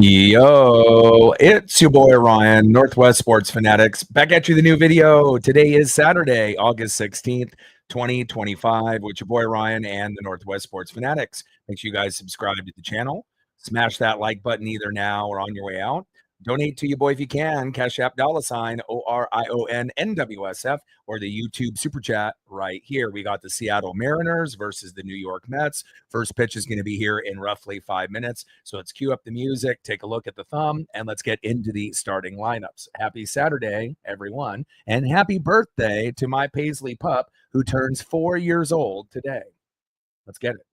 Yo, it's your boy Ryan, Northwest Sports Fanatics, back at you with a new video. Today is Saturday, August 16th, 2025, with your boy Ryan and the Northwest Sports Fanatics. Make sure you guys subscribe to the channel. Smash that like button either now or on your way out. Donate to your boy if you can. Cash App $ ORIONNWSF or the YouTube Super Chat right here. We got the Seattle Mariners versus the New York Mets. First pitch is going to be here in roughly 5 minutes. So let's cue up the music, take a look at the thumb, and let's get into the starting lineups. Happy Saturday, everyone, and happy birthday to my Paisley pup who turns 4 years old today. Let's get it.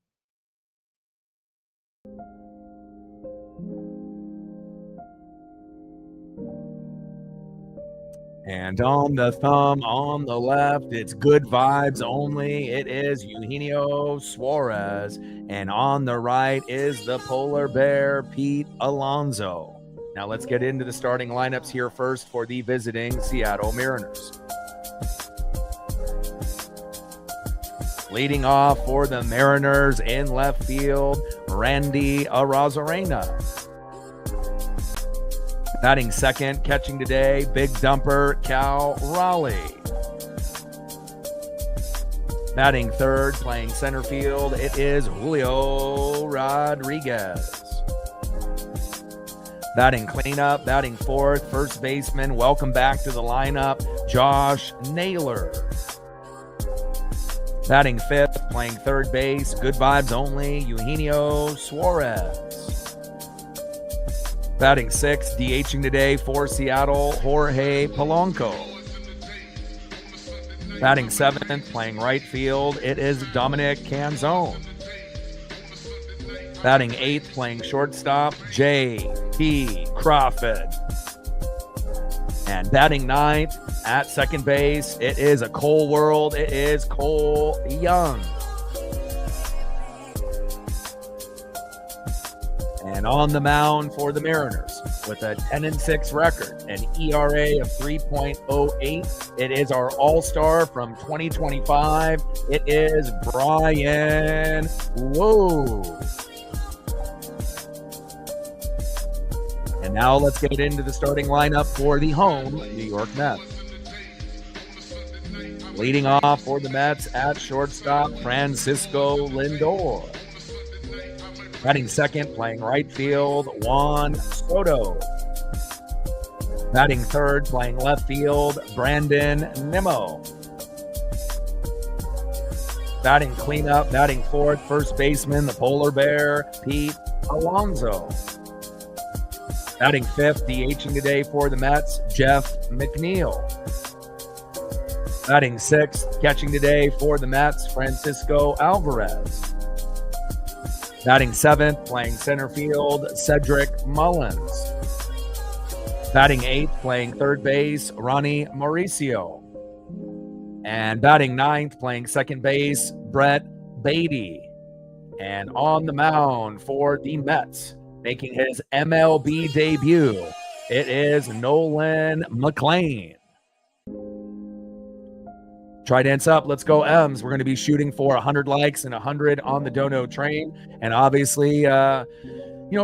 And on the thumb, on the left, it's good vibes only. It is Eugenio Suarez. And on the right is the polar bear, Pete Alonso. Now let's get into the starting lineups here first for the visiting Seattle Mariners. Leading off for the Mariners in left field, Randy Arozarena. Batting second, catching today, big dumper, Cal Raleigh. Batting third, playing center field, it is Julio Rodriguez. Batting cleanup, batting fourth, first baseman, welcome back to the lineup, Josh Naylor. Batting fifth, playing third base, good vibes only, Eugenio Suarez. Batting sixth, DHing today for Seattle, Jorge Polanco. Batting seventh, playing right field, it is Dominic Canzone. Batting eighth, playing shortstop, J.P. Crawford. And batting ninth, at second base, it is a Cole world, it is Cole Young. And on the mound for the Mariners with a 10-6 record, an ERA of 3.08. It is our all-star from 2025. It is Brian Whoa. And now let's get into the starting lineup for the home New York Mets. Leading off for the Mets at shortstop, Francisco Lindor. Batting second, playing right field, Juan Soto. Batting third, playing left field, Brandon Nimmo. Batting cleanup, batting fourth, first baseman, the polar bear, Pete Alonso. Batting fifth, DHing today for the Mets, Jeff McNeil. Batting sixth, catching today for the Mets, Francisco Alvarez. Batting seventh, playing center field, Cedric Mullins. Batting eighth, playing third base, Ronnie Mauricio. And batting ninth, playing second base, Brett Beatty. And on the mound for the Mets, making his MLB debut, it is Nolan McLean. Try dance up. Let's go, M's. We're going to be shooting for 100 likes and 100 on the dono train. And obviously,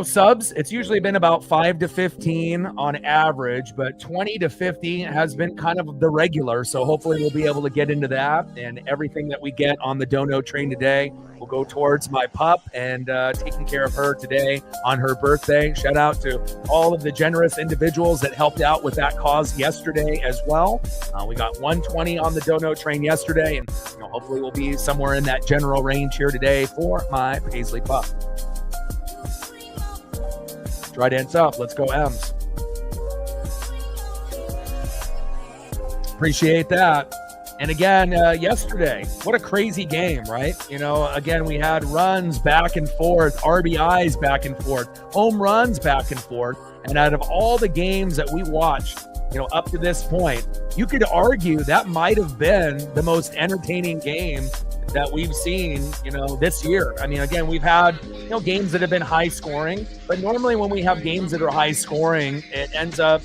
subs, it's usually been about 5 to 15 on average, but 20 to 50 has been kind of the regular. So hopefully we'll be able to get into that, and everything that we get on the dono train today will go towards my pup and taking care of her today on her birthday. Shout out to all of the generous individuals that helped out with that cause yesterday as well. We got 120 on the dono train yesterday, and hopefully we'll be somewhere in that general range here today for my Paisley pup. Try dance up. Let's go, M's. Appreciate that. And again, yesterday, what a crazy game, right? Again, we had runs back and forth, RBIs back and forth, home runs back and forth. And out of all the games that we watched, up to this point, you could argue that might have been the most entertaining game that we've seen, this year. I mean, again, we've had, games that have been high scoring, but normally when we have games that are high scoring, it ends up,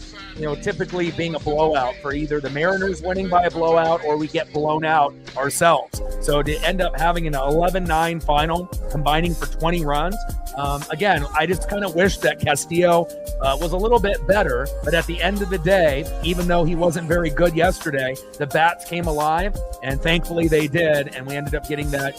typically being a blowout for either the Mariners winning by a blowout or we get blown out ourselves. So to end up having an 11-9 final, combining for 20 runs, Again, I just kind of wish that Castillo was a little bit better, but at the end of the day, even though he wasn't very good yesterday, the bats came alive, and thankfully they did, and we ended up getting that,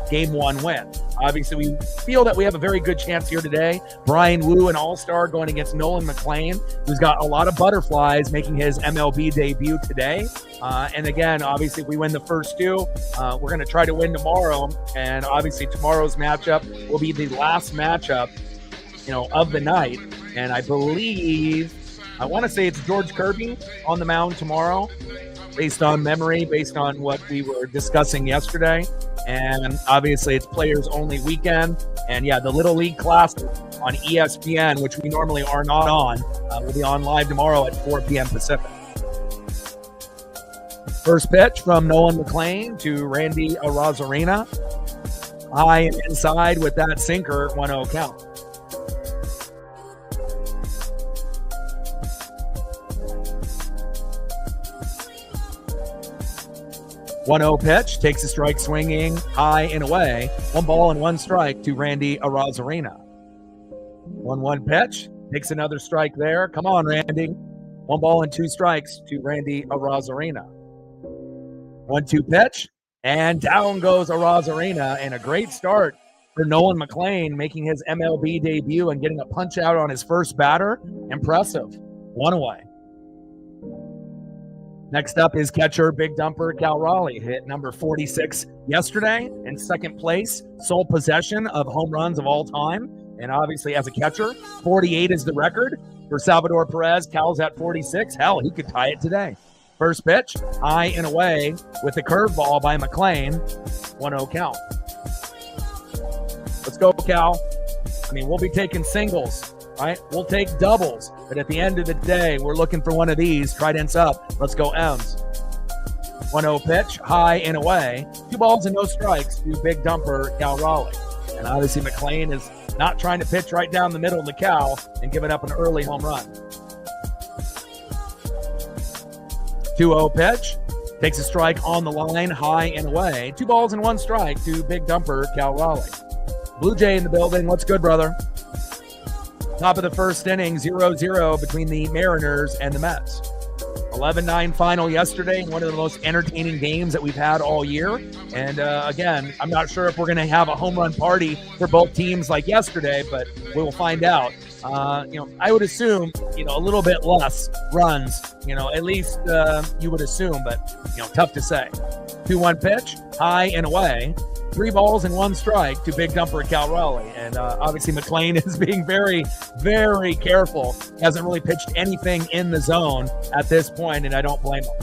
game 1 win. Obviously, we feel that we have a very good chance here today. Brian Wu, an all-star, going against Nolan McLean, who's got a lot of butterflies, making his MLB debut today. And again, obviously, if we win the first 2, we're going to try to win tomorrow. And obviously, tomorrow's matchup will be the last matchup, of the night. And I want to say it's George Kirby on the mound tomorrow, based on memory, based on what we were discussing yesterday. And obviously, it's players only weekend. And yeah, the Little League Classic on ESPN, which we normally are not on, will be on live tomorrow at 4 p.m. Pacific. First pitch from Nolan McLean to Randy Arozarena. High and inside with that sinker, 1-0 count. One-0 pitch, takes a strike swinging, high and away. 1 ball and 1 strike to Randy Arozarena. 1-1 pitch, takes another strike there. Come on, Randy. 1 ball and 2 strikes to Randy Arozarena. 1-2 pitch, and down goes Arozarena, and a great start for Nolan McLean, making his MLB debut and getting a punch out on his first batter. Impressive. 1 away. Next up is catcher Big Dumper Cal Raleigh, hit number 46 yesterday, in second place, sole possession of home runs of all time. And obviously, as a catcher, 48 is the record for Salvador Perez. Cal's at 46. Hell, he could tie it today. First pitch, high and away with the curveball by McLean. 1-0 count. Let's go, Cal. We'll be taking singles, right? We'll take doubles. But at the end of the day, we're looking for one of these. Tridents up. Let's go, M's. 1-0 pitch, high and away. 2 balls and no strikes to Big Dumper Cal Raleigh. And obviously, McLean is not trying to pitch right down the middle of the Cal and giving up an early home run. 2-0 pitch, takes a strike on the line, high and away. 2 balls and 1 strike to Big Dumper Cal Raleigh. Blue Jay in the building. What's good, brother? Top of the first inning, 0-0 between the Mariners and the Mets. 11-9 final yesterday, one of the most entertaining games that we've had all year. And again, I'm not sure if we're going to have a home run party for both teams like yesterday, but we will find out. I would assume, a little bit less runs, at least you would assume, but, tough to say. 2-1 pitch, high and away. 3 balls and 1 strike to Big Dumper Cal Raleigh. And obviously McLean is being very, very careful. Hasn't really pitched anything in the zone at this point, and I don't blame him.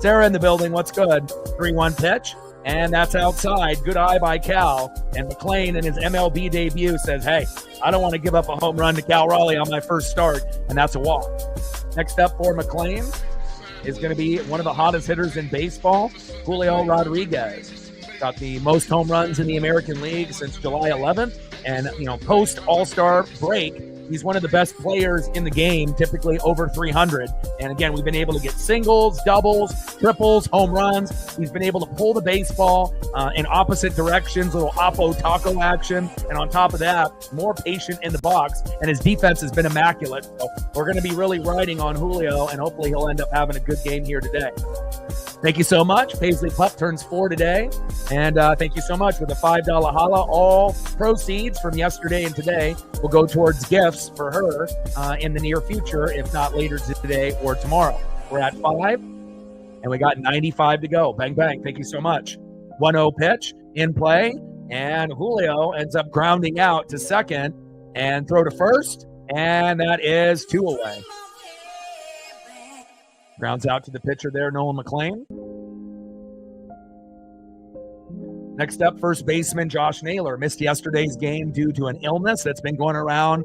Sarah in the building. What's good? 3-1 pitch, and that's outside. Good eye by Cal. And McLean in his MLB debut says, hey, I don't want to give up a home run to Cal Raleigh on my first start, and that's a walk. Next up for McLean is going to be one of the hottest hitters in baseball, Julio Rodriguez. Got the most home runs in the American League since July 11th. And, post All-Star break, he's one of the best players in the game, typically over 300. And again, we've been able to get singles, doubles, triples, home runs. He's been able to pull the baseball in opposite directions, little oppo taco action. And on top of that, more patient in the box. And his defense has been immaculate. So we're going to be really riding on Julio, and hopefully he'll end up having a good game here today. Thank you so much. Paisley Pup turns 4 today. And thank you so much for the $5 holla. All proceeds from yesterday and today will go towards gifts for her in the near future, if not later today or tomorrow. We're at 5, and we got 95 to go. Bang, bang. Thank you so much. 1-0 pitch in play, and Julio ends up grounding out to second and throw to first, and that is 2 away. Grounds out to the pitcher there, Nolan McLean. Next up, first baseman Josh Naylor missed yesterday's game due to an illness that's been going around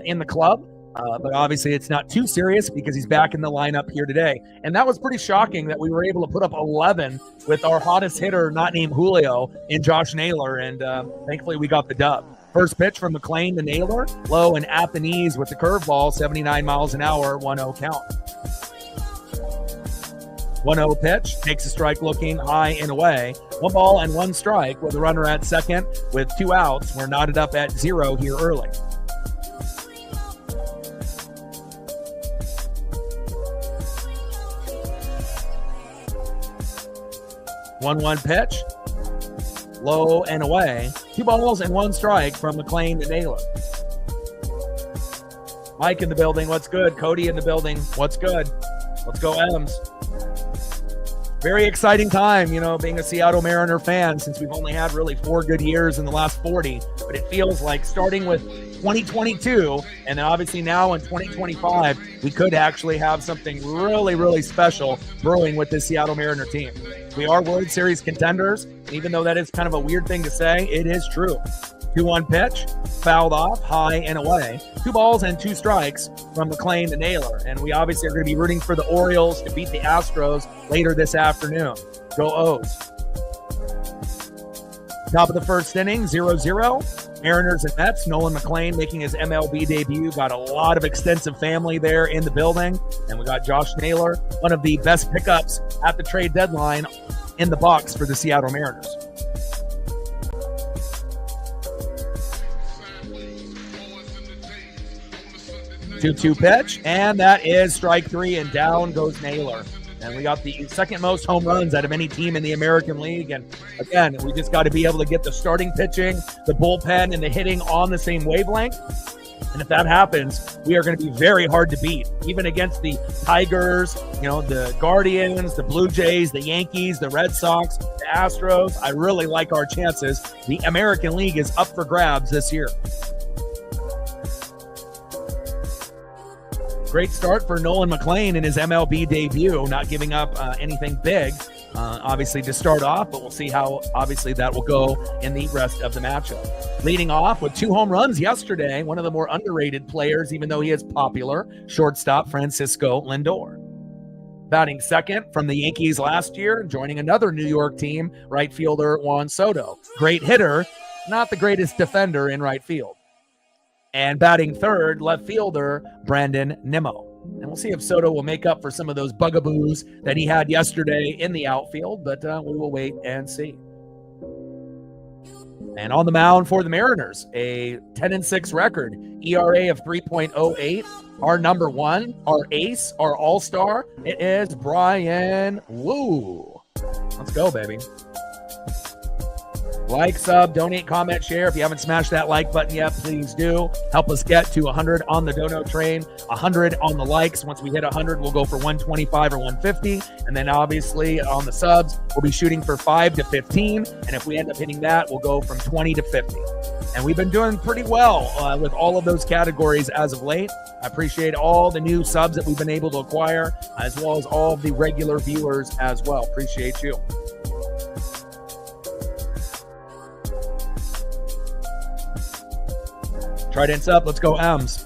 in the club. But obviously it's not too serious because he's back in the lineup here today. And that was pretty shocking that we were able to put up 11 with our hottest hitter, not named Julio, in Josh Naylor. And thankfully we got the dub. First pitch from McLean to Naylor, low and at the knees with the curveball, 79 miles an hour, 1-0 count. 1-0 pitch, takes a strike looking high and away. 1 ball and 1 strike with a runner at second with 2 outs. We're knotted up at 0 here early. One pitch, low and away. 2 balls and 1 strike from McLean to Naylor. Mike in the building, what's good? Cody in the building, what's good? Let's go Adams. Very exciting time, being a Seattle Mariner fan, since we've only had really 4 good years in the last 40. But it feels like starting with 2022 and then obviously now in 2025, we could actually have something really, really special brewing with this Seattle Mariner team. We are World Series contenders. Even though that is kind of a weird thing to say, it is true. 2-1 pitch, fouled off, high and away. 2 balls and 2 strikes from McLean to Naylor. And we obviously are going to be rooting for the Orioles to beat the Astros later this afternoon. Go O's. Top of the first inning, 0-0. Mariners and Mets. Nolan McLean making his MLB debut. Got a lot of extensive family there in the building. And we got Josh Naylor, one of the best pickups at the trade deadline, in the box for the Seattle Mariners. 2-2 pitch, and that is strike 3, and down goes Naylor. And we got the second most home runs out of any team in the American League. And again, we just got to be able to get the starting pitching, the bullpen, and the hitting on the same wavelength. And if that happens, we are going to be very hard to beat, even against the Tigers, the Guardians, the Blue Jays, the Yankees, the Red Sox, the Astros. I really like our chances. The American League is up for grabs this year. Great start for Nolan McLean in his MLB debut, not giving up anything big, obviously, to start off, but we'll see how, obviously, that will go in the rest of the matchup. Leading off with 2 home runs yesterday, one of the more underrated players, even though he is popular, shortstop Francisco Lindor. Batting second from the Yankees last year, joining another New York team, right fielder Juan Soto. Great hitter, not the greatest defender in right field. And batting third, left fielder Brandon Nimmo. And we'll see if Soto will make up for some of those bugaboos that he had yesterday in the outfield, but we will wait and see. And on the mound for the Mariners, a 10-6 record, ERA of 3.08. Our number 1, our ace, our all-star, it is Brian Wu. Let's go, baby. Like, sub, donate, comment, share. If you haven't smashed that like button yet, please do. Help us get to 100 on the dono train, 100 on the likes. Once we hit 100, we'll go for 125 or 150. And then obviously on the subs, we'll be shooting for 5 to 15. And if we end up hitting that, we'll go from 20 to 50. And we've been doing pretty well with all of those categories as of late. I appreciate all the new subs that we've been able to acquire, as well as all of the regular viewers as well. Appreciate you. Trident's up. Let's go M's.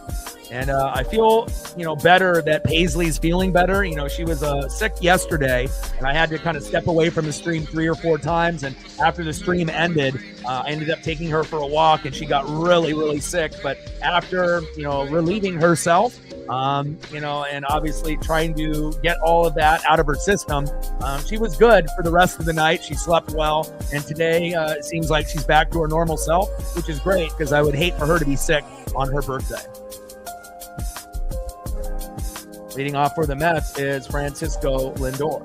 And I feel, better that Paisley's feeling better. She was sick yesterday, and I had to kind of step away from the stream 3 or 4 times. And after the stream ended, I ended up taking her for a walk, and she got really, really sick. But after, relieving herself, and obviously trying to get all of that out of her system, she was good for the rest of the night. She slept well. And today it seems like she's back to her normal self, which is great because I would hate for her to be sick on her birthday. Leading off for the Mets is Francisco Lindor.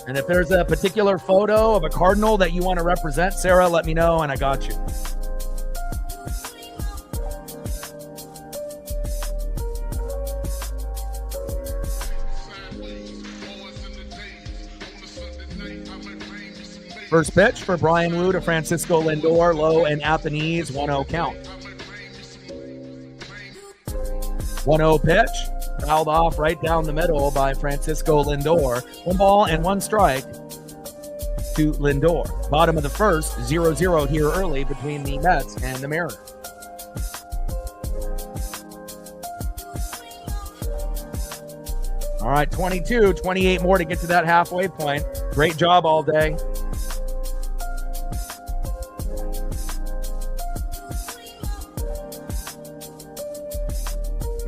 And if there's a particular photo of a Cardinal that you want to represent, Sarah, let me know and I got you. First pitch for Brian Wu to Francisco Lindor, low and at the knees, 1-0 count. 1-0 pitch, fouled off right down the middle by Francisco Lindor. 1 ball and 1 strike to Lindor. Bottom of the first, 0-0 here early between the Mets and the Mariners. All right, 22, 28 more to get to that halfway point. Great job all day.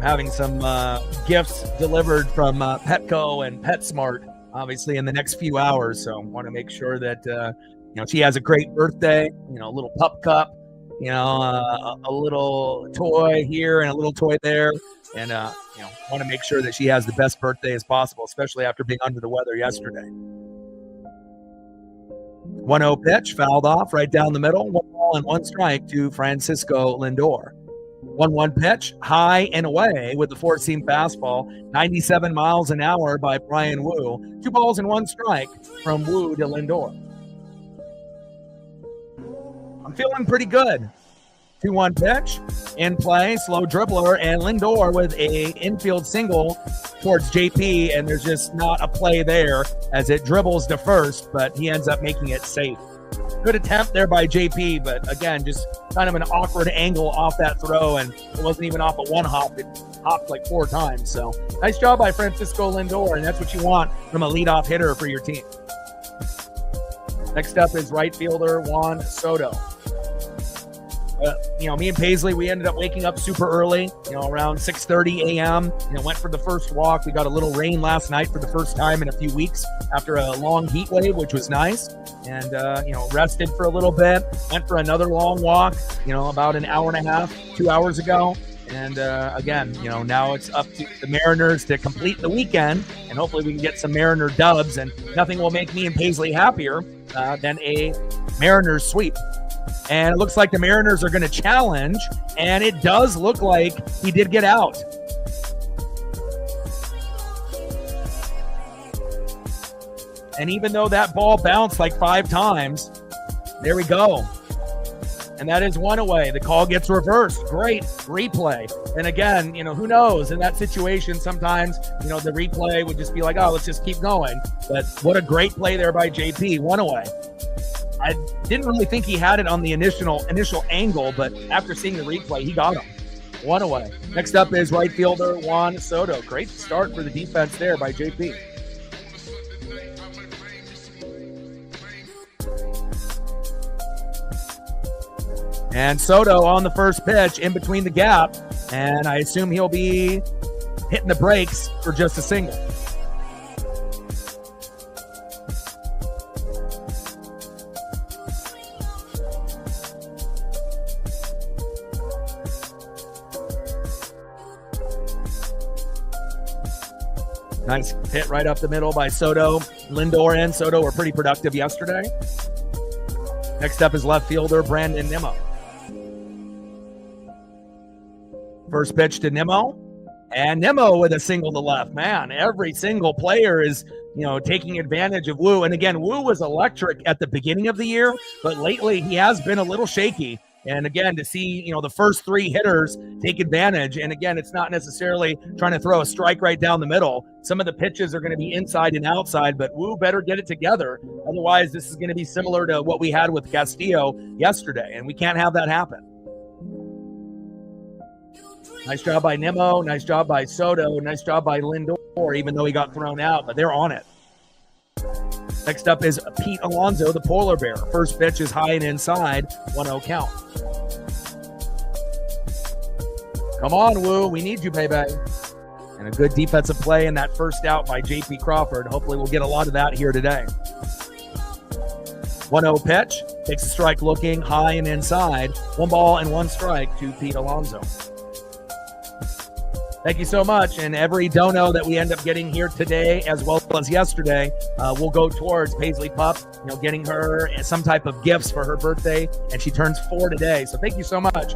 having some gifts delivered from Petco and PetSmart, obviously, in the next few hours. So I want to make sure that, she has a great birthday, a little pup cup, a little toy here and a little toy there. And, want to make sure that she has the best birthday as possible, especially after being under the weather yesterday. 1-0 pitch, fouled off right down the middle. 1 ball and 1 strike to Francisco Lindor. 1-1 pitch, high and away with the four-seam fastball, 97 miles an hour by Brian Wu. 2 balls and 1 strike from Wu to Lindor. I'm feeling pretty good. 2-1 pitch, in play, slow dribbler, and Lindor with a infield single towards JP, and there's just not a play there as it dribbles to first, but he ends up making it safe. Good attempt there by JP, but again, just kind of an awkward angle off that throw, and it wasn't even off a one hop. It hopped like 4 times. So nice job by Francisco Lindor, and that's what you want from a leadoff hitter for your team. Next up is right fielder Juan Soto. Me and Paisley, we ended up waking up super early, around 6:30 a.m. Went for the first walk. We got a little rain last night for the first time in a few weeks after a long heat wave, which was nice. And, rested for a little bit, went for another long walk, about an hour and a half, 2 hours ago. And, again, now it's up to the Mariners to complete the weekend, and hopefully we can get some Mariner dubs, and nothing will make me and Paisley happier than a Mariners sweep. And it looks like the Mariners are going to challenge, and it does look like he did get out. And even though that ball bounced like 5 times, there we go. And that is 1 away. The call gets reversed. Great replay. And again, who knows? In that situation, sometimes, the replay would just be like, oh, let's just keep going. But what a great play there by JP. 1 away. I didn't really think he had it on the initial angle, but after seeing the replay, he got him. 1 away. Next up is right fielder Juan Soto. Great start for the defense there by JP. And Soto on the first pitch in between the gap, and I assume he'll be hitting the brakes for just a single. Nice hit right up the middle by Soto. Lindor and Soto were pretty productive yesterday. Next up is left fielder Brandon Nimmo. First pitch to Nimmo, and Nimmo with a single to left. Man, every single player is, taking advantage of Wu. And again, Wu was electric at the beginning of the year, but lately he has been a little shaky. And again, to see, the first 3 hitters take advantage. And again, it's not necessarily trying to throw a strike right down the middle. Some of the pitches are going to be inside and outside, but Wu better get it together. Otherwise, this is going to be similar to what we had with Castillo yesterday, and we can't have that happen. Nice job by Nimmo. Nice job by Soto. Nice job by Lindor, even though he got thrown out, but they're on it. Next up is Pete Alonso, the polar bear. First pitch is high and inside, 1-0 count. Come on, Wu. We need you, baby. And a good defensive play in that first out by J.P. Crawford. Hopefully we'll get a lot of that here today. 1-0 pitch. Takes a strike looking high and inside. 1 ball and 1 strike to Pete Alonso. Thank you so much. And every dono that we end up getting here today, as well as yesterday, will go towards Paisley Pup, getting her some type of gifts for her birthday. And she turns 4 today. So thank you so much.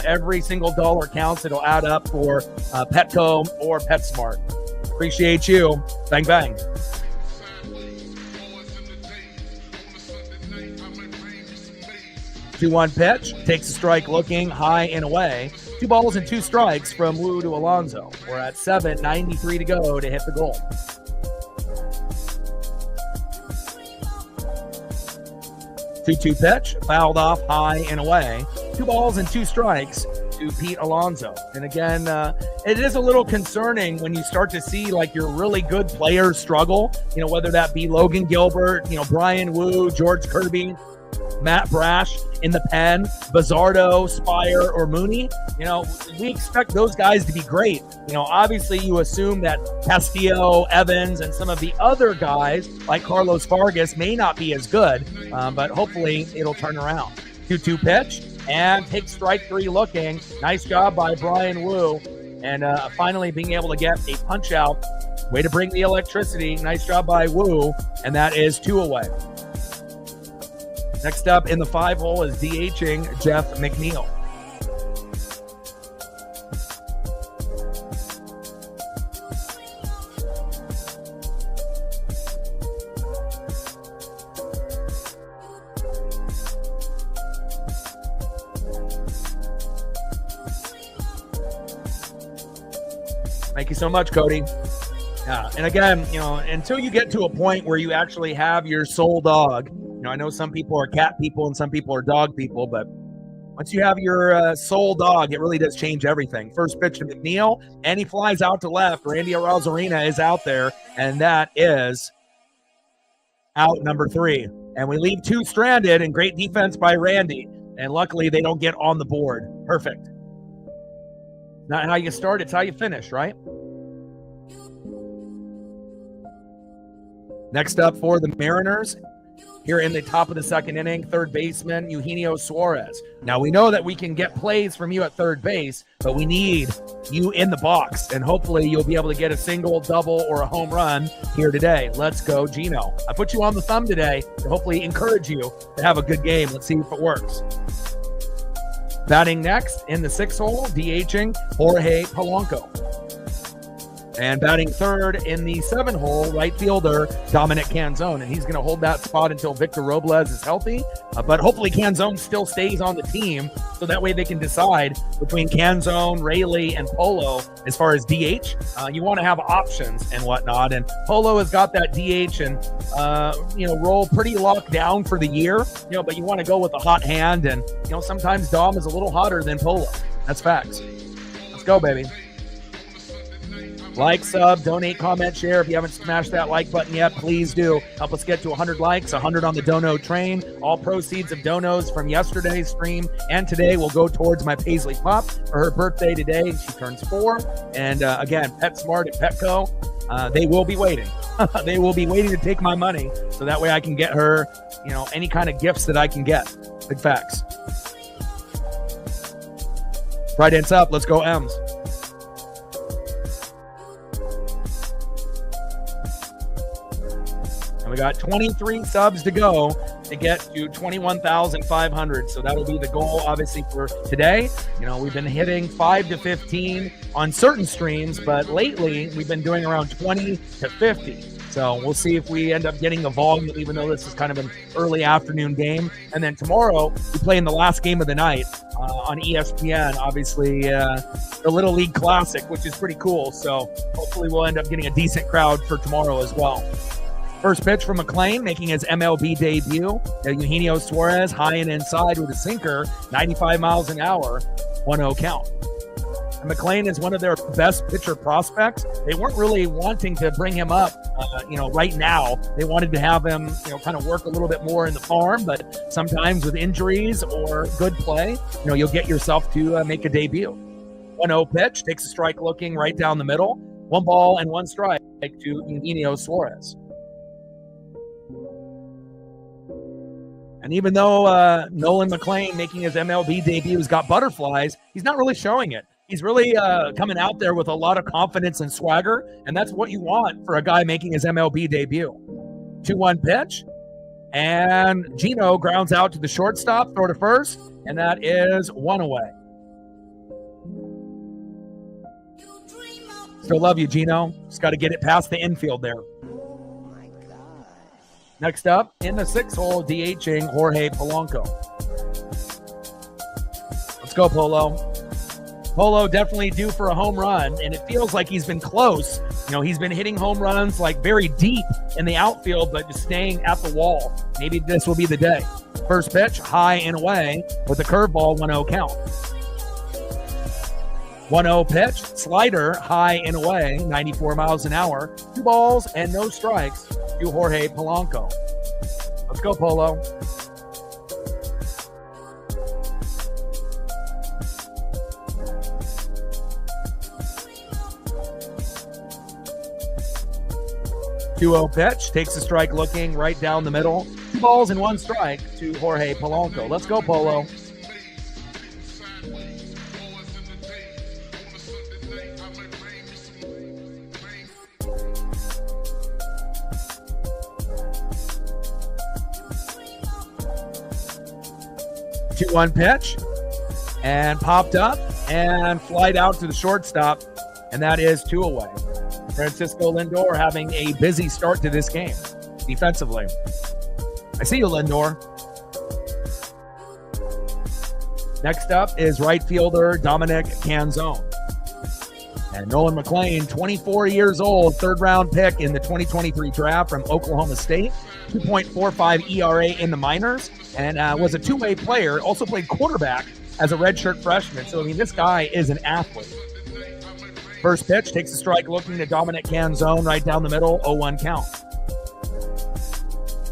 Every single dollar counts. It'll add up for Petco or PetSmart. Appreciate you. Bang, bang. Two-one pitch. Takes a strike looking high and away. 2 balls and 2 strikes from Wu to Alonso. We're at 7:93 to go to hit the goal. 2-2 pitch, fouled off high and away. 2 balls and 2 strikes to Pete Alonso. And again, it is a little concerning when you start to see your really good players struggle, whether that be Logan Gilbert, Brian Wu, George Kirby. Matt Brash in the pen, Bizzardo, Spire, or Mooney, we expect those guys to be great. Obviously you assume that Castillo, Evans, and some of the other guys like Carlos Vargas may not be as good, but hopefully it'll turn around. 2-2 pitch, and take strike three looking. Nice job by Brian Wu, and finally being able to get a punch out. Way to bring the electricity. Nice job by Wu, and that is 2 away. Next up in the 5 hole is DHing Jeff McNeil. Thank you so much, Cody. Yeah, and again, until you get to a point where you actually have your sole dog, I know some people are cat people and some people are dog people, but once you have your sole dog, it really does change everything. First pitch to McNeil, and he flies out to left. Randy Arozarena is out there, and that is out number 3. And we leave 2 stranded, and great defense by Randy. And luckily, they don't get on the board. Perfect. Not how you start, it's how you finish, right? Next up for the Mariners, here in the top of the 2nd inning, third baseman Eugenio Suarez. Now, we know that we can get plays from you at third base, but we need you in the box, and hopefully you'll be able to get a single, double, or a home run here today. Let's go, Gino. I put you on the thumb today to hopefully encourage you to have a good game. Let's see if it works. Batting next in the 6th hole, DHing Jorge Polanco. And batting third in the 7th hole, right fielder Dominic Canzone. And he's going to hold that spot until Victor Robles is healthy. But hopefully Canzone still stays on the team, so that way they can decide between Canzone, Rayleigh, and Polo as far as DH. You want to have options and whatnot. And Polo has got that DH and, role pretty locked down for the year. But you want to go with a hot hand. And, sometimes Dom is a little hotter than Polo. That's facts. Let's go, baby. Like, sub, donate, comment, share. If you haven't smashed that like button yet, please do. Help us get to 100 likes, 100 on the dono train. All proceeds of donos from yesterday's stream and today will go towards my Paisley Pop for her birthday today. She turns 4. And again, PetSmart and Petco, they will be waiting. They will be waiting to take my money, so that way I can get her, any kind of gifts that I can get. Big facts. Right hands up. Let's go, M's. And we got 23 subs to go to get to 21,500. So that'll be the goal, obviously, for today. We've been hitting 5 to 15 on certain streams, but lately we've been doing around 20 to 50. So we'll see if we end up getting the volume, even though this is kind of an early afternoon game. And then tomorrow we play in the last game of the night on ESPN, obviously the Little League Classic, which is pretty cool. So hopefully we'll end up getting a decent crowd for tomorrow as well. First pitch from McLean, making his MLB debut. Eugenio Suarez high and inside with a sinker, 95 miles an hour, 1-0 count. And McLean is one of their best pitcher prospects. They weren't really wanting to bring him up, right now. They wanted to have him, kind of work a little bit more in the farm, but sometimes with injuries or good play, you'll get yourself to make a debut. 1-0 pitch, takes a strike looking right down the middle. 1 ball and 1 strike to Eugenio Suarez. And even though Nolan McLean making his MLB debut has got butterflies, he's not really showing it. He's really coming out there with a lot of confidence and swagger, and that's what you want for a guy making his MLB debut. 2-1 pitch, and Gino grounds out to the shortstop, throw to first, and that is 1 away. Still love you, Gino. Just got to get it past the infield there. Next up, in the 6th hole, DHing Jorge Polanco. Let's go, Polo. Polo definitely due for a home run, and it feels like he's been close. He's been hitting home runs like very deep in the outfield, but just staying at the wall. Maybe this will be the day. First pitch, high and away with a curveball, 1-0 count. 1-0 pitch, slider, high and away, 94 miles an hour. 2 balls and no strikes to Jorge Polanco. Let's go, Polo. 2-0 pitch, takes a strike looking right down the middle. 2 balls and 1 strike to Jorge Polanco. Let's go, Polo. Two one pitch, and popped up and flied out to the shortstop, and that is 2 away. Francisco Lindor having a busy start to this game defensively. I see you, Lindor. Next up is right fielder Dominic Canzone. And Nolan McLean, 24 years old, 3rd round pick in the 2023 draft from Oklahoma State, 2.45 ERA in the minors, and was a two-way player, also played quarterback as a redshirt freshman. So, I mean, this guy is an athlete. First pitch, takes a strike looking to Dominic Canzone right down the middle, 0-1 count.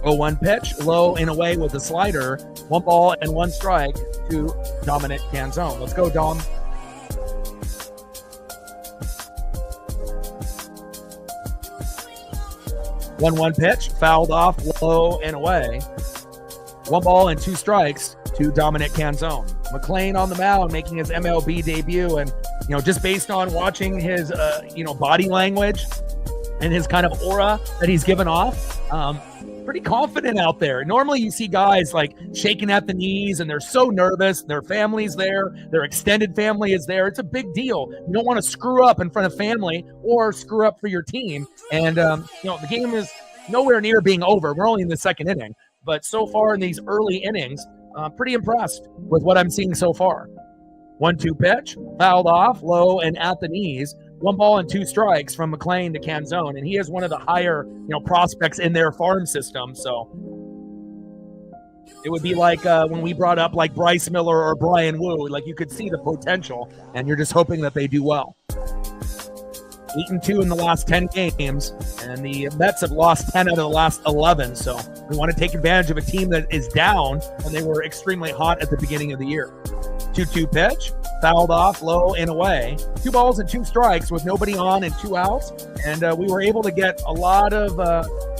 0-1 pitch, low and away with a slider, 1 ball and 1 strike to Dominic Canzone. Let's go, Dom. One pitch, fouled off, low and away. 1 ball and 2 strikes to Dominic Canzone. McLean on the mound making his MLB debut, and just based on watching his body language and his kind of aura that he's given off, pretty confident out there. Normally you see guys like shaking at the knees and they're so nervous. Their family's there, their extended family is there. It's a big deal. You don't want to screw up in front of family or screw up for your team. And the game is nowhere near being over. We're only in the 2nd inning, but so far in these early innings, pretty impressed with what I'm seeing so far. 1-2 pitch, fouled off, low and at the knees. 1 ball and 2 strikes from McLean to Canzone, and he is one of the higher, prospects in their farm system. So it would be like when we brought up like Bryce Miller or Brian Wu, like you could see the potential, and you're just hoping that they do well. 8-2 in the last 10 games, and the Mets have lost 10 out of the last 11. So we want to take advantage of a team that is down when they were extremely hot at the beginning of the year. 2-2 pitch, fouled off, low and away. 2 balls and 2 strikes with nobody on and 2 outs. And we were able to get a lot of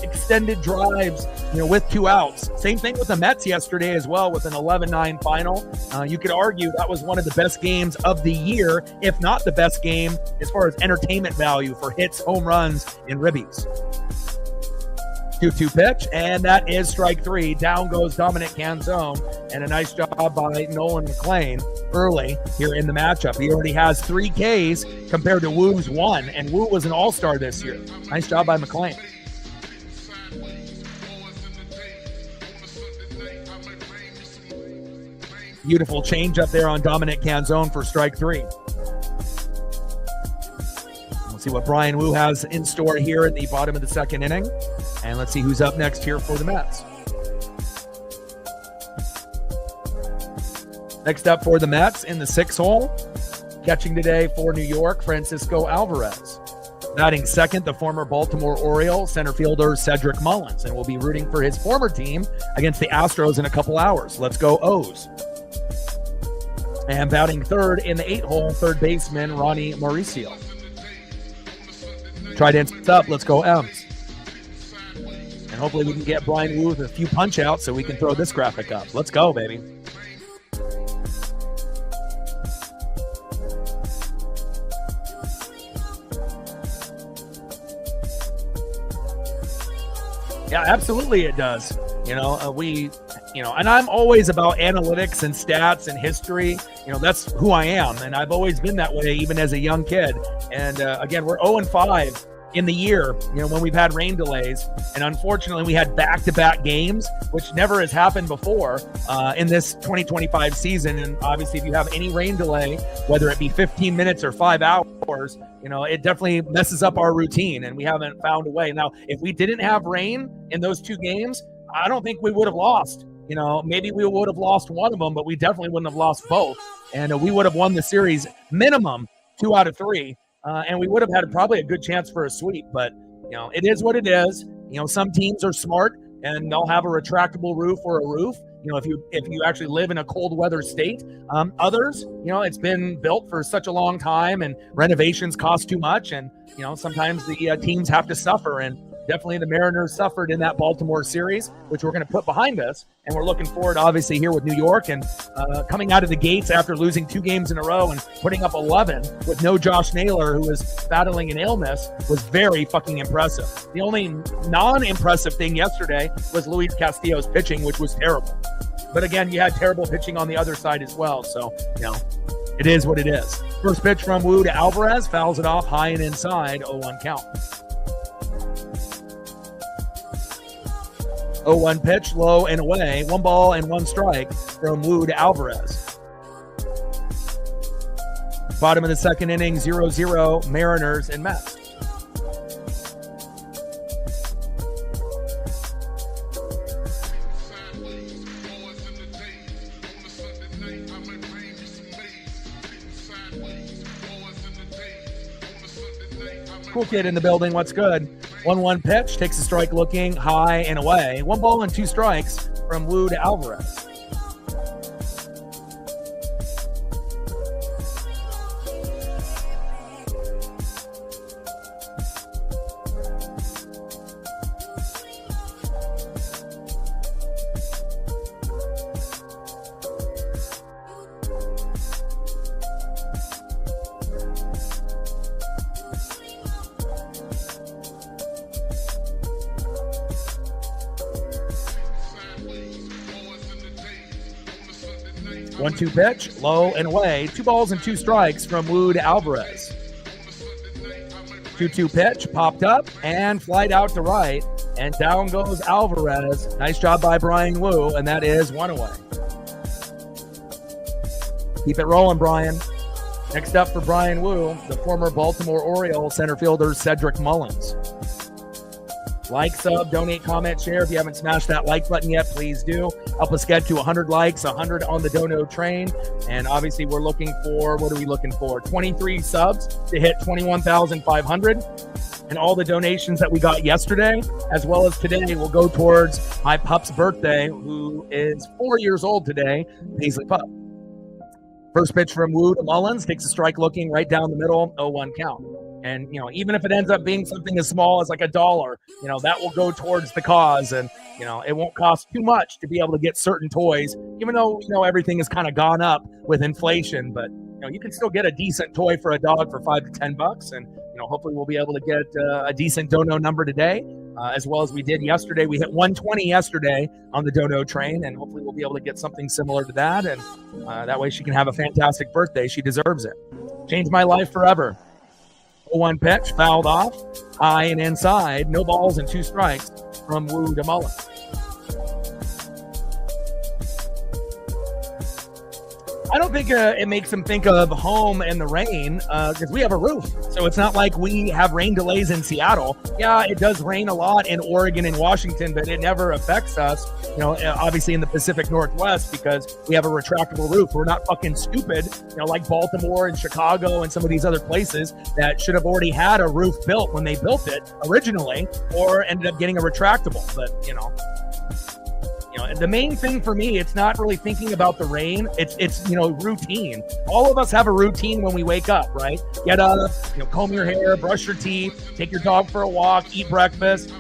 extended drives, with 2 outs. Same thing with the Mets yesterday as well, with an 11-9 final. You could argue that was one of the best games of the year, if not the best game as far as entertainment value for hits, home runs, and ribbies. 2-2 pitch, and that is strike 3. Down goes Dominic Canzone, and a nice job by Nolan McLean early here in the matchup. He already has 3 Ks compared to Woo's 1, and Wu was an all-star this year. Nice job by McLean. Beautiful change up there on Dominic Canzone for strike 3. Let's see what Brian Wu has in store here in the bottom of the 2nd inning. And let's see who's up next here for the Mets. Next up for the Mets in the 6th hole, catching today for New York, Francisco Alvarez. Batting 2nd, the former Baltimore Oriole center fielder Cedric Mullins, and will be rooting for his former team against the Astros in a couple hours. Let's go O's. And batting 3rd in the 8th hole, 3rd baseman Ronnie Mauricio. Trident's up, let's go M's. And hopefully we can get Brian Wu with a few punch outs so we can throw this graphic up. Let's go, baby. Yeah, absolutely it does. And I'm always about analytics and stats and history. That's who I am. And I've always been that way, even as a young kid. And again, we're 0-5 in the year, when we've had rain delays. And unfortunately, we had back-to-back games, which never has happened before in this 2025 season. And obviously, if you have any rain delay, whether it be 15 minutes or 5 hours, it definitely messes up our routine, and we haven't found a way. Now, if we didn't have rain in those 2 games, I don't think we would have lost. Maybe we would have lost one of them, but we definitely wouldn't have lost both. And we would have won the series minimum 2 out of 3. And we would have had probably a good chance for a sweep, but it is what it is. Some teams are smart and they'll have a retractable roof or a roof. If you actually live in a cold weather state, others, it's been built for such a long time and renovations cost too much, and sometimes the teams have to suffer. And definitely the Mariners suffered in that Baltimore series, which we're going to put behind us. And we're looking forward, obviously, here with New York and coming out of the gates after losing 2 games in a row and putting up 11 with no Josh Naylor, who was battling an illness, was very fucking impressive. The only non-impressive thing yesterday was Luis Castillo's pitching, which was terrible. But again, you had terrible pitching on the other side as well. So, it is what it is. First pitch from Wu to Alvarez, fouls it off high and inside, 0-1 count. 0-1 pitch, low and away, 1 ball and 1 strike from Wu to Alvarez. Bottom of the second inning, 0-0, Mariners and Mets. Cool kid in the building. What's good? 1-1 pitch, takes a strike looking high and away. 1 ball and 2 strikes from Wu to Alvarez. One-two pitch, low and away. 2 balls and 2 strikes from Wu to Alvarez. 2-2 pitch, popped up and flied out to right. And down goes Alvarez. Nice job by Brian Wu, and that is 1 away. Keep it rolling, Brian. Next up for Brian Wu, the former Baltimore Orioles center fielder Cedric Mullins. Like, sub, donate, comment, share. If you haven't smashed that like button yet, please do. Help us get to 100 likes, 100 on the dono train. And obviously we're looking for, what are we looking for? 23 subs to hit 21,500. And all the donations that we got yesterday, as well as today, will go towards my pup's birthday, who is 4 years old today, Paisley Pup. First pitch from Wu to Mullins, takes a strike looking right down the middle, 0-1 count. And, even if it ends up being something as small as like $1, that will go towards the cause. And, it won't cost too much to be able to get certain toys, even though, everything has kind of gone up with inflation. But, you can still get a decent toy for a dog for $5 to $10. And, hopefully we'll be able to get a decent dono number today, as well as we did yesterday. We hit 120 yesterday on the dono train, and hopefully we'll be able to get something similar to that. And that way she can have a fantastic birthday. She deserves it. Changed my life forever. 0-1 pitch, fouled off, high and inside, no balls and 2 strikes from Wu to Mullins. I don't think it makes him think of home and the rain because we have a roof. So it's not like we have rain delays in Seattle. Yeah, it does rain a lot in Oregon and Washington, but it never affects us, obviously in the Pacific Northwest because we have a retractable roof. We're not fucking stupid, like Baltimore and Chicago and some of these other places that should have already had a roof built when they built it originally or ended up getting a retractable. But, the main thing for me, it's not really thinking about the rain. It's routine. All of us have a routine when we wake up, right? Get up, comb your hair, brush your teeth, take your dog for a walk, eat breakfast,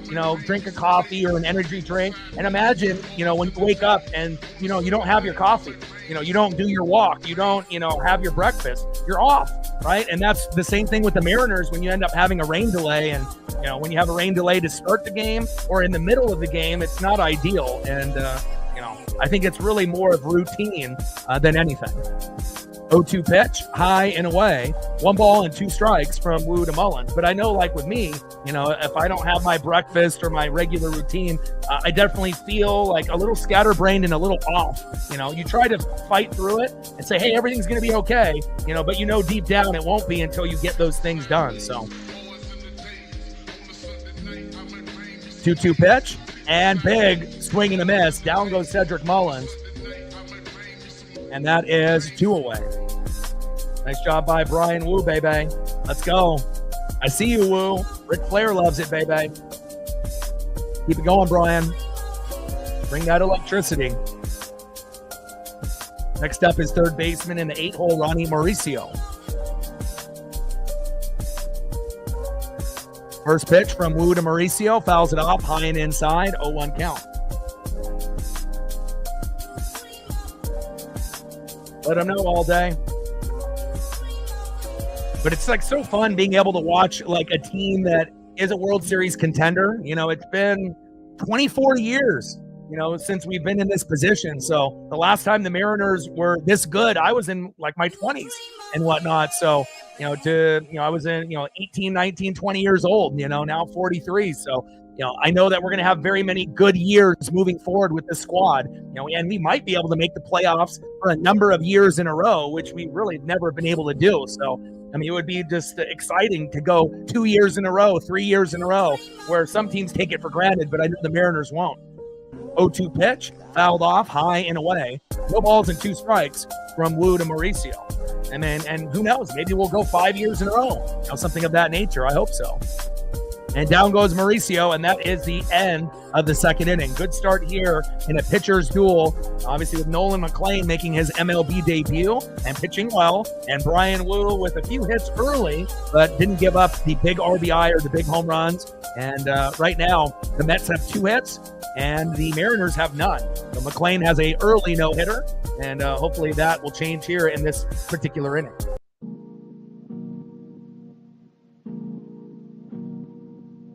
drink a coffee or an energy drink. And imagine, when you wake up and, you don't have your coffee, you don't do your walk, you don't, have your breakfast, you're off, right? And that's the same thing with the Mariners when you end up having a rain delay. And, when you have a rain delay to start the game or in the middle of the game, it's not ideal. And, I think it's really more of routine than anything. 0-2 pitch, high and away, 1 ball and 2 strikes from Wu to Mullins. But I know, like with me, if I don't have my breakfast or my regular routine, I definitely feel like a little scatterbrained and a little off. You try to fight through it and say, hey, everything's going to be okay, but deep down it won't be until you get those things done. So 2-2 pitch. And big swing and a miss. Down goes Cedric Mullins. And that is 2 away. Nice job by Brian Wu, baby. Let's go. I see you, Wu. Ric Flair loves it, baby. Keep it going, Brian. Bring that electricity. Next up is third baseman in the 8-hole, Ronnie Mauricio. First pitch from Wu to Mauricio, fouls it off, high and inside, 0-1 count. Let him know all day. But it's like so fun being able to watch like a team that is a World Series contender. You know, it's been 24 years, you know, since we've been in this position. So the last time the Mariners were this good, I was in like my 20s and whatnot. So, you know, I was in, 18, 19, 20 years old, now 43. So, I know that we're going to have very many good years moving forward with this squad, and we might be able to make the playoffs for a number of years in a row, which we really never been able to do. So, I mean, it would be just exciting to go 2 years in a row, 3 years in a row, where some teams take it for granted, but I know the Mariners won't. 0-2 pitch, fouled off, high and away. No balls and 2 strikes from Wu to Mauricio. And who knows, maybe we'll go 5 years in a row, something of that nature. I hope so. And down goes Mauricio, and that is the end of the second inning. Good start here in a pitcher's duel, obviously with Nolan McLean making his MLB debut and pitching well, and Bryan Woo with a few hits early, but didn't give up the big RBI or the big home runs. And right now, the Mets have 2 hits, and the Mariners have none. So McLean has a early no-hitter, and hopefully that will change here in this particular inning.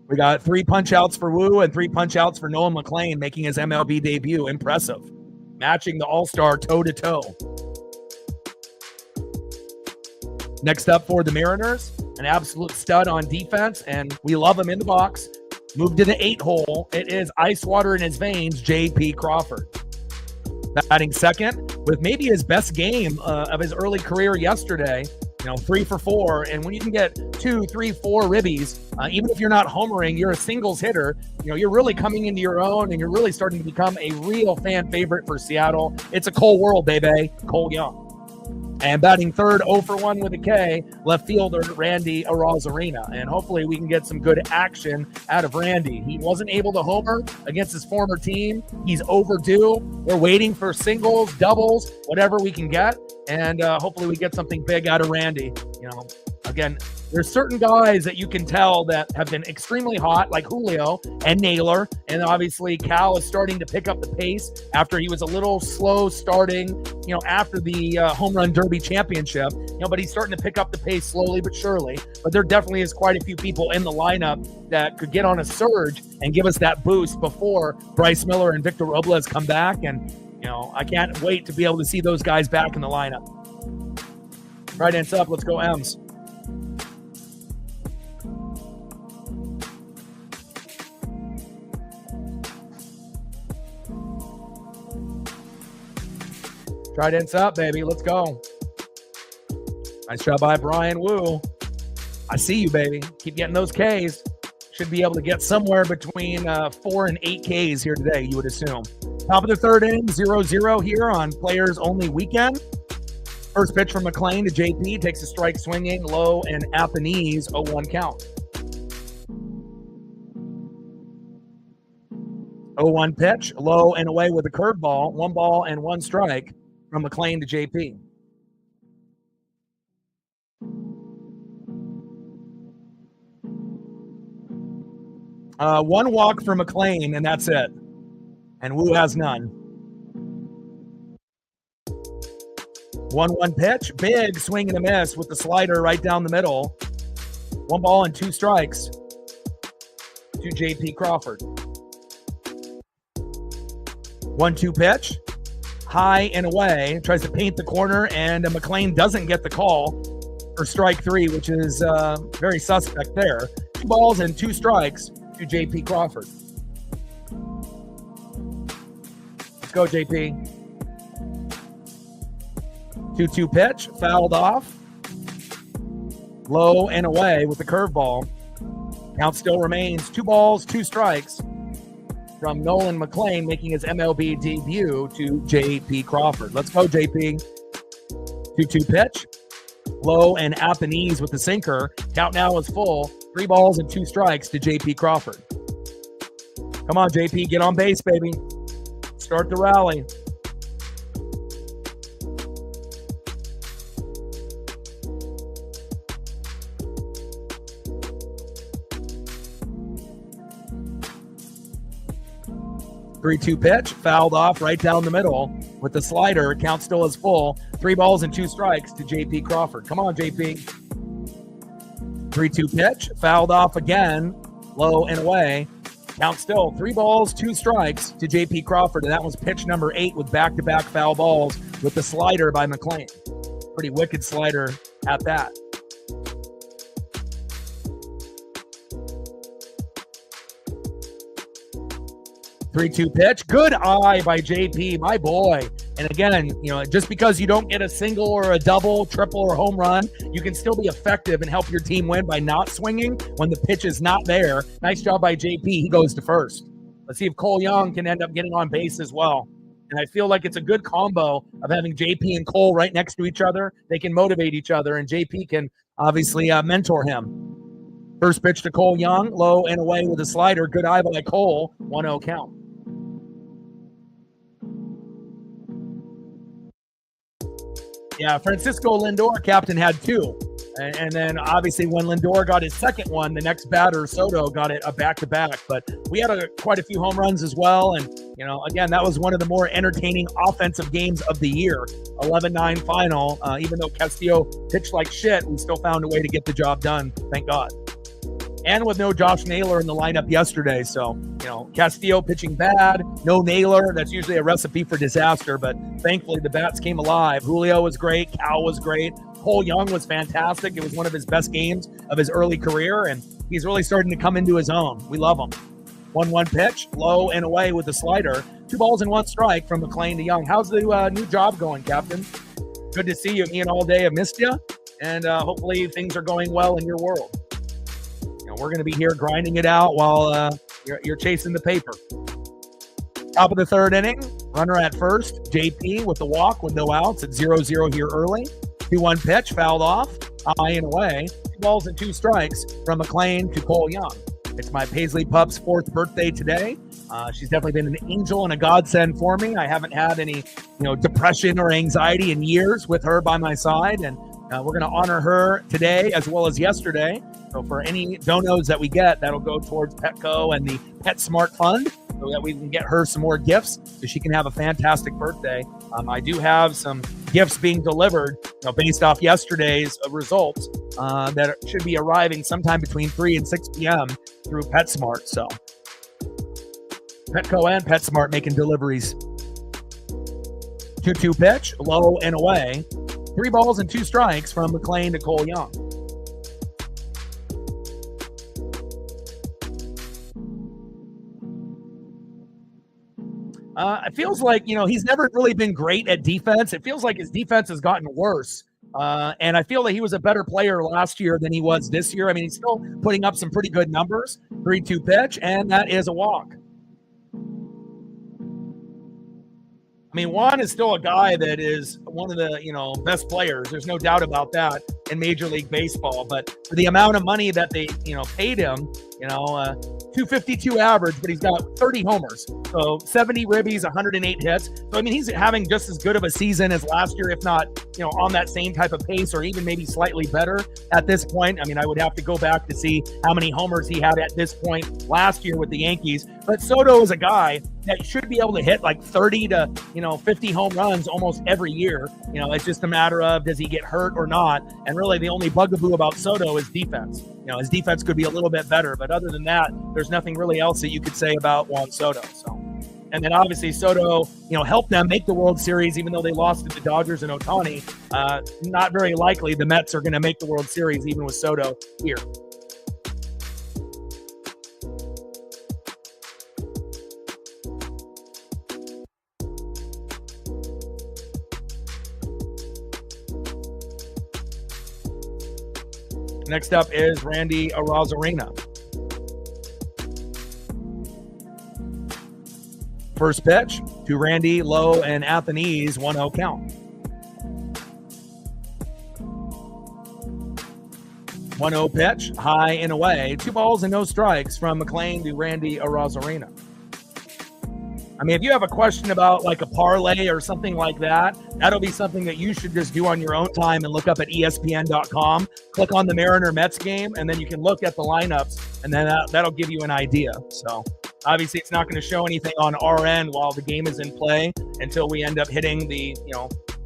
We got 3 punch-outs for Wu and 3 punch-outs for Nolan McLean making his MLB debut. Impressive. Matching the All-Star toe-to-toe. Next up for the Mariners, an absolute stud on defense, and we love him in the box. Moved to the 8-hole. It is ice water in his veins, J.P. Crawford. Batting second with maybe his best game of his early career yesterday. 3 for 4. And when you can get 2, 3, 4 ribbies, even if you're not homering, you're a singles hitter, you're really coming into your own and you're really starting to become a real fan favorite for Seattle. It's a Cole world, baby. Cole Young. And batting third, 0 for 1 with a K, left fielder Randy Arozarena. And hopefully we can get some good action out of Randy. He wasn't able to homer against his former team. He's overdue. We're waiting for singles, doubles, whatever we can get. And hopefully we get something big out of Randy. Again, there's certain guys that you can tell that have been extremely hot, like Julio and Naylor. And obviously Cal is starting to pick up the pace after he was a little slow starting, after the home run derby championship, but he's starting to pick up the pace slowly but surely. But there definitely is quite a few people in the lineup that could get on a surge and give us that boost before Bryce Miller and Victor Robles come back. And, I can't wait to be able to see those guys back in the lineup. Right hands up. Let's go M's. Trident's up, baby. Let's go. Nice job by Bryan Woo. I see you, baby. Keep getting those Ks. Should be able to get somewhere between 4 and 8 Ks here today, you would assume. Top of the third inning, 0-0 here on Players Only Weekend. First pitch from McLean to JP. Takes a strike swinging, low and at the knees, 0-1 count. 0-1 pitch, low and away with a curveball. 1 ball and 1 strike from McLean to JP. One walk for McLean, and that's it. And Wu has none. 1-1 pitch, big swing and a miss with the slider right down the middle. 1 ball and 2 strikes to J.P. Crawford. 1-2 pitch, high and away, tries to paint the corner, and McLean doesn't get the call for strike 3, which is very suspect there. 2 balls and 2 strikes to J.P. Crawford. Let's go, J.P. 2-2 pitch, fouled off. Low and away with the curveball. Count still remains 2 balls, 2 strikes from Nolan McLean making his MLB debut to J.P. Crawford. Let's go, J.P. 2-2 pitch, low and at the knees with the sinker. Count now is full. 3 balls and 2 strikes to J.P. Crawford. Come on, J.P., get on base, baby. Start the rally. 3-2 pitch, fouled off right down the middle with the slider. Count still is full. 3 balls and 2 strikes to JP Crawford. Come on, JP. 3-2 pitch, fouled off again, low and away. Count still 3 balls, 2 strikes to JP Crawford. And that was pitch number 8 with back-to-back foul balls with the slider by McLean. Pretty wicked slider at that. Three-two pitch. Good eye by JP, my boy. And again, just because you don't get a single or a double, triple, or home run, you can still be effective and help your team win by not swinging when the pitch is not there. Nice job by JP. He goes to first. Let's see if Cole Young can end up getting on base as well. And I feel like it's a good combo of having JP and Cole right next to each other. They can motivate each other, and JP can obviously mentor him. First pitch to Cole Young, low and away with a slider. Good eye by Cole, 1-0 count. Yeah, Francisco Lindor, captain, had 2. And then obviously when Lindor got his second one, the next batter, Soto, got it a back-to-back. But we had quite a few home runs as well. And, again, that was one of the more entertaining offensive games of the year. 11-9 final. Even though Castillo pitched like shit, we still found a way to get the job done. Thank God. And with no Josh Naylor in the lineup yesterday. So, Castillo pitching bad, no Naylor. That's usually a recipe for disaster. But thankfully, the bats came alive. Julio was great. Cal was great. Cole Young was fantastic. It was one of his best games of his early career. And he's really starting to come into his own. We love him. 1-1 pitch, low and away with the slider. 2 balls and 1 strike from McLean to Young. How's the new job going, Captain? Good to see you. Ian all day. I missed you. And hopefully things are going well in your world. We're going to be here grinding it out while you're chasing the paper. Top of the 3rd inning, runner at first. JP with the walk with no outs at 0-0 here early. 2-1 pitch, fouled off, high and away. 2 balls and 2 strikes from McLean to Cole Young. It's my Paisley Pup's 4th birthday today. She's definitely been an angel and a godsend for me. I haven't had any, depression or anxiety in years with her by my side, and we're going to honor her today as well as yesterday. So for any donos that we get, that'll go towards Petco and the PetSmart Fund so that we can get her some more gifts so she can have a fantastic birthday. I do have some gifts being delivered based off yesterday's results that should be arriving sometime between 3 and 6 p.m. through PetSmart. So Petco and PetSmart making deliveries. 2-2 pitch, low and away. 3 balls and 2 strikes from McLean to Cole Young. It feels like, he's never really been great at defense. It feels like his defense has gotten worse. And I feel that he was a better player last year than he was this year. I mean, he's still putting up some pretty good numbers. 3-2 pitch, and that is a walk. I mean, Juan is still a guy that is one of the, best players. There's no doubt about that in Major League Baseball. But for the amount of money that they, paid him, 252 average, but he's got 30 homers. So 70 ribbies, 108 hits. So, I mean, he's having just as good of a season as last year, if not, on that same type of pace or even maybe slightly better at this point. I mean, I would have to go back to see how many homers he had at this point last year with the Yankees. But Soto is a guy that should be able to hit like 30 to, 50 home runs almost every year. It's just a matter of, does he get hurt or not? And really the only bugaboo about Soto is defense. His defense could be a little bit better, but other than that, there's nothing really else that you could say about Juan Soto. So, and then obviously Soto, helped them make the World Series, even though they lost to the Dodgers and Ohtani. Not very likely the Mets are going to make the World Series, even with Soto here. Next up is Randy Arozarena. First pitch to Randy, low and at the knees, 1-0 count. 1-0 pitch, high and away. 2 balls and no strikes from McLean to Randy Arozarena. I mean, if you have a question about like a parlay or something like that, that'll be something that you should just do on your own time and look up at ESPN.com. Click on the Mariner Mets game, and then you can look at the lineups, and then that'll give you an idea. So Obviously, it's not going to show anything on our end while the game is in play until we end up hitting the,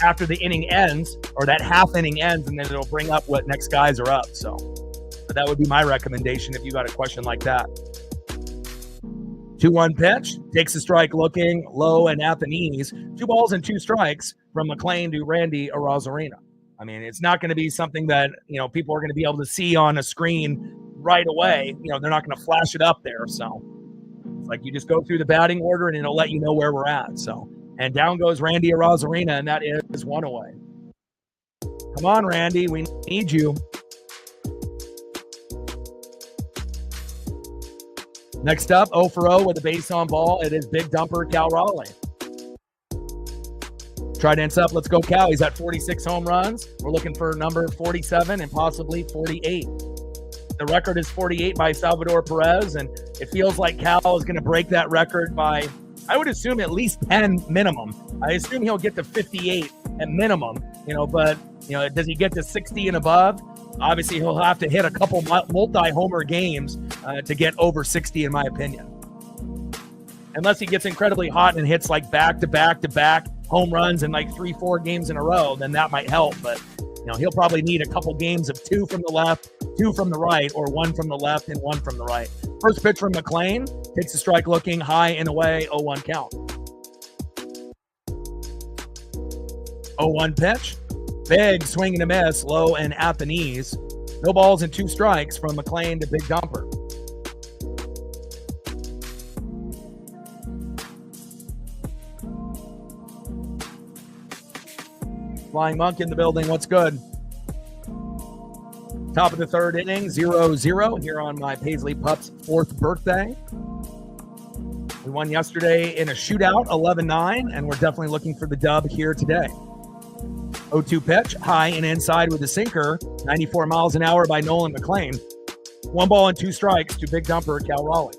after the inning ends or that half inning ends, and then it'll bring up what next guys are up. So that would be my recommendation if you got a question like that. 2-1 pitch, takes a strike looking low and at the knees. 2 balls and 2 strikes from McLean to Randy Arozarena. I mean, it's not going to be something that, people are going to be able to see on a screen right away. They're not going to flash it up there. So it's like you just go through the batting order and it'll let you know where we're at. So, and down goes Randy Arozarena, and that is 1 away. Come on, Randy, we need you. Next up, 0 for 0 with a base on ball. It is big dumper Cal Raleigh. Trident's up. Let's go, Cal. He's at 46 home runs. We're looking for number 47 and possibly 48. The record is 48 by Salvador Perez, and it feels like Cal is going to break that record by, I would assume, at least 10 minimum. I assume he'll get to 58 at minimum, but does he get to 60 and above? Obviously, he'll have to hit a couple multi-homer games to get over 60, in my opinion. Unless he gets incredibly hot and hits like back-to-back-to-back home runs in like 3-4 games in a row, then that might help. But, he'll probably need a couple games of 2 from the left, 2 from the right, or 1 from the left and 1 from the right. First pitch from McLean. Takes a strike looking high and away, 0-1 count. 0-1 pitch. Big swing and a miss, low and at the knees. No balls and 2 strikes from McLean to big dumper. Flying Monk in the building. What's good? Top of the 3rd inning, 0-0 here on my Paisley Pup's 4th birthday. We won yesterday in a shootout, 11-9, and we're definitely looking for the dub here today. 0-2 pitch, high and inside with the sinker, 94 miles an hour by Nolan McLean. 1 ball and 2 strikes to big dumper Cal Raleigh.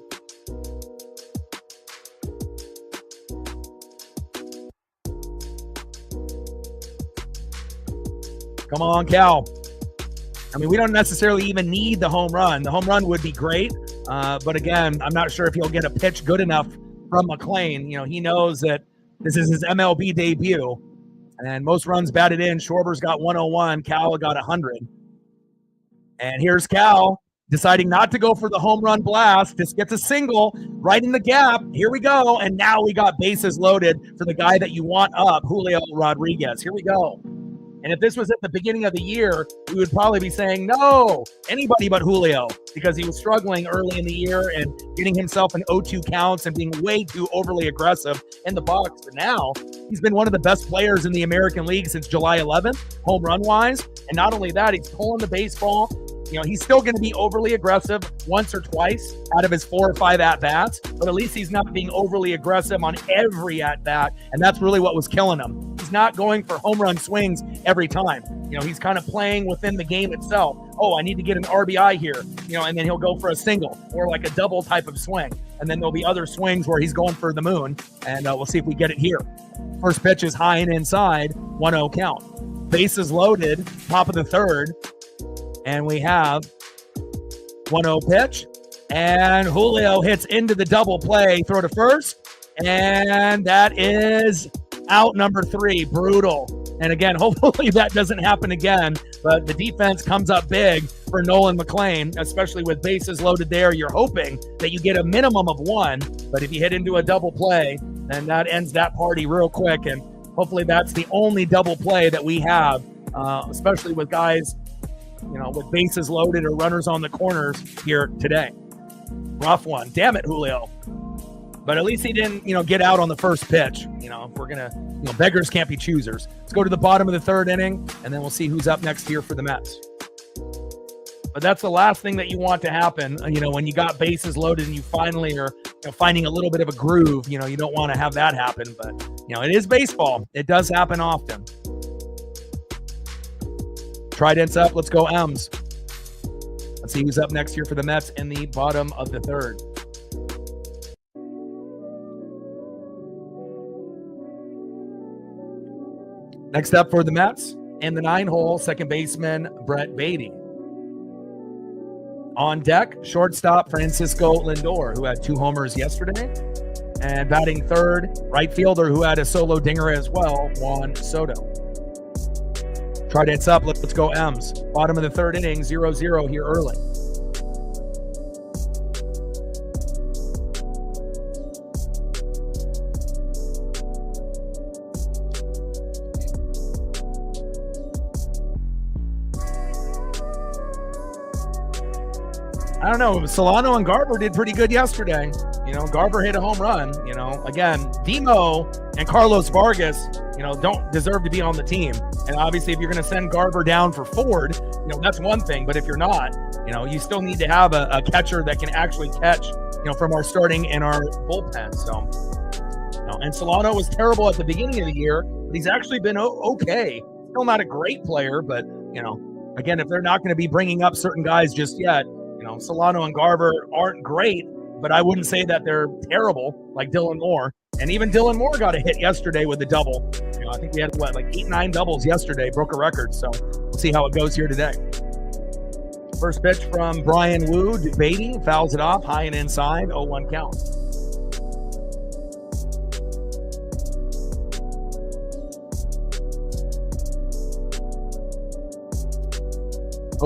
Come on, Cal. I mean, we don't necessarily even need the home run. The home run would be great, but again, I'm not sure if he'll get a pitch good enough from McLean. He knows that this is his MLB debut. And most runs batted in. Schwarber's got 101. Cal got 100. And here's Cal deciding not to go for the home run blast. Just gets a single right in the gap. Here we go. And now we got bases loaded for the guy that you want up, Julio Rodriguez. Here we go. And if this was at the beginning of the year, we would probably be saying, no, anybody but Julio, because he was struggling early in the year and getting himself in 0-2 counts and being way too overly aggressive in the box. But now he's been one of the best players in the American League since July 11th, home run wise. And not only that, he's pulling the baseball. He's still going to be overly aggressive once or twice out of his 4 or 5 at-bats, but at least he's not being overly aggressive on every at-bat, and that's really what was killing him. He's not going for home run swings every time. He's kind of playing within the game itself. Oh, I need to get an RBI here, and then he'll go for a single or like a double type of swing, and then there'll be other swings where he's going for the moon, and we'll see if we get it here. First pitch is high and inside, 1-0 count. Bases loaded, top of the 3rd. And we have 1-0 pitch. And Julio hits into the double play. Throw to first. And that is out number 3. Brutal. And again, hopefully that doesn't happen again. But the defense comes up big for Nolan McLean, especially with bases loaded there. You're hoping that you get a minimum of 1. But if you hit into a double play, then that ends that party real quick. And hopefully that's the only double play that we have, especially with guys with bases loaded or runners on the corners here today. Rough one. Damn it, Julio. But at least he didn't, get out on the first pitch. If we're going to, beggars can't be choosers. Let's go to the bottom of the 3rd inning, and then we'll see who's up next here for the Mets. But that's the last thing that you want to happen, when you got bases loaded and you finally are finding a little bit of a groove. You don't want to have that happen. But, it is baseball. It does happen often. Trident's up. Let's go M's. Let's see who's up next here for the Mets in the bottom of the 3rd. Next up for the Mets in the 9 hole, second baseman Brett Beatty. On deck, shortstop Francisco Lindor, who had 2 homers yesterday. And batting third, right fielder who had a solo dinger as well, Juan Soto. Trident's up. Let's go M's. Bottom of the third inning, 0-0 here early. I don't know. Solano and Garver did pretty good yesterday. Garver hit a home run. Again, Demo and Carlos Vargas, don't deserve to be on the team. And obviously, if you're going to send Garver down for Ford, that's one thing. But if you're not, you still need to have a catcher that can actually catch, from our starting and our bullpen. So, and Solano was terrible at the beginning of the year, but he's actually been okay. Still not a great player, but, again, if they're not going to be bringing up certain guys just yet, Solano and Garver aren't great, but I wouldn't say that they're terrible like Dylan Moore. And even Dylan Moore got a hit yesterday with a double. I think we had, 8-9 doubles yesterday, broke a record. So we'll see how it goes here today. First pitch from Brian Wu. Beatty fouls it off, high and inside, 0-1 count.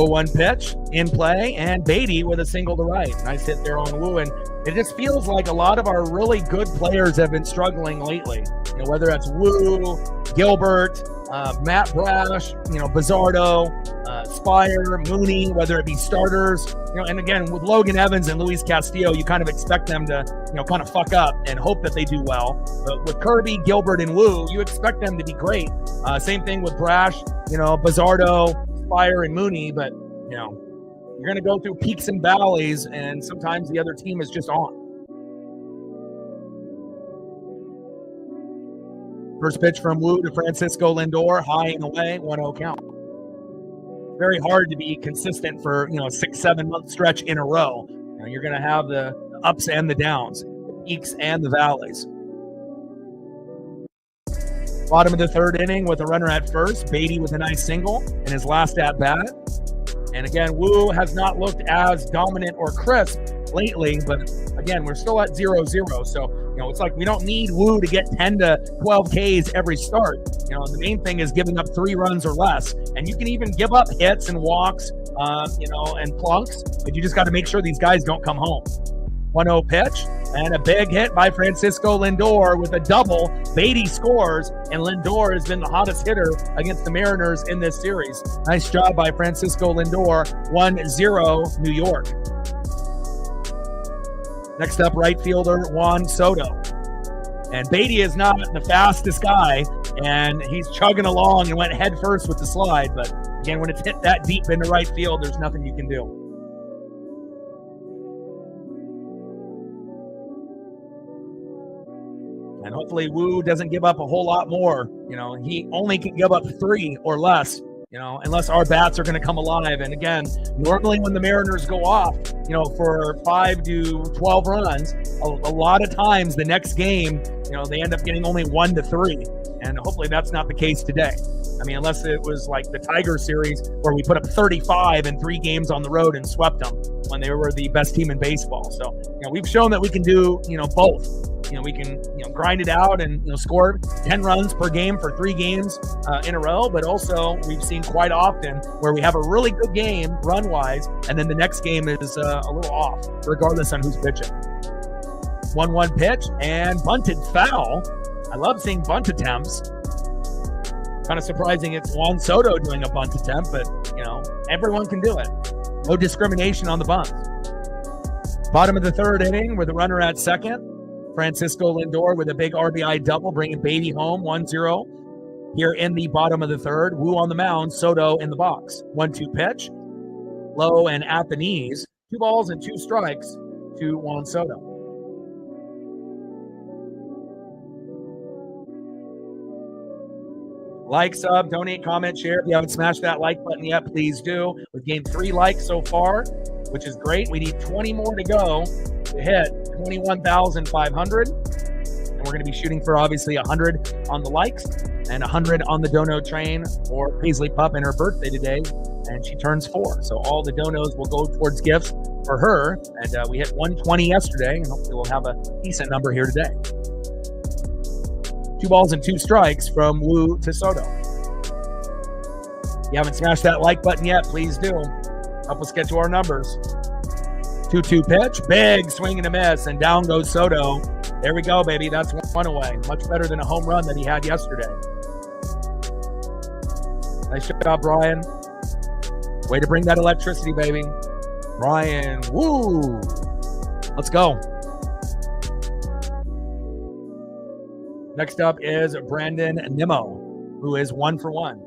One pitch in play, and Beatty with a single to right. Nice hit there on Wu, and it just feels like a lot of our really good players have been struggling lately. Whether that's Wu, Gilbert, Matt Brash, Bizzardo, Spire, Mooney, whether it be starters, and again with Logan Evans and Luis Castillo, you kind of expect them to, kind of fuck up and hope that they do well. But with Kirby, Gilbert, and Wu, you expect them to be great. Same thing with Brash, Bizzardo, Fire and Mooney, but you're going to go through peaks and valleys, and sometimes the other team is just on. First pitch from Wu to Francisco Lindor, high and away, 1-0 count. Very hard to be consistent for 6-7 month stretch in a row. You're going to have the ups and the downs, the peaks and the valleys. Bottom of the third inning with a runner at first. Beatty with a nice single in his last at bat. And again, Wu has not looked as dominant or crisp lately, but again, we're still at 0-0. So, it's like we don't need Wu to get 10 to 12 Ks every start. The main thing is giving up 3 runs or less. And you can even give up hits and walks, and plunks, but you just got to make sure these guys don't come home. 1-0 pitch, and a big hit by Francisco Lindor with a double. Beatty scores, and Lindor has been the hottest hitter against the Mariners in this series. Nice job by Francisco Lindor. 1-0 New York. Next up, right fielder Juan Soto. And Beatty is not the fastest guy, and he's chugging along and went head first with the slide. But again, when it's hit that deep into right field, there's nothing you can do. And hopefully Wu doesn't give up a whole lot more. He only can give up 3 or less, unless our bats are going to come alive. And again, normally when the Mariners go off, for 5 to 12 runs, a lot of times the next game, they end up getting only 1 to 3. And hopefully that's not the case today. I mean, unless it was like the Tiger series where we put up 35 in 3 games on the road and swept them when they were the best team in baseball. So, we've shown that we can do, both. We can, grind it out and, score 10 runs per game for 3 games in a row. But also we've seen quite often where we have a really good game run-wise, and then the next game is a little off, regardless on who's pitching. 1-1 pitch and bunted foul. I love seeing bunt attempts. Kind of surprising it's Juan Soto doing a bunt attempt, but, everyone can do it. No discrimination on the bunt. Bottom of the third inning with a runner at second. Francisco Lindor with a big RBI double, bringing Beatty home, 1-0. Here in the bottom of the third, Wu on the mound, Soto in the box. 1-2 pitch, low and at the knees. 2 balls and 2 strikes to Juan Soto. Like, sub, donate, comment, share. If you haven't smashed that like button yet, please do. We've gained 3 likes so far, which is great. We need 20 more to go to hit 21,500. And we're going to be shooting for, obviously, 100 on the likes. and 100 on the dono train for Paisley Pup and her birthday today, and she turns 4. So all the donos will go towards gifts for her, and we hit 120 yesterday, and hopefully we'll have a decent number here today. 2 balls and 2 strikes from Wu to Soto. If you haven't smashed that like button yet, please do. Help us get to our numbers. 2-2 pitch, big swing and a miss, and down goes Soto. There we go, baby. That's 1 away. Much better than a home run that he had yesterday. Nice job, Brian. Way to bring that electricity, baby. Brian, woo. Let's go. Next up is Brandon Nimmo, who is 1 for 1.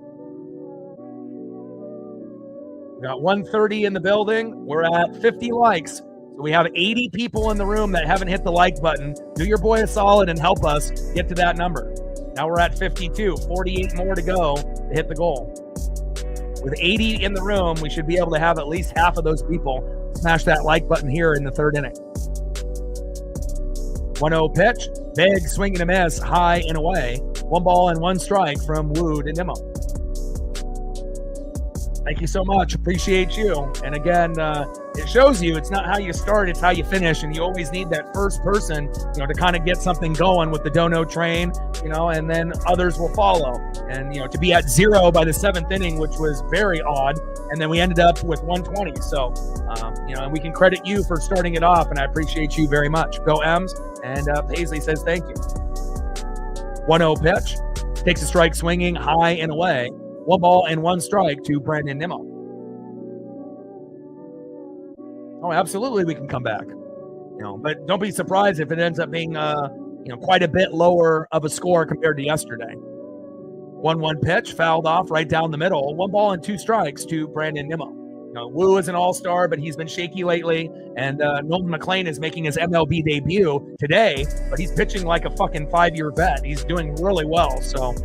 We got 130 in the building. We're at 50 likes. So we have 80 people in the room that haven't hit the like button. Do your boy a solid and help us get to that number. Now we're at 52, 48 more to go to hit the goal. With 80 in the room, we should be able to have at least half of those people smash that like button here in the 3rd inning. 1-0 pitch, big swing and a miss, high and away. 1 ball and 1 strike from Wu to Nimmo. Thank you so much. Appreciate you. And again, it shows you it's not how you start, it's how you finish. And you always need that first person, to kind of get something going with the dono train, and then others will follow. And, to be at 0 by the 7th inning, which was very odd. And then we ended up with 120. So, and we can credit you for starting it off. And I appreciate you very much. Go M's. And Paisley says thank you. 1-0 pitch. Takes a strike swinging high and away. 1 ball and 1 strike to Brandon Nimmo. Oh, absolutely, we can come back. But don't be surprised if it ends up being, quite a bit lower of a score compared to yesterday. 1-1 pitch, fouled off right down the middle. 1 ball and 2 strikes to Brandon Nimmo. Wu is an all-star, but he's been shaky lately. And Nolan McLean is making his MLB debut today, but he's pitching like a fucking 5-year vet. He's doing really well. So,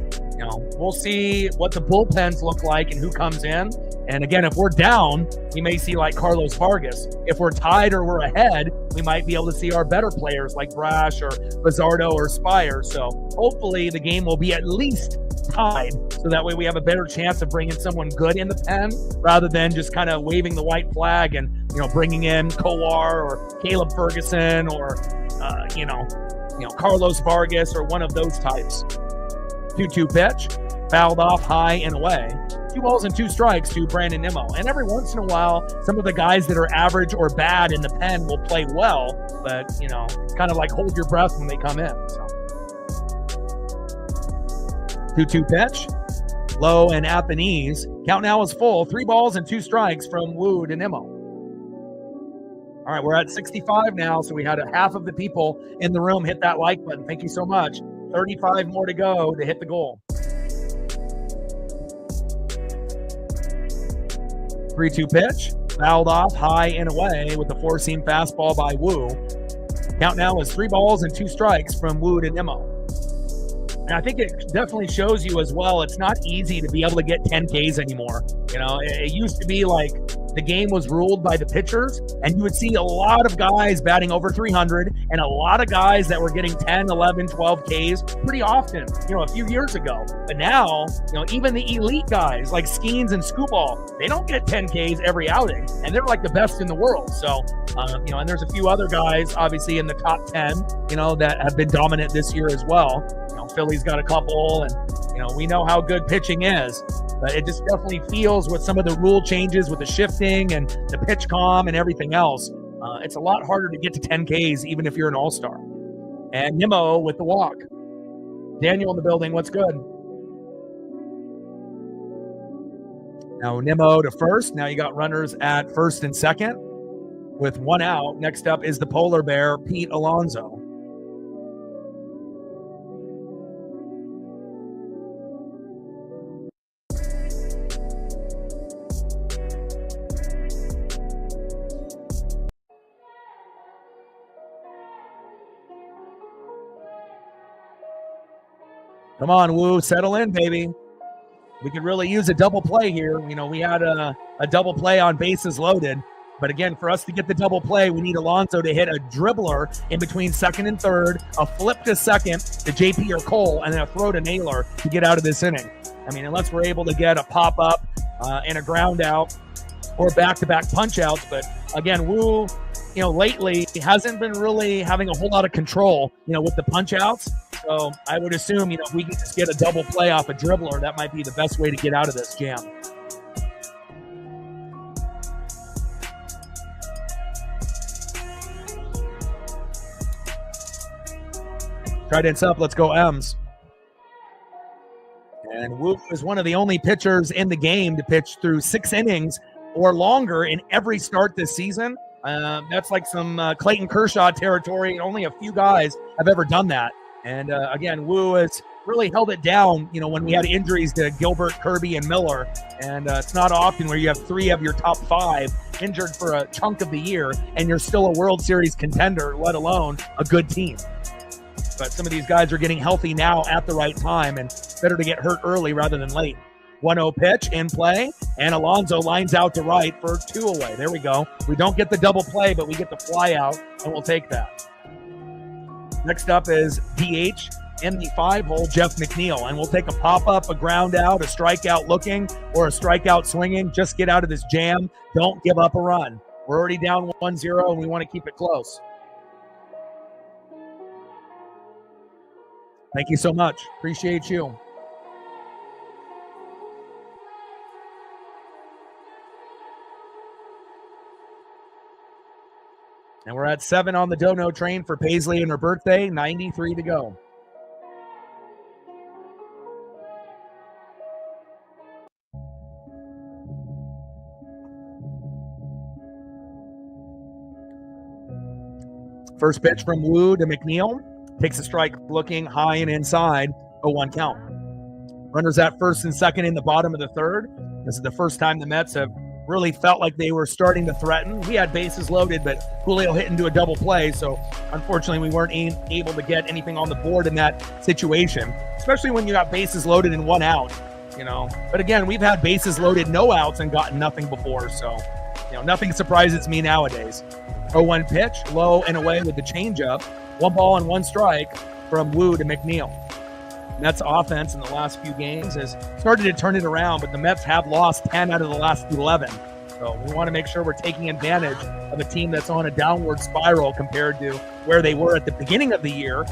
we'll see what the bullpens look like and who comes in. And again, if we're down, we may see like Carlos Vargas. If we're tied or we're ahead, we might be able to see our better players like Brash or Bizzardo or Spire. So hopefully the game will be at least tied, so that way we have a better chance of bringing someone good in the pen rather than just kind of waving the white flag and, bringing in Kowar or Caleb Ferguson or, Carlos Vargas or one of those types. 2-2 pitch, fouled off high and away. 2 balls and 2 strikes to Brandon Nimmo. And every once in a while, some of the guys that are average or bad in the pen will play well, but, it's kind of like hold your breath when they come in. So. 2-2 pitch, low and at the knees. Count now is full. 3 balls and 2 strikes from Wu to Nimmo. All right, we're at 65 now, so we had a half of the people in the room hit that like button. Thank you so much. 35 more to go to hit the goal. 3-2 pitch, fouled off high and away with the 4-seam fastball by Wu. Count now is 3 balls and 2 strikes from Wu to Nimmo. And I think it definitely shows you as well, it's not easy to be able to get 10 Ks anymore. It used to be like the game was ruled by the pitchers, and you would see a lot of guys batting over 300 and a lot of guys that were getting 10, 11, 12 Ks pretty often, a few years ago. But now, even the elite guys like Skeens and Scooball, they don't get 10 Ks every outing, and they're like the best in the world. So, and there's a few other guys, obviously, in the top 10, that have been dominant this year as well. Philly's got a couple, and, we know how good pitching is. But it just definitely feels with some of the rule changes with the shifting and the pitch calm and everything else, it's a lot harder to get to 10 Ks even if you're an all-star. And Nimmo with the walk. Daniel in the building, what's good? Now Nimmo to first. Now you got runners at first and second with 1 out. Next up is the polar bear, Pete Alonso. Come on, Wu, settle in, baby. We could really use a double play here. We had a double play on bases loaded. But again, for us to get the double play, we need Alonso to hit a dribbler in between second and third, a flip to second to JP or Cole, and then a throw to Naylor to get out of this inning. I mean, unless we're able to get a pop-up and a ground out or back-to-back punch-outs. But again, Wu, lately hasn't been really having a whole lot of control, with the punch-outs. So I would assume, if we can just get a double play off a dribbler, that might be the best way to get out of this jam. Trident's up. Let's go, M's. And Wu is one of the only pitchers in the game to pitch through 6 innings or longer in every start this season. That's like some Clayton Kershaw territory. Only a few guys have ever done that. And again, Wu has really held it down, when we had injuries to Gilbert, Kirby, and Miller. And it's not often where you have 3 of your top 5 injured for a chunk of the year, and you're still a World Series contender, let alone a good team. But some of these guys are getting healthy now at the right time, and better to get hurt early rather than late. 1-0 pitch in play, and Alonso lines out to right for 2 away. There we go. We don't get the double play, but we get the fly out, and we'll take that. Next up is DH in the 5-hole, Jeff McNeil, and we'll take a pop-up, a ground out, a strikeout looking, or a strikeout swinging. Just get out of this jam. Don't give up a run. We're already down 1-0, and we want to keep it close. Thank you so much. Appreciate you. And we're at 7 on the dono train for Paisley and her birthday, 93 to go. First pitch from Wu to McNeil. Takes a strike looking high and inside, 0-1 count. Runners at first and second in the bottom of the third. This is the first time the Mets have really felt like they were starting to threaten. We had bases loaded, but Julio hit into a double play, so unfortunately we weren't able to get anything on the board in that situation, especially when you got bases loaded and 1 out, But again, we've had bases loaded, no outs, and gotten nothing before, so, nothing surprises me nowadays. 0-1 pitch, low and away with the changeup. 1 ball and 1 strike from Wu to McNeil. Mets offense in the last few games has started to turn it around, but the Mets have lost 10 out of the last 11. So we want to make sure we're taking advantage of a team that's on a downward spiral compared to where they were at the beginning of the year,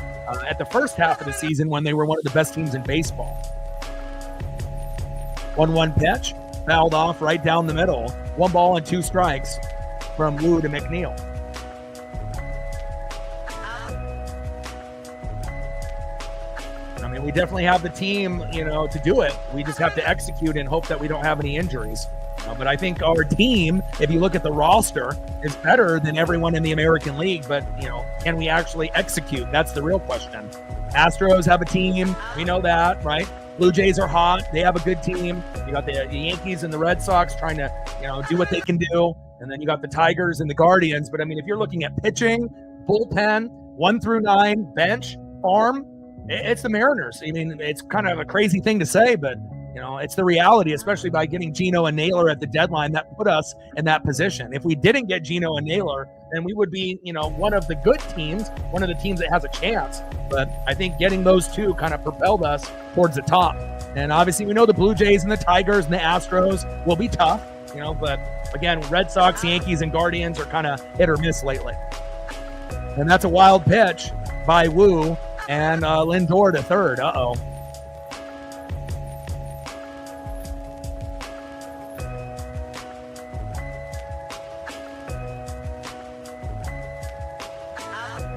at the first half of the season when they were one of the best teams in baseball. 1-1 pitch, fouled off right down the middle. 1 ball and 2 strikes from Wu to McNeil. We definitely have the team, to do it. We just have to execute and hope that we don't have any injuries. But I think our team, if you look at the roster, is better than everyone in the American League. But, can we actually execute? That's the real question. Astros have a team. We know that, right? Blue Jays are hot. They have a good team. You got the Yankees and the Red Sox trying to, do what they can do. And then you got the Tigers and the Guardians. But, if you're looking at pitching, bullpen, 1 through 9, bench, farm, it's the Mariners. It's kind of a crazy thing to say, but, it's the reality, especially by getting Gino and Naylor at the deadline that put us in that position. If we didn't get Gino and Naylor, then we would be, one of the good teams, one of the teams that has a chance. But I think getting those 2 kind of propelled us towards the top. And obviously we know the Blue Jays and the Tigers and the Astros will be tough, but again, Red Sox, Yankees, and Guardians are kind of hit or miss lately. And that's a wild pitch by Wu. And Lindor to third. Uh-oh.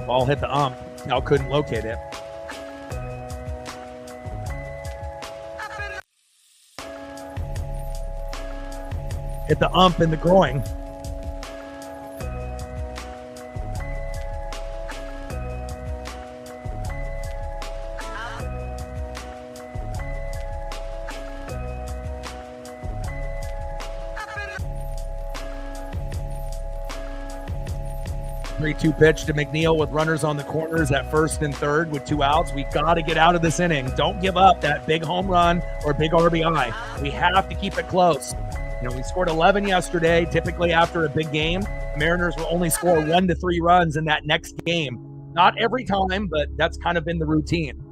Ball hit the ump. Now couldn't locate it. Hit the ump in the groin. 3-2 pitch to McNeil with runners on the corners at first and third with 2 outs. We got to get out of this inning. Don't give up that big home run or big RBI. We have to keep it close. We scored 11 yesterday. Typically after a big game, the Mariners will only score 1 to 3 runs in that next game. Not every time, but that's kind of been the routine.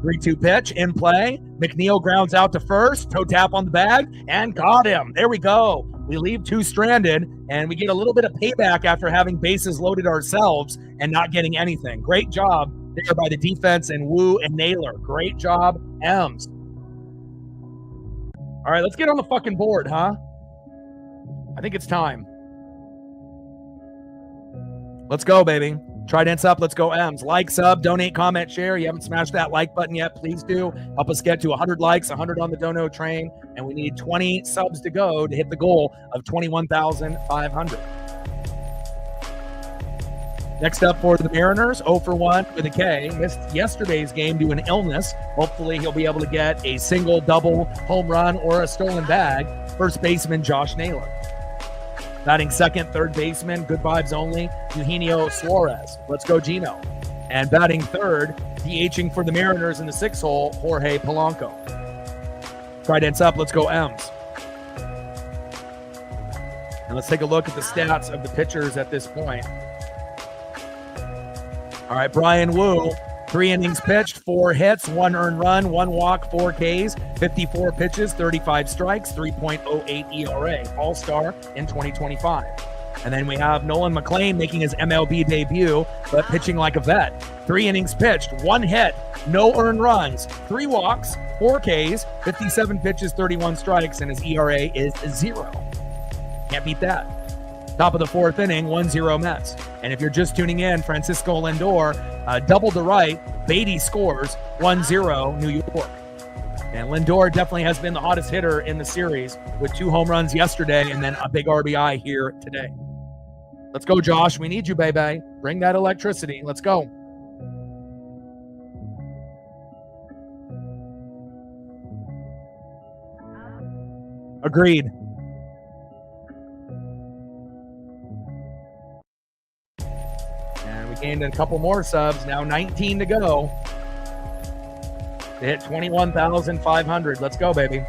3-2 pitch in play. McNeil grounds out to first, toe tap on the bag, and got him. There we go. We leave 2 stranded, and we get a little bit of payback after having bases loaded ourselves and not getting anything. Great job there by the defense and Wu and Naylor. Great job, Ems. All right, let's get on the fucking board, huh? I think it's time. Let's go, baby. Trident's up. Let's go, Ems. Like, sub, donate, comment, share. You haven't smashed that like button yet, please do. Help us get to 100 likes, 100 on the dono train, and we need 20 subs to go to hit the goal of 21,500. Next up for the Mariners, 0 for 1 with a K. Missed yesterday's game due to an illness. Hopefully he'll be able to get a single, double, home run, or a stolen bag. First baseman, Josh Naylor. Batting second, third baseman, good vibes only, Eugenio Suarez. Let's go, Gino. And batting third, DHing for the Mariners in the 6 hole, Jorge Polanco. Trident's up. Let's go, Ems. And let's take a look at the stats of the pitchers at this point. All right, Brian Wu, 3 innings pitched, 4 hits, 1 earned run, 1 walk, 4 Ks, 54 pitches, 35 strikes, 3.08 ERA, all-star in 2025. And then we have Nolan McLean making his MLB debut, but pitching like a vet. 3 innings pitched, 1 hit, no earned runs, 3 walks, 4 Ks, 57 pitches, 31 strikes, and his ERA is 0. Can't beat that. Top of the 4th inning, 1-0 Mets. And if you're just tuning in, Francisco Lindor doubled to right. Beatty scores 1-0 New York. And Lindor definitely has been the hottest hitter in the series with 2 home runs yesterday and then a big RBI here today. Let's go, Josh. We need you, baby. Bring that electricity. Let's go. Agreed. Gained a couple more subs, now 19 to go to hit 21,500. Let's go, baby.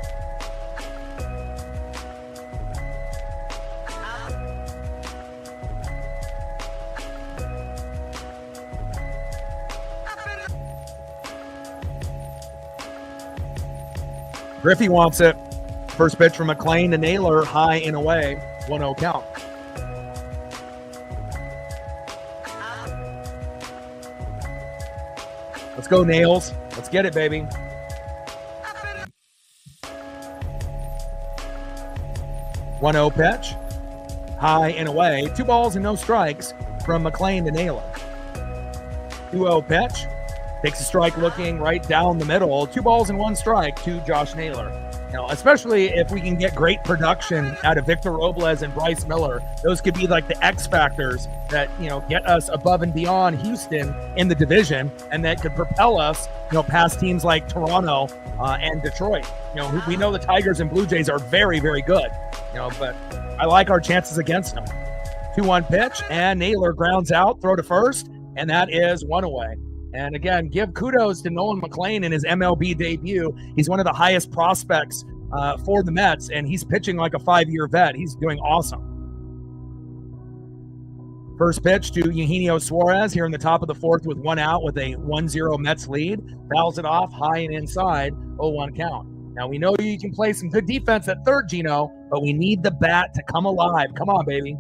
Griffey wants it. First pitch from McLean to Naylor, high and away, 1-0 count. Let's go, Nails. Let's get it, baby. One 0 pitch. High and away. 2 balls and no strikes from McLean to Naylor. 2-0 pitch. Takes a strike looking right down the middle. 2 balls and 1 strike to Josh Naylor. Especially if we can get great production out of Victor Robles and Bryce Miller, those could be like the X factors that, get us above and beyond Houston in the division, and that could propel us, past teams like Toronto and Detroit. We know the Tigers and Blue Jays are very, very good, but I like our chances against them. 2-1 pitch, and Naylor grounds out, throw to first, and that is 1 away. And again, give kudos to Nolan McLean in his MLB debut. He's one of the highest prospects for the Mets, and he's pitching like a 5-year vet. He's doing awesome. First pitch to Eugenio Suarez here in the top of the 4th with 1 out with a 1-0 Mets lead. Fouls it off high and inside, 0-1 count. Now, we know you can play some good defense at third, Gino, but we need the bat to come alive. Come on, baby.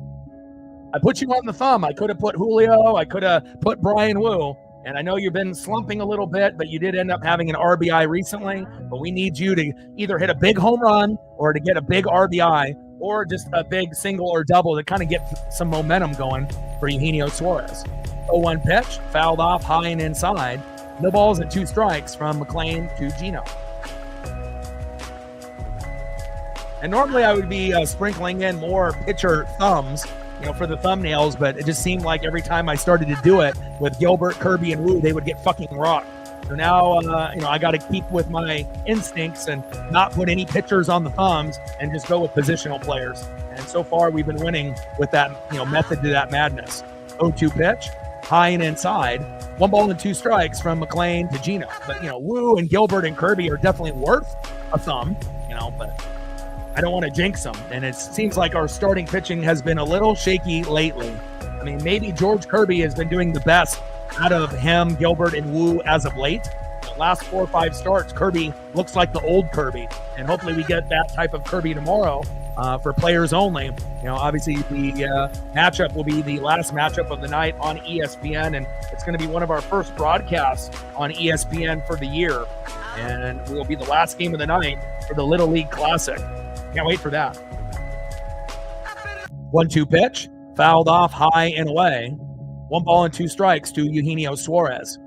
I put you on the thumb. I could have put Julio. I could have put Brian Wu. And I know you've been slumping a little bit, but you did end up having an RBI recently. But we need you to either hit a big home run or to get a big RBI or just a big single or double to kind of get some momentum going for Eugenio Suarez. 0-1 pitch, fouled off high and inside. No balls and 2 strikes from McLean to Gino. And normally I would be sprinkling in more pitcher thumbs, for the thumbnails, but it just seemed like every time I started to do it with Gilbert, Kirby, and Wu, they would get fucking rocked. So now, I got to keep with my instincts and not put any pitchers on the thumbs and just go with positional players. And so far, we've been winning with that, method to that madness. 0-2 pitch, high and inside. 1 ball and 2 strikes from McLean to Gino. But, Wu and Gilbert and Kirby are definitely worth a thumb, but I don't want to jinx them. And it seems like our starting pitching has been a little shaky lately. I mean, maybe George Kirby has been doing the best out of him, Gilbert, and Wu as of late. The last 4 or 5 starts, Kirby looks like the old Kirby. And hopefully we get that type of Kirby tomorrow for players only. You know, obviously the matchup will be the last matchup of the night on ESPN. And it's going to be one of our first broadcasts on ESPN for the year. And it will be the last game of the night for the Little League Classic. Can't wait for that. 1-2 pitch. Fouled off high and away. 1 ball and 2 strikes to Eugenio Suarez.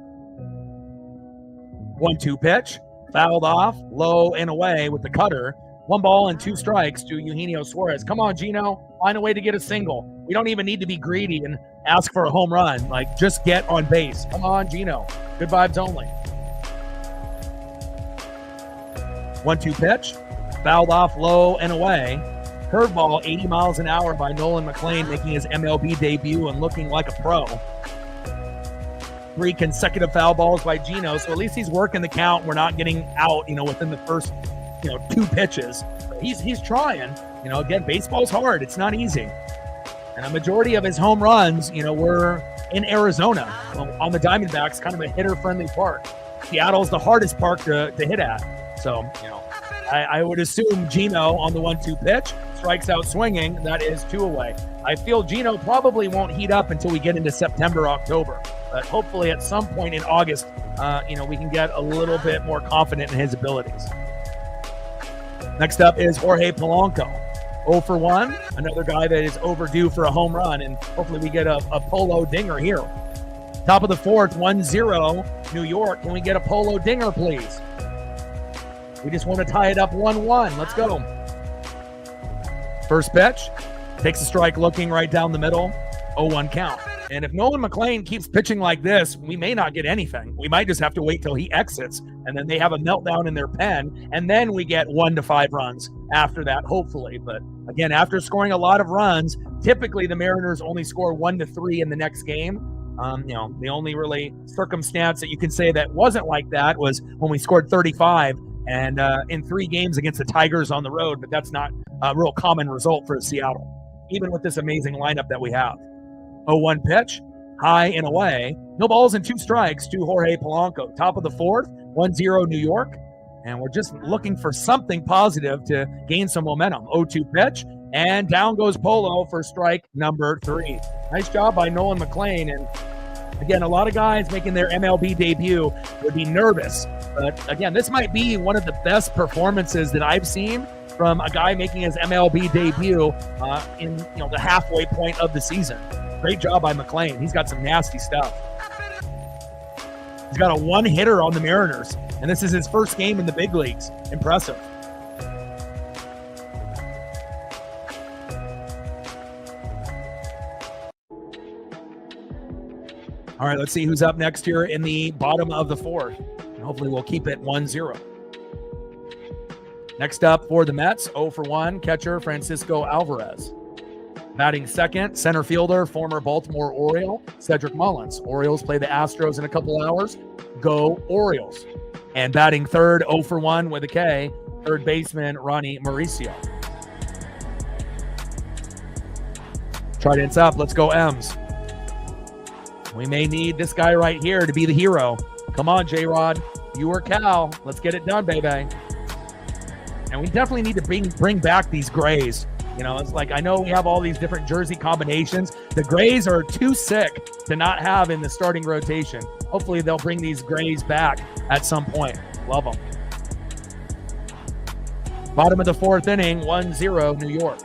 1-2 pitch. Fouled off low and away with the cutter. 1 ball and 2 strikes to Eugenio Suarez. Come on, Gino. Find a way to get a single. We don't even need to be greedy and ask for a home run. Like, just get on base. Come on, Gino. Good vibes only. 1-2 pitch. Fouled off low and away. Curveball, 80 miles an hour by Nolan McLean, making his MLB debut and looking like a pro. 3 consecutive foul balls by Gino, so at least he's working the count. We're not getting out, within the first, 2 pitches. He's trying. Again, baseball's hard. It's not easy. And a majority of his home runs, were in Arizona on the Diamondbacks, kind of a hitter-friendly park. Seattle's the hardest park to hit at. So, I would assume Gino on the 1-2 pitch strikes out swinging. That is 2 away. I feel Gino probably won't heat up until we get into September, October. But hopefully at some point in August, we can get a little bit more confident in his abilities. Next up is Jorge Polanco. 0 for 1, another guy that is overdue for a home run, and hopefully we get a polo dinger here. Top of the 4th, 1-0, New York. Can we get a polo dinger, please? We just want to tie it up 1-1. Let's go. First pitch. Takes a strike looking right down the middle. 0-1 count. And if Nolan McLean keeps pitching like this, we may not get anything. We might just have to wait till he exits, and then they have a meltdown in their pen, and then we get 1 to 5 runs after that, hopefully. But again, after scoring a lot of runs, typically the Mariners only score 1 to 3 in the next game. The only really circumstance that you can say that wasn't like that was when we scored 35 and in 3 games against the Tigers on the road, but that's not a real common result for Seattle, even with this amazing lineup that we have. 0-1 pitch, high and away. No balls and 2 strikes to Jorge Polanco. Top of the 4th, 1-0 New York. And we're just looking for something positive to gain some momentum. 0-2 pitch, and down goes Polo for strike number 3. Nice job by Nolan McLean. And again, a lot of guys making their MLB debut would be nervous. But again, this might be one of the best performances that I've seen from a guy making his MLB debut in the halfway point of the season. Great job by McLean. He's got some nasty stuff. He's got a 1-hitter on the Mariners, and this is his first game in the big leagues. Impressive. All right, let's see who's up next here in the bottom of the 4th. And hopefully we'll keep it 1-0. Next up for the Mets, 0 for 1, catcher Francisco Alvarez. Batting second, center fielder, former Baltimore Oriole, Cedric Mullins. Orioles play the Astros in a couple hours. Go Orioles. And batting third, 0 for 1 with a K, third baseman Ronnie Mauricio. Trident's up. Let's go M's. We may need this guy right here to be the hero. Come on, J-Rod. You or Cal. Let's get it done, baby. And we definitely need to bring back these grays. It's like, I know we have all these different jersey combinations. The grays are too sick to not have in the starting rotation. Hopefully they'll bring these grays back at some point. Love them. Bottom of the 4th inning, 1-0 New York.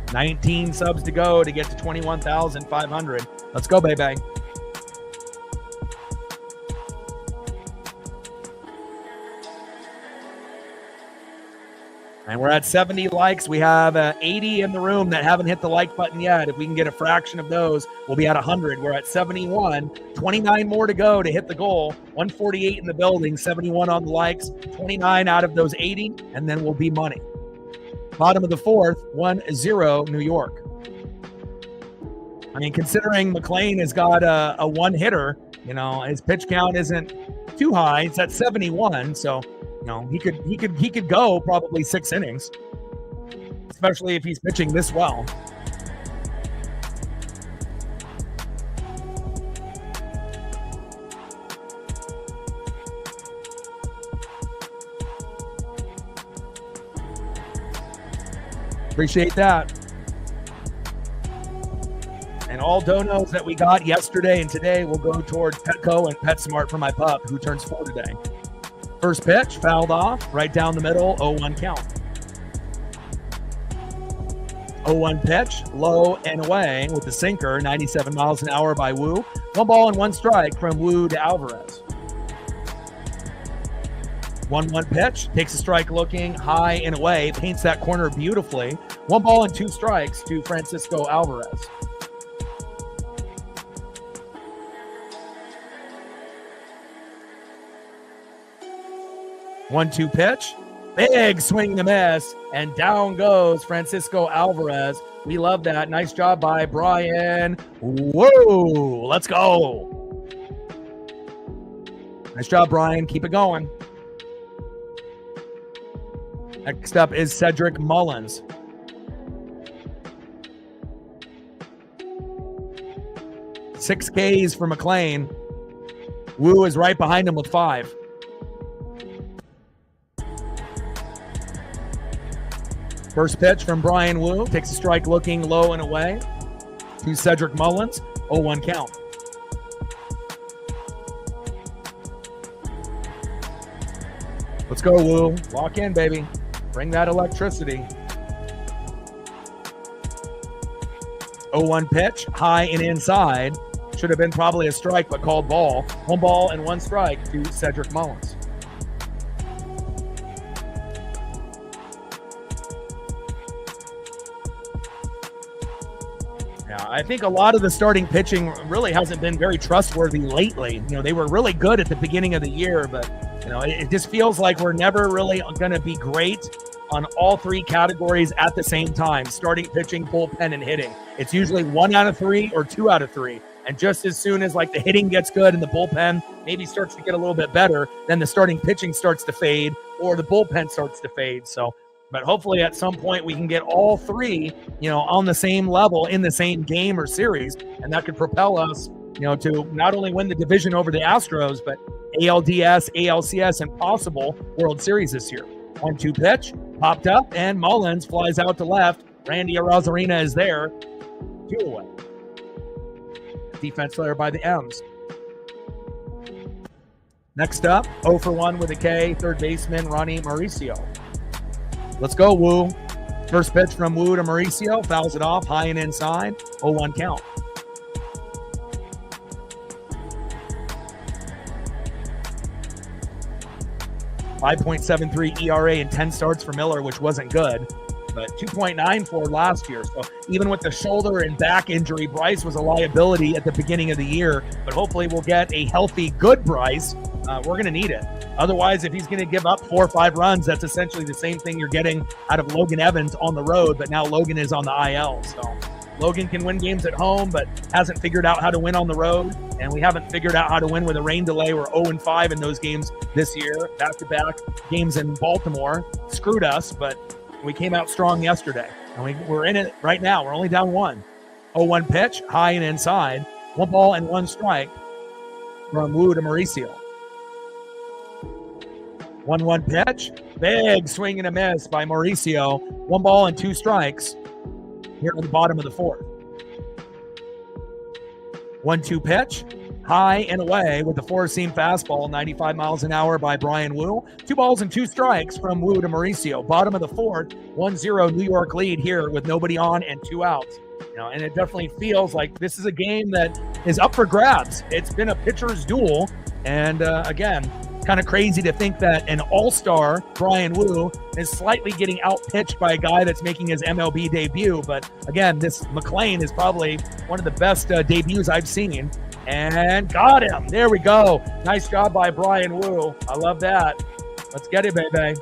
$19 subs to go to get to 21,500. Let's go, baby. And we're at 70 likes. We have 80 in the room that haven't hit the like button yet. If we can get a fraction of those, we'll be at 100. We're at 71. 29 more to go to hit the goal. 148 in the building, 71 on the likes, 29 out of those 80, and then we'll be money. Bottom of the 4th, 1-0 New York. I mean, considering McLean has got a one hitter, his pitch count isn't too high. It's at 71, so he could go probably 6 innings, especially if he's pitching this well. Appreciate that. And all donos that we got yesterday and today will go towards Petco and PetSmart for my pup, who turns 4 today. First pitch, fouled off, right down the middle, 0-1 count. 0-1 pitch, low and away with the sinker, 97 miles an hour by Wu. 1 ball and 1 strike from Wu to Alvarez. 1-1 pitch, takes a strike looking high and away, paints that corner beautifully. 1 ball and 2 strikes to Francisco Alvarez. One-two pitch, big swing and a miss, and down goes Francisco Alvarez. We love that. Nice job by Brian. Whoa, let's go. Nice job, Brian. Keep it going. Next up is Cedric Mullins. Six Ks for McLean. Wu is right behind him with 5. First pitch from Brian Wu. Takes a strike looking low and away to Cedric Mullins. 0-1 count. Let's go, Wu. Lock in, baby. Bring that electricity. 0-1 pitch, high and inside. Should have been probably a strike, but called ball. 1 ball and 1 strike to Cedric Mullins. Yeah, I think a lot of the starting pitching really hasn't been very trustworthy lately. They were really good at the beginning of the year, but it just feels like we're never really going to be great on all 3 categories at the same time: starting pitching, bullpen, and hitting. It's usually 1 out of 3 or 2 out of 3. And just as soon as the hitting gets good and the bullpen maybe starts to get a little bit better, then the starting pitching starts to fade or the bullpen starts to fade. But hopefully at some point we can get all 3, on the same level in the same game or series. And that could propel us, to not only win the division over the Astros, but ALDS, ALCS, and possible World Series this year. 1-2 pitch, popped up, and Mullins flies out to left. Randy Arozarena is there. 2 away. Defense there by the M's. Next up, 0 for 1 with a K, third baseman Ronnie Mauricio. Let's go, Wu. First pitch from Wu to Mauricio, fouls it off, high and inside, 0-1 count. .73 ERA in 10 starts for Miller, which wasn't good, but 2.94 last year. So even with the shoulder and back injury, Bryce was a liability at the beginning of the year, but hopefully we'll get a healthy, good Bryce. We're going to need it. Otherwise, if he's going to give up 4 or 5 runs, that's essentially the same thing you're getting out of Logan Evans on the road, but now Logan is on the IL. So Logan can win games at home, but hasn't figured out how to win on the road. And we haven't figured out how to win with a rain delay. We're 0-5 in those games this year. Back-to-back games in Baltimore screwed us, but we came out strong yesterday. And we're in it right now. We're only down 1. 0-1 pitch, high and inside. 1 ball and 1 strike from Wu to Mauricio. 1-1 pitch, big swing and a miss by Mauricio. 1 ball and 2 strikes here at the bottom of the 4th. 1-2 pitch, high and away with the 4-seam fastball, 95 miles an hour by Brian Wu. 2 balls and 2 strikes from Wu to Mauricio. Bottom of the 4th, 1-0 New York lead here with nobody on and 2 outs. And it definitely feels like this is a game that is up for grabs. It's been a pitcher's duel, and again, kind of crazy to think that an all-star, Brian Wu, is slightly getting out-pitched by a guy that's making his MLB debut. But again, this McLean is probably one of the best debuts I've seen. And got him. There we go. Nice job by Brian Wu. I love that. Let's get it, baby.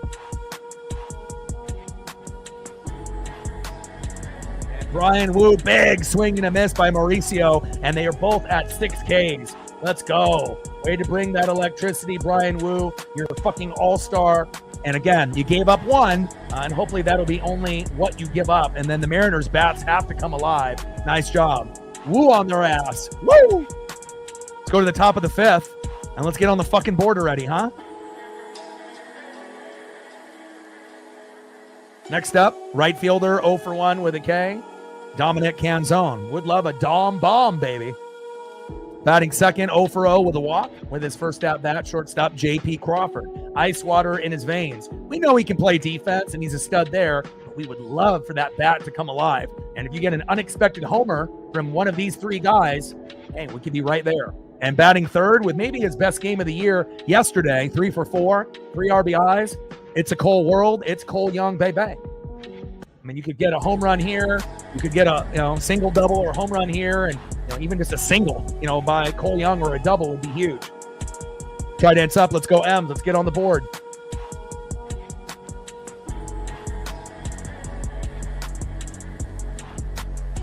And Brian Wu, big swing and a miss by Mauricio, and they are both at 6 Ks. Let's go. Way to bring that electricity, Brian Wu. You're a fucking all-star. And again, you gave up one, and hopefully that'll be only what you give up. And then the Mariners' bats have to come alive. Nice job. Woo on their ass. Woo! Let's go to the top of the 5th, and let's get on the fucking board already, huh? Next up, right fielder 0 for 1 with a K. Dominic Canzone. Would love a Dom bomb, baby. Batting second, 0 for 0 with a walk. With his first at-bat, shortstop J.P. Crawford. Ice water in his veins. We know he can play defense, and he's a stud there, but we would love for that bat to come alive. And if you get an unexpected homer from one of these 3 guys, hey, we could be right there. And batting third with maybe his best game of the year yesterday, 3 for 4, 3 RBIs. It's a Cole world. It's Cole Young, baby. I mean, you could get a home run here. You could get a single, double, or home run here, and even just a single, by Cole Young or a double would be huge. Try dance up. Let's go, M's. Let's get on the board.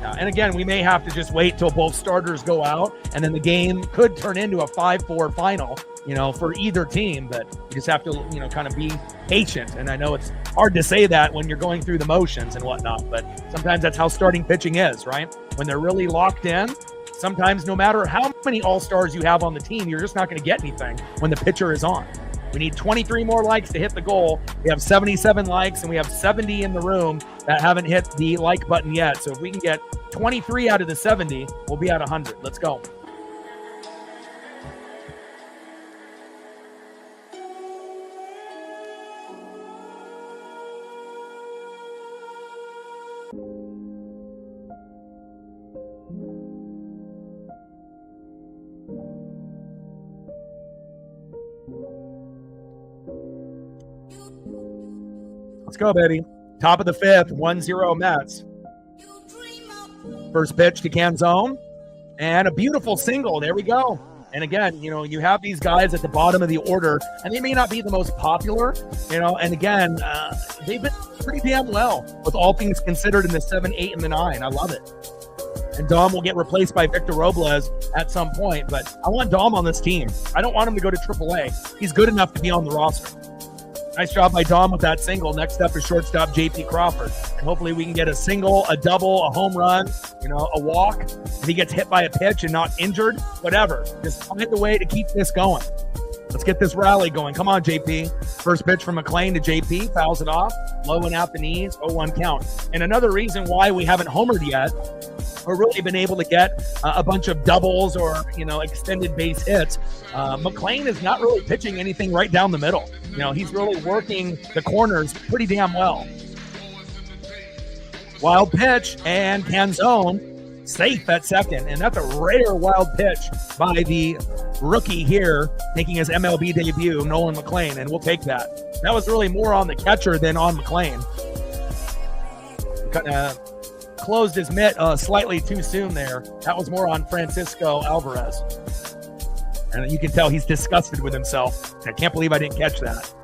And again, we may have to just wait till both starters go out, and then the game could turn into a 5-4 final, for either team. But you just have to, kind of be patient. And I know it's hard to say that when you're going through the motions and whatnot, but sometimes that's how starting pitching is, right? When they're really locked in, sometimes no matter how many all-stars you have on the team, you're just not going to get anything when the pitcher is on. We need 23 more likes to hit the goal. We have 77 likes, and we have 70 in the room that haven't hit the like button yet. So if we can get 23 out of the 70, we'll be at 100. Let's go. Let's go, baby. Top of the 5th, 1-0 Mets. First pitch to Canzone, and a beautiful single. There we go. And again, you have these guys at the bottom of the order, and they may not be the most popular, and again, they've been pretty damn well with all things considered in the 7, 8, and the 9. I love it. And Dom will get replaced by Victor Robles at some point, but I want Dom on this team. I don't want him to go to AAA. He's good enough to be on the roster. Nice job by Dom with that single. Next up is shortstop J.P. Crawford. And hopefully we can get a single, a double, a home run, a walk. If he gets hit by a pitch and not injured, whatever. Just find a way to keep this going. Let's get this rally going. Come on, JP. First pitch from McLean to JP. Fouls it off. Low and out the knees. 0-1 count. And another reason why we haven't homered yet, or really been able to get a bunch of doubles or, extended base hits, McLean is not really pitching anything right down the middle. He's really working the corners pretty damn well. Wild pitch, and Canzone safe at second. And that's a rare wild pitch by the rookie here, making his MLB debut, Nolan McLean, and we'll take that. That was really more on the catcher than on McLean. Closed his mitt slightly too soon there. That was more on Francisco Alvarez. And you can tell he's disgusted with himself. I can't believe I didn't catch that.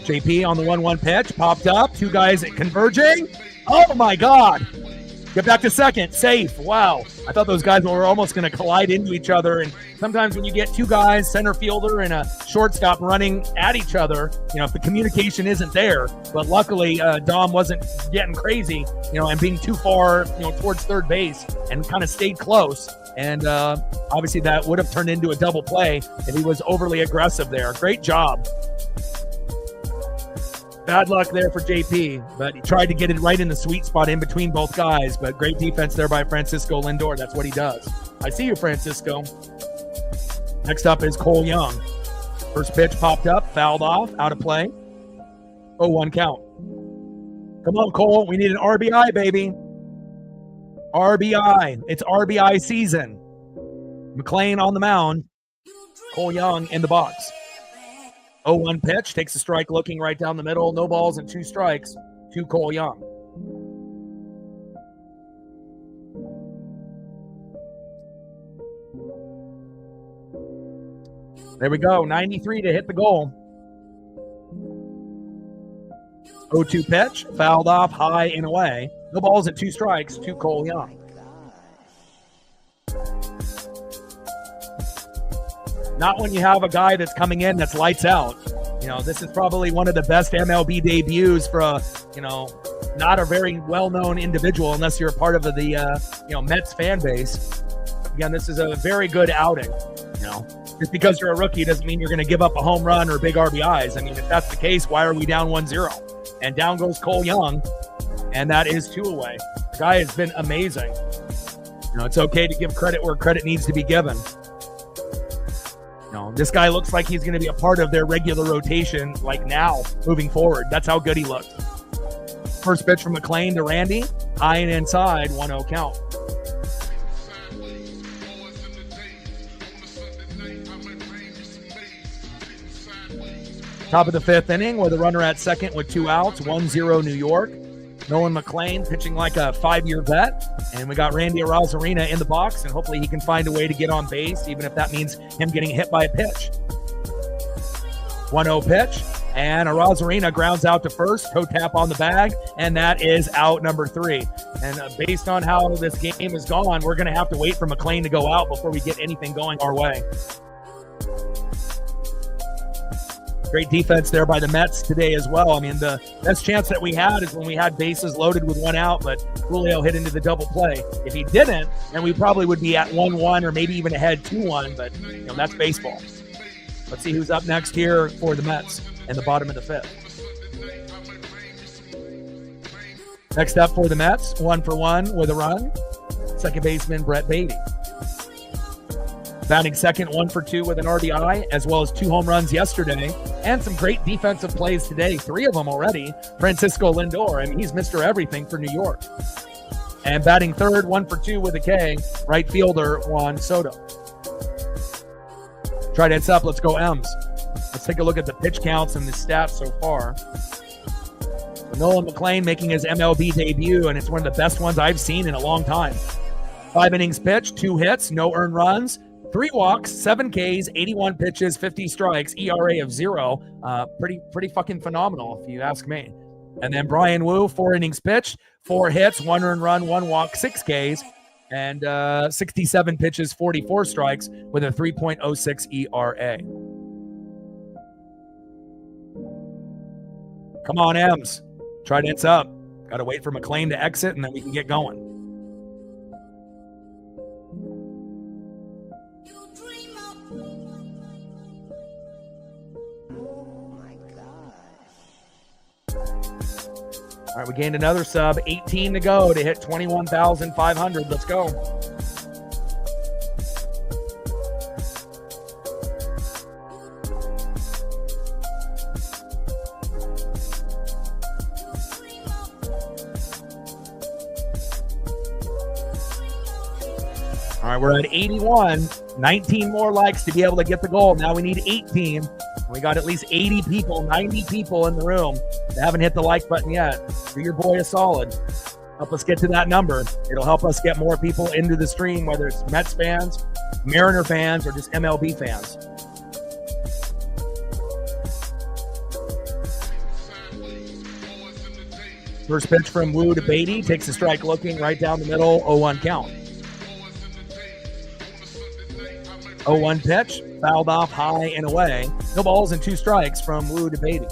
JP on the 1-1 pitch, popped up, 2 guys converging. Oh my God. Get back to second, safe. Wow. I thought those guys were almost going to collide into each other. And sometimes when you get 2 guys, center fielder and a shortstop running at each other, if the communication isn't there. But luckily, Dom wasn't getting crazy, and being too far, towards third base, and kind of stayed close. And obviously that would have turned into a double play if he was overly aggressive there. Great job. Bad luck there for JP, but he tried to get it right in the sweet spot in between both guys, but great defense there by Francisco Lindor. That's what he does. I see you, Francisco. Next up is Cole Young. First pitch popped up, fouled off, out of play. 0-1 count. Come on, Cole. We need an RBI, baby. RBI. It's RBI season. McLean on the mound. Cole Young in the box. 0-1 pitch, takes a strike looking right down the middle. No balls and 2 strikes to Cole Young. There we go. 93 to hit the goal. 0-2 pitch. Fouled off high and away. No balls and 2 strikes to Cole Young. Not when you have a guy that's coming in that's lights out. You know, this is probably one of the best MLB debuts for a, you know, not a very well-known individual unless you're a part of the, Mets fan base. Again, this is a very good outing. You know, just because you're a rookie doesn't mean you're going to give up a home run or big RBIs. I mean, if that's the case, why are we down 1-0? And down goes Cole Young, and that is 2 away. The guy has been amazing. You know, it's okay to give credit where credit needs to be given. This guy looks like he's going to be a part of their regular rotation, like now, moving forward. That's how good he looked. First pitch from McLean to Randy. High and inside, 1-0 count. Top of the 5th inning with a runner at second with 2 outs, 1-0 New York. Nolan McLean pitching like a 5-year vet. And we got Randy Arozarena in the box, and hopefully he can find a way to get on base, even if that means him getting hit by a pitch. 1-0 pitch, and Arozarena grounds out to first, toe tap on the bag, and that is out number 3. And based on how this game is gone, we're going to have to wait for McLean to go out before we get anything going our way. Great defense there by the Mets today as well. I mean, the best chance that we had is when we had bases loaded with 1 out, but Julio hit into the double play. If he didn't, then we probably would be at 1-1 or maybe even ahead 2-1, but that's baseball. Let's see who's up next here for the Mets in the bottom of the 5th. Next up for the Mets, 1-for-1 with a run. Second baseman Brett Beatty. Batting second, 1-for-2 with an RBI, as well as 2 home runs yesterday, and some great defensive plays today. 3 of them already. Francisco Lindor, I mean, he's Mr. Everything for New York. And batting third, 1-for-2 with a K, right fielder Juan Soto. Trident's up. Let's go M's. Let's take a look at the pitch counts and the stats so far. Nolan McLean making his MLB debut, and it's one of the best ones I've seen in a long time. 5 innings pitched, 2 hits, no earned runs. 3 walks, 7 Ks, 81 pitches, 50 strikes, ERA of 0. Pretty fucking phenomenal, if you ask me. And then Brian Wu, 4 innings pitched, 4 hits, 1 earned run, 1 walk, 6 Ks, and 67 pitches, 44 strikes with a 3.06 ERA. Come on, M's. Trident's up. Got to wait for McLean to exit, and then we can get going. All right, we gained another sub. 18 to go to hit 21,500. Let's go. All right, we're at 81. 19 more likes to be able to get the goal. Now we need 18. We got at least 80 people, 90 people in the room that haven't hit the like button yet. Do your boy a solid. Help us get to that number. It'll help us get more people into the stream, whether it's Mets fans, Mariner fans, or just MLB fans. First pitch from Wu to Beatty. Takes a strike looking right down the middle. 0-1 count. 0-1 pitch. Fouled off high and away. No balls and 2 strikes from Wu to Beatty.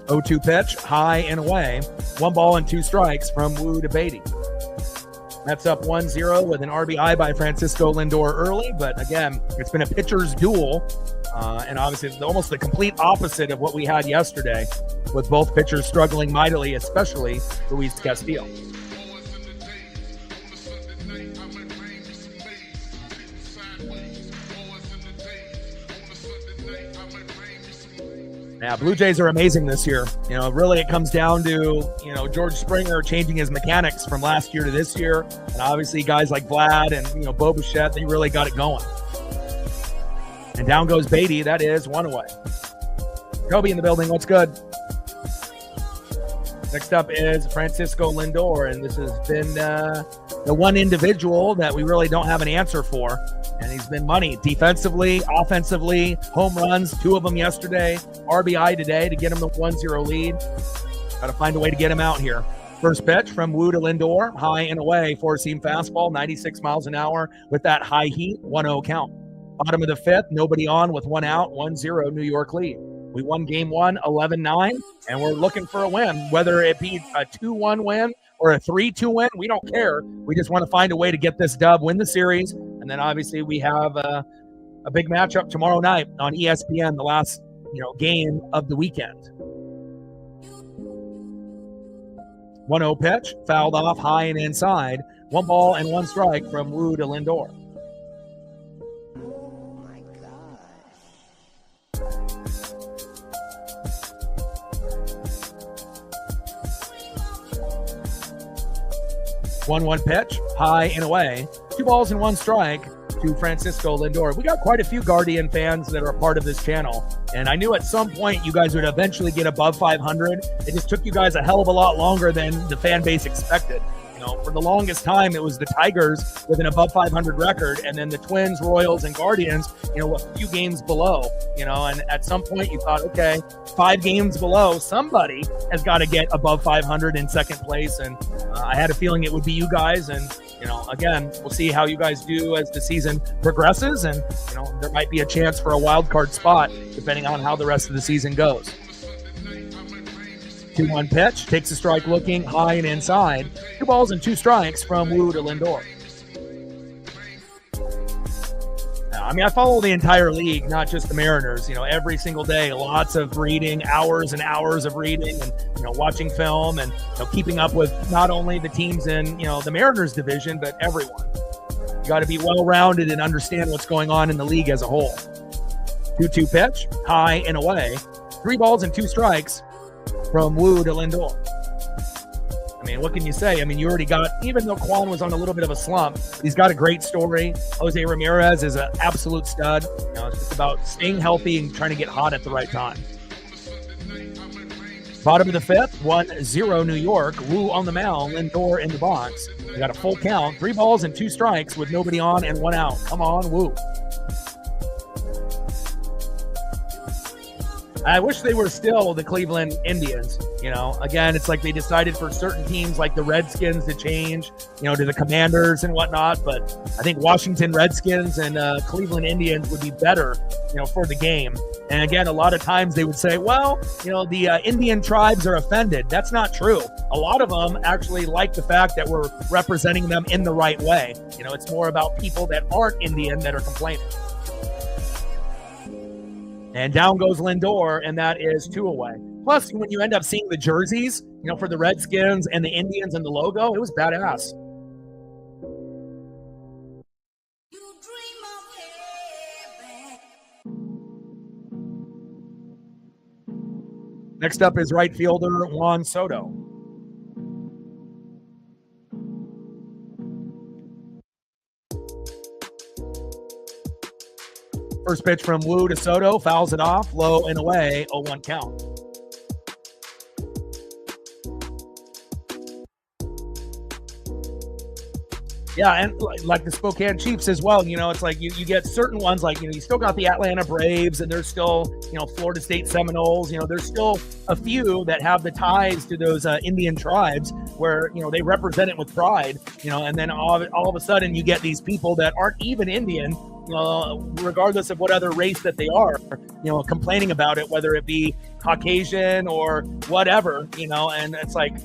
(0-2 pitch, high and away. 1 ball and 2 strikes from Wu to Beatty. That's up 1-0 with an RBI by Francisco Lindor early, but again, it's been a pitcher's duel. And obviously, it's almost the complete opposite of what we had yesterday, with both pitchers struggling mightily, especially Luis Castillo. Yeah, Blue Jays are amazing this year. You know, really it comes down to, George Springer changing his mechanics from last year to this year. And obviously guys like Vlad and, Bo Bichette, they really got it going. And down goes Beatty. That is 1 away. Toby in the building. What's good? Next up is Francisco Lindor, and this has been the one individual that we really don't have an answer for, and he's been money defensively, offensively, home runs, 2 of them yesterday, RBI today to get him the 1-0 lead. Got to find a way to get him out here. First pitch from Wu to Lindor, high and away, 4-seam fastball, 96 miles an hour with that high heat, 1-0 count. Bottom of the 5th, nobody on with 1 out, 1-0 New York lead. We won game 1, 11-9, and we're looking for a win. Whether it be a 2-1 win or a 3-2 win, we don't care. We just want to find a way to get this dub, win the series, and then obviously we have a big matchup tomorrow night on ESPN, the last game of the weekend. 1-0 pitch, fouled off high and inside. 1 ball and 1 strike from Wu to Lindor. 1-1 pitch, high and away. 2 balls and 1 strike to Francisco Lindor. We got quite a few Guardian fans that are a part of this channel, and I knew at some point you guys would eventually get above 500. It just took you guys a hell of a lot longer than the fan base expected. For the longest time, it was the Tigers with an above 500 record, and then the Twins, Royals, and Guardians, a few games below, and at some point you thought, okay, 5 games below, somebody has got to get above 500 in second place, and I had a feeling it would be you guys, and, again, we'll see how you guys do as the season progresses, and, there might be a chance for a wild card spot depending on how the rest of the season goes. 2-1 pitch, takes a strike looking high and inside. 2 balls and 2 strikes from Wu to Lindor. I follow the entire league, not just the Mariners. Every single day, lots of reading, hours and hours of reading, and watching film, and keeping up with not only the teams in the Mariners division, but everyone. You got to be well-rounded and understand what's going on in the league as a whole. 2-2 pitch, high and away. 3 balls and 2 strikes from Wu to Lindor. What can you say? You already got, even though Kwan was on a little bit of a slump, he's got a great story. Jose Ramirez is an absolute stud. It's just about staying healthy and trying to get hot at the right time. Bottom of the 5th, 1-0 New York. Wu on the mound, Lindor in the box. We got a full count, 3 balls and 2 strikes with nobody on and 1 out. Come on, Wu. I wish they were still the Cleveland Indians. Again, it's like they decided for certain teams like the Redskins to change, to the Commanders and whatnot. But I think Washington Redskins and Cleveland Indians would be better, for the game. And again, a lot of times they would say, well, the Indian tribes are offended. That's not true. A lot of them actually like the fact that we're representing them in the right way. It's more about people that aren't Indian that are complaining. And down goes Lindor, and that is 2 away. Plus, when you end up seeing the jerseys, for the Redskins and the Indians and the logo, it was badass. Next up is right fielder Juan Soto. First pitch from Wu to Soto, fouls it off, low and away, 0-1 count. Yeah, and like the Spokane Chiefs as well, it's like you get certain ones, like, you still got the Atlanta Braves, and there's still, Florida State Seminoles, there's still a few that have the ties to those Indian tribes where, they represent it with pride, and then all of a sudden you get these people that aren't even Indian, regardless of what other race that they are, complaining about it, whether it be Caucasian or whatever, and it's like,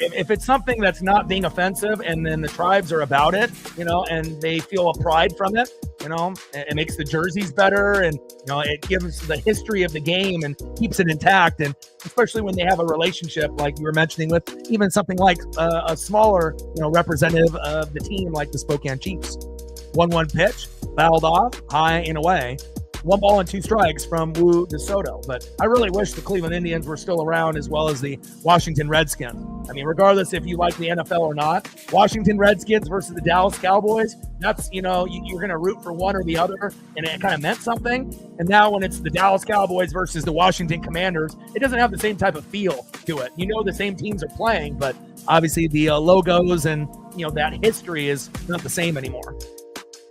if it's something that's not being offensive and then the tribes are about it, and they feel a pride from it, it makes the jerseys better, and, it gives the history of the game and keeps it intact. And especially when they have a relationship, like you were mentioning, with even something like a smaller, representative of the team, like the Spokane Chiefs. 1-1 pitch, fouled off, high and away. 1 ball and 2 strikes from Wu DeSoto. But I really wish the Cleveland Indians were still around, as well as the Washington Redskins. I mean, regardless if you like the NFL or not, Washington Redskins versus the Dallas Cowboys, that's, you're going to root for one or the other, and it kind of meant something. And now when it's the Dallas Cowboys versus the Washington Commanders, it doesn't have the same type of feel to it. The same teams are playing, but obviously the logos and, that history is not the same anymore.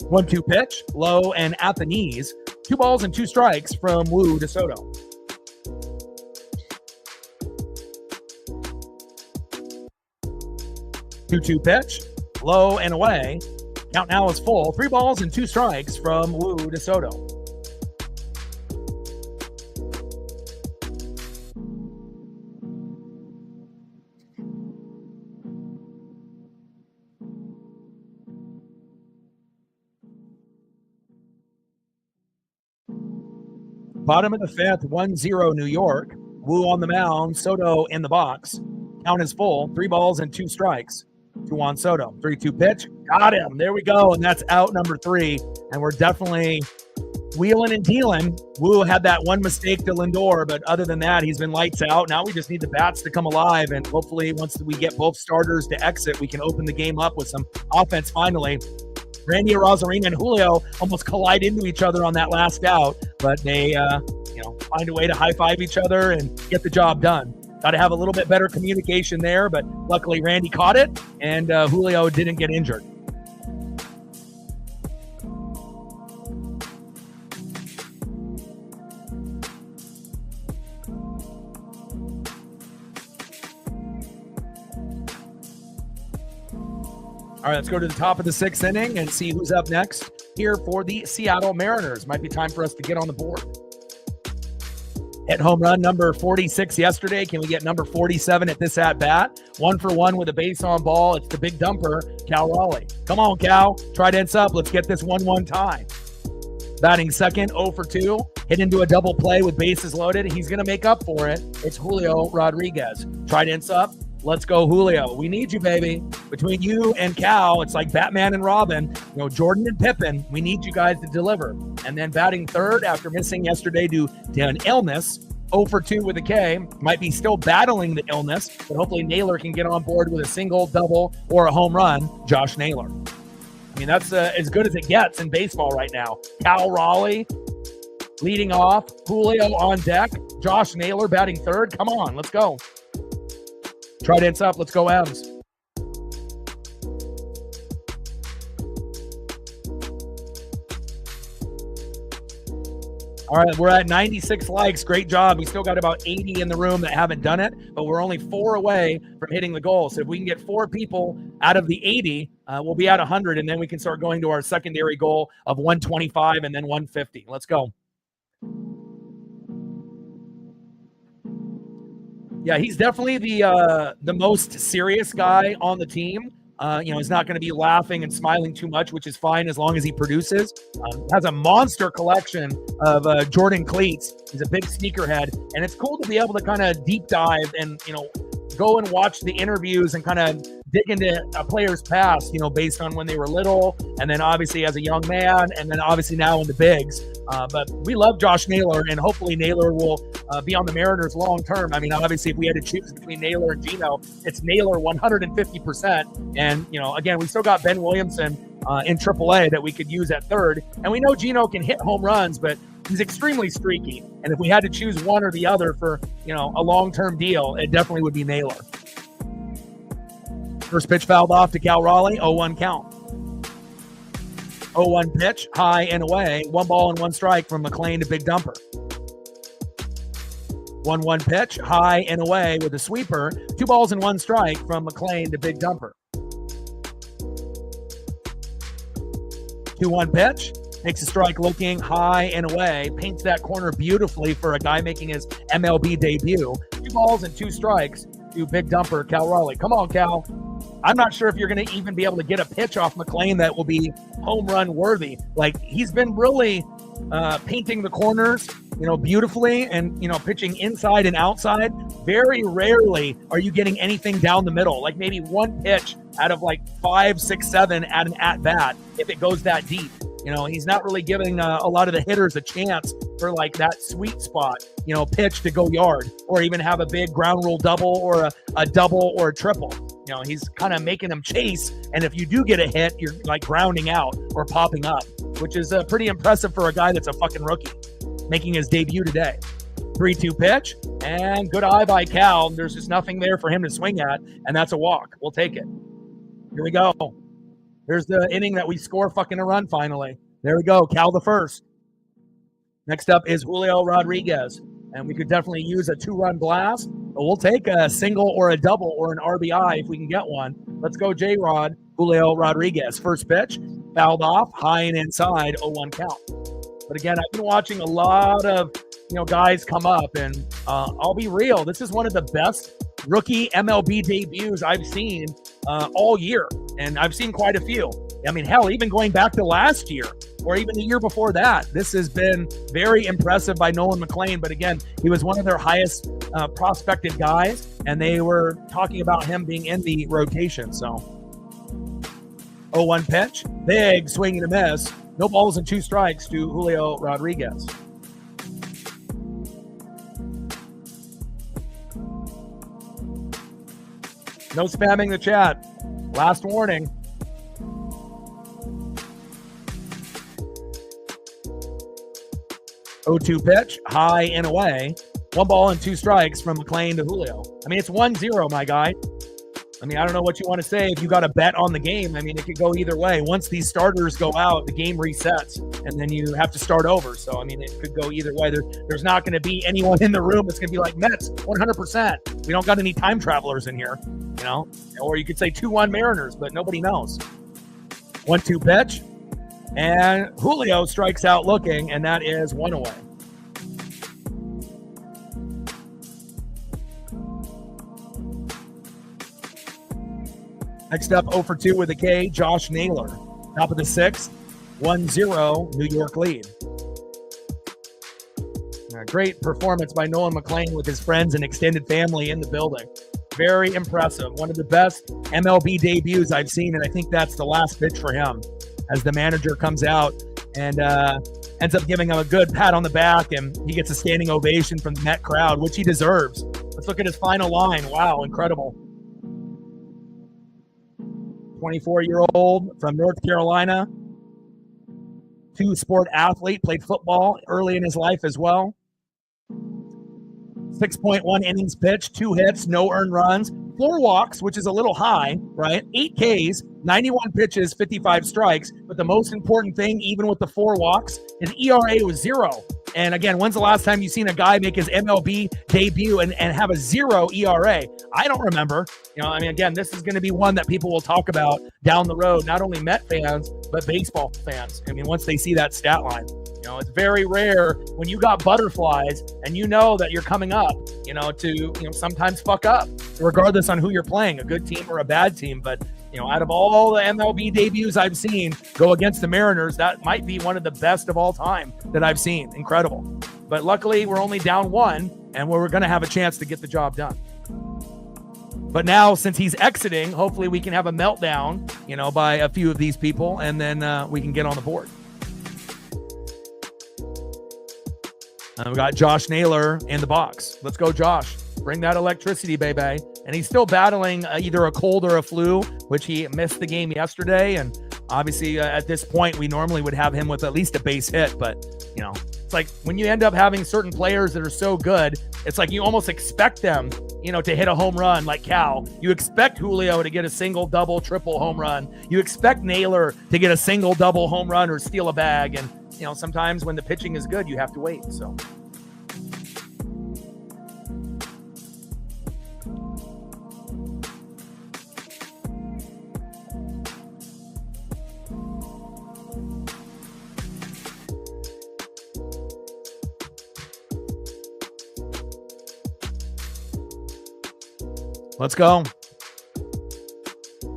1-2 pitch, low and at the knees. 2 balls and 2 strikes from Wu DeSoto. Two pitch, low and away. Count now is full. 3 balls and 2 strikes from Wu DeSoto. Bottom of the 5th, 1-0 New York. Wu on the mound, Soto in the box. Count is full. 3 balls and 2 strikes. 2 on Soto. 3-2 pitch. Got him. There we go. And that's out number 3. And we're definitely wheeling and dealing. Wu had that one mistake to Lindor, but other than that, he's been lights out. Now we just need the bats to come alive. And hopefully once we get both starters to exit, we can open the game up with some offense finally. Randy Arozarena and Julio almost collide into each other on that last out, but they, find a way to high-five each other and get the job done. Got to have a little bit better communication there, but luckily Randy caught it, and Julio didn't get injured. All right, let's go to the top of the 6th inning and see who's up next here for the Seattle Mariners. Might be time for us to get on the board. Hit home run number 46 yesterday. Can we get number 47 at this at-bat? 1 for 1 with a base on ball. It's the big dumper, Cal Raleigh. Come on, Cal. Trident's up. Let's get this 1-1 tie. Batting second, 0 for 2. Hit into a double play with bases loaded. He's going to make up for it. It's Julio Rodriguez. Trident's up. Let's go, Julio. We need you, baby. Between you and Cal, it's like Batman and Robin. Jordan and Pippen, we need you guys to deliver. And then batting third after missing yesterday due to an illness, 0 for 2 with a K. Might be still battling the illness, but hopefully Naylor can get on board with a single, double, or a home run. Josh Naylor. I mean, that's as good as it gets in baseball right now. Cal Raleigh leading off. Julio on deck. Josh Naylor batting third. Come on, let's go. Trident's up. Let's go, M's. All right, we're at 96 likes. Great job. We still got about 80 in the room that haven't done it, but we're only 4 away from hitting the goal. So if we can get 4 people out of the 80, we'll be at 100, and then we can start going to our secondary goal of 125 and then 150. Let's go. Yeah, he's definitely the most serious guy on the team. He's not going to be laughing and smiling too much, which is fine as long as he produces. Has a monster collection of Jordan cleats. He's a big sneakerhead, and it's cool to be able to kind of deep dive and go and watch the interviews and kind of dig into a player's past, based on when they were little, and then obviously as a young man, and then obviously now in the bigs. But we love Josh Naylor, and hopefully Naylor will be on the Mariners long term. I mean, obviously, if we had to choose between Naylor and Gino, it's Naylor 150%. And, again, we still got Ben Williamson in AAA that we could use at third. And we know Gino can hit home runs, but he's extremely streaky. And if we had to choose one or the other for, a long-term deal, it definitely would be Naylor. First pitch fouled off to Cal Raleigh, 0-1 count. 0-1 pitch, high and away. 1 ball and 1 strike from McLean to Big Dumper. 1-1 pitch, high and away with a sweeper. 2 balls and 1 strike from McLean to Big Dumper. 2-1 pitch, takes a strike looking high and away. Paints that corner beautifully for a guy making his MLB debut. 2 balls and 2 strikes to Big Dumper, Cal Raleigh. Come on, Cal. I'm not sure if you're going to even be able to get a pitch off McLean that will be home run worthy. Like, he's been really painting the corners, beautifully, and, pitching inside and outside. Very rarely are you getting anything down the middle, like maybe 1 pitch out of like 5, 6, 7 at an at-bat if it goes that deep. You know, he's not really giving a lot of the hitters a chance for like that sweet spot, you know, pitch to go yard or even have a big ground rule double or a double or a triple. You know, he's kind of making them chase. And if you do get a hit, you're like grounding out or popping up, which is pretty impressive for a guy that's a fucking rookie making his debut today. 3-2 pitch and good eye by Cal. There's just nothing there for him to swing at, and that's a walk. We'll take it. Here we go. Here's the inning that we score fucking a run finally. There we go. Cal the first. Next up is Julio Rodriguez, and we could definitely use a 2-run blast, but we'll take a single or a double or an RBI if we can get one. Let's go J-Rod, Julio Rodriguez. First pitch, fouled off, high and inside, 0-1 count. But again, I've been watching a lot of guys come up, and I'll be real. This is one of the best rookie MLB debuts I've seen all year, and I've seen quite a few. I mean, hell, even going back to last year or even the year before that, this has been very impressive by Nolan McLean. But again, he was one of their highest prospected guys, and they were talking about him being in the rotation. So 0-1 pitch, big swing and a miss. No balls and 2 strikes to Julio Rodriguez. No spamming the chat. Last warning. (0-2 pitch, high and away. 1 ball and 2 strikes from McLean to Julio. I mean, it's 1-0, my guy. I mean, I don't know what you want to say. If you got a bet on the game, I mean, it could go either way. Once these starters go out, the game resets, and then you have to start over. So, I mean, it could go either way. There's not going to be anyone in the room that's going to be like, Mets, 100%. We don't got any time travelers in here, you know? Or you could say 2-1 Mariners, but nobody knows. 1-2 pitch, and Julio strikes out looking, and that is 1 away. Next up, 0 for 2 with a K, Josh Naylor. Top of the 6th, 1-0 New York lead. A great performance by Nolan McLean with his friends and extended family in the building. Very impressive. One of the best MLB debuts I've seen, and I think that's the last pitch for him as the manager comes out and ends up giving him a good pat on the back, and he gets a standing ovation from the Met crowd, which he deserves. Let's look at his final line. Wow, incredible. 24-year-old from North Carolina, 2-sport athlete, played football early in his life as well. 6.1 innings pitched, 2 hits, no earned runs, 4 walks, which is a little high, right? 8 Ks, 91 pitches, 55 strikes. But the most important thing, even with the 4 walks, his ERA was 0. And again, when's the last time you've seen a guy make his MLB debut and have a 0 ERA? I don't remember. You know, I mean, again, this is going to be one that people will talk about down the road, not only Met fans, but baseball fans. I mean, once they see that stat line. You know, it's very rare when you got butterflies and you know that you're coming up, you know, to, sometimes fuck up, regardless on who you're playing, a good team or a bad team. But, out of all the MLB debuts I've seen go against the Mariners, that might be one of the best of all time that I've seen. Incredible. But luckily, we're only down 1, and we're going to have a chance to get the job done. But now, since he's exiting, hopefully we can have a meltdown, by a few of these people, and then we can get on the board. We got Josh Naylor in the box. Let's go, Josh. Bring that electricity, baby. And he's still battling either a cold or a flu, which he missed the game yesterday. And obviously, at this point, we normally would have him with at least a base hit. But, it's like when you end up having certain players that are so good, it's like you almost expect them, to hit a home run like Cal. You expect Julio to get a single, double, triple home run. You expect Naylor to get a single, double home run or steal a bag. And, sometimes when the pitching is good, you have to wait. So. Let's go.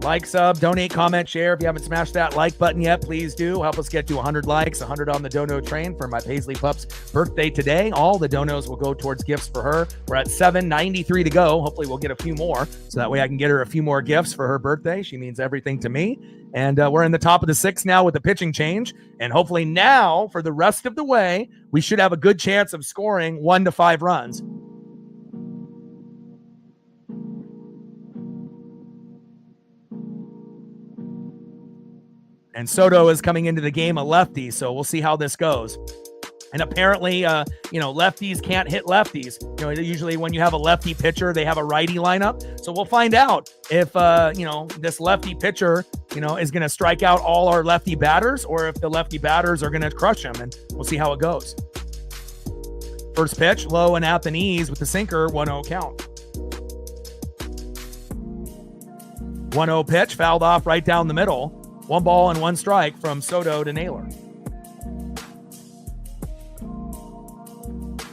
Like, sub, donate, comment, share. If you haven't smashed that like button yet, please do. Help us get to 100 likes, 100 on the dono train for my Paisley Pup's birthday today. All the donos will go towards gifts for her. We're at 793 to go. Hopefully we'll get a few more, so that way I can get her a few more gifts for her birthday. She means everything to me. And we're in the top of the 6 now with the pitching change. And hopefully now, for the rest of the way, we should have a good chance of scoring 1 to 5 runs. And Soto is coming into the game a lefty, so we'll see how this goes. And apparently, lefties can't hit lefties. Usually when you have a lefty pitcher, they have a righty lineup. So we'll find out if, this lefty pitcher, is going to strike out all our lefty batters, or if the lefty batters are going to crush him. And we'll see how it goes. First pitch, low and at the knees with the sinker, 1-0 count. 1-0 pitch, fouled off right down the middle. 1 ball and 1 strike from Soto to Naylor.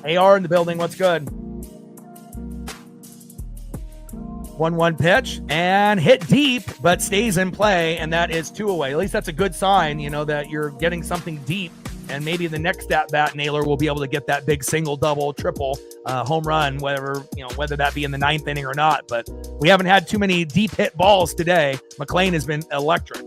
AR in the building. What's good? 1-1 pitch and hit deep, but stays in play, and that is 2 away. At least that's a good sign, that you're getting something deep, and maybe the next at bat Naylor will be able to get that big single, double, triple home run, whether that be in the 9th inning or not. But we haven't had too many deep hit balls today. McLean has been electric.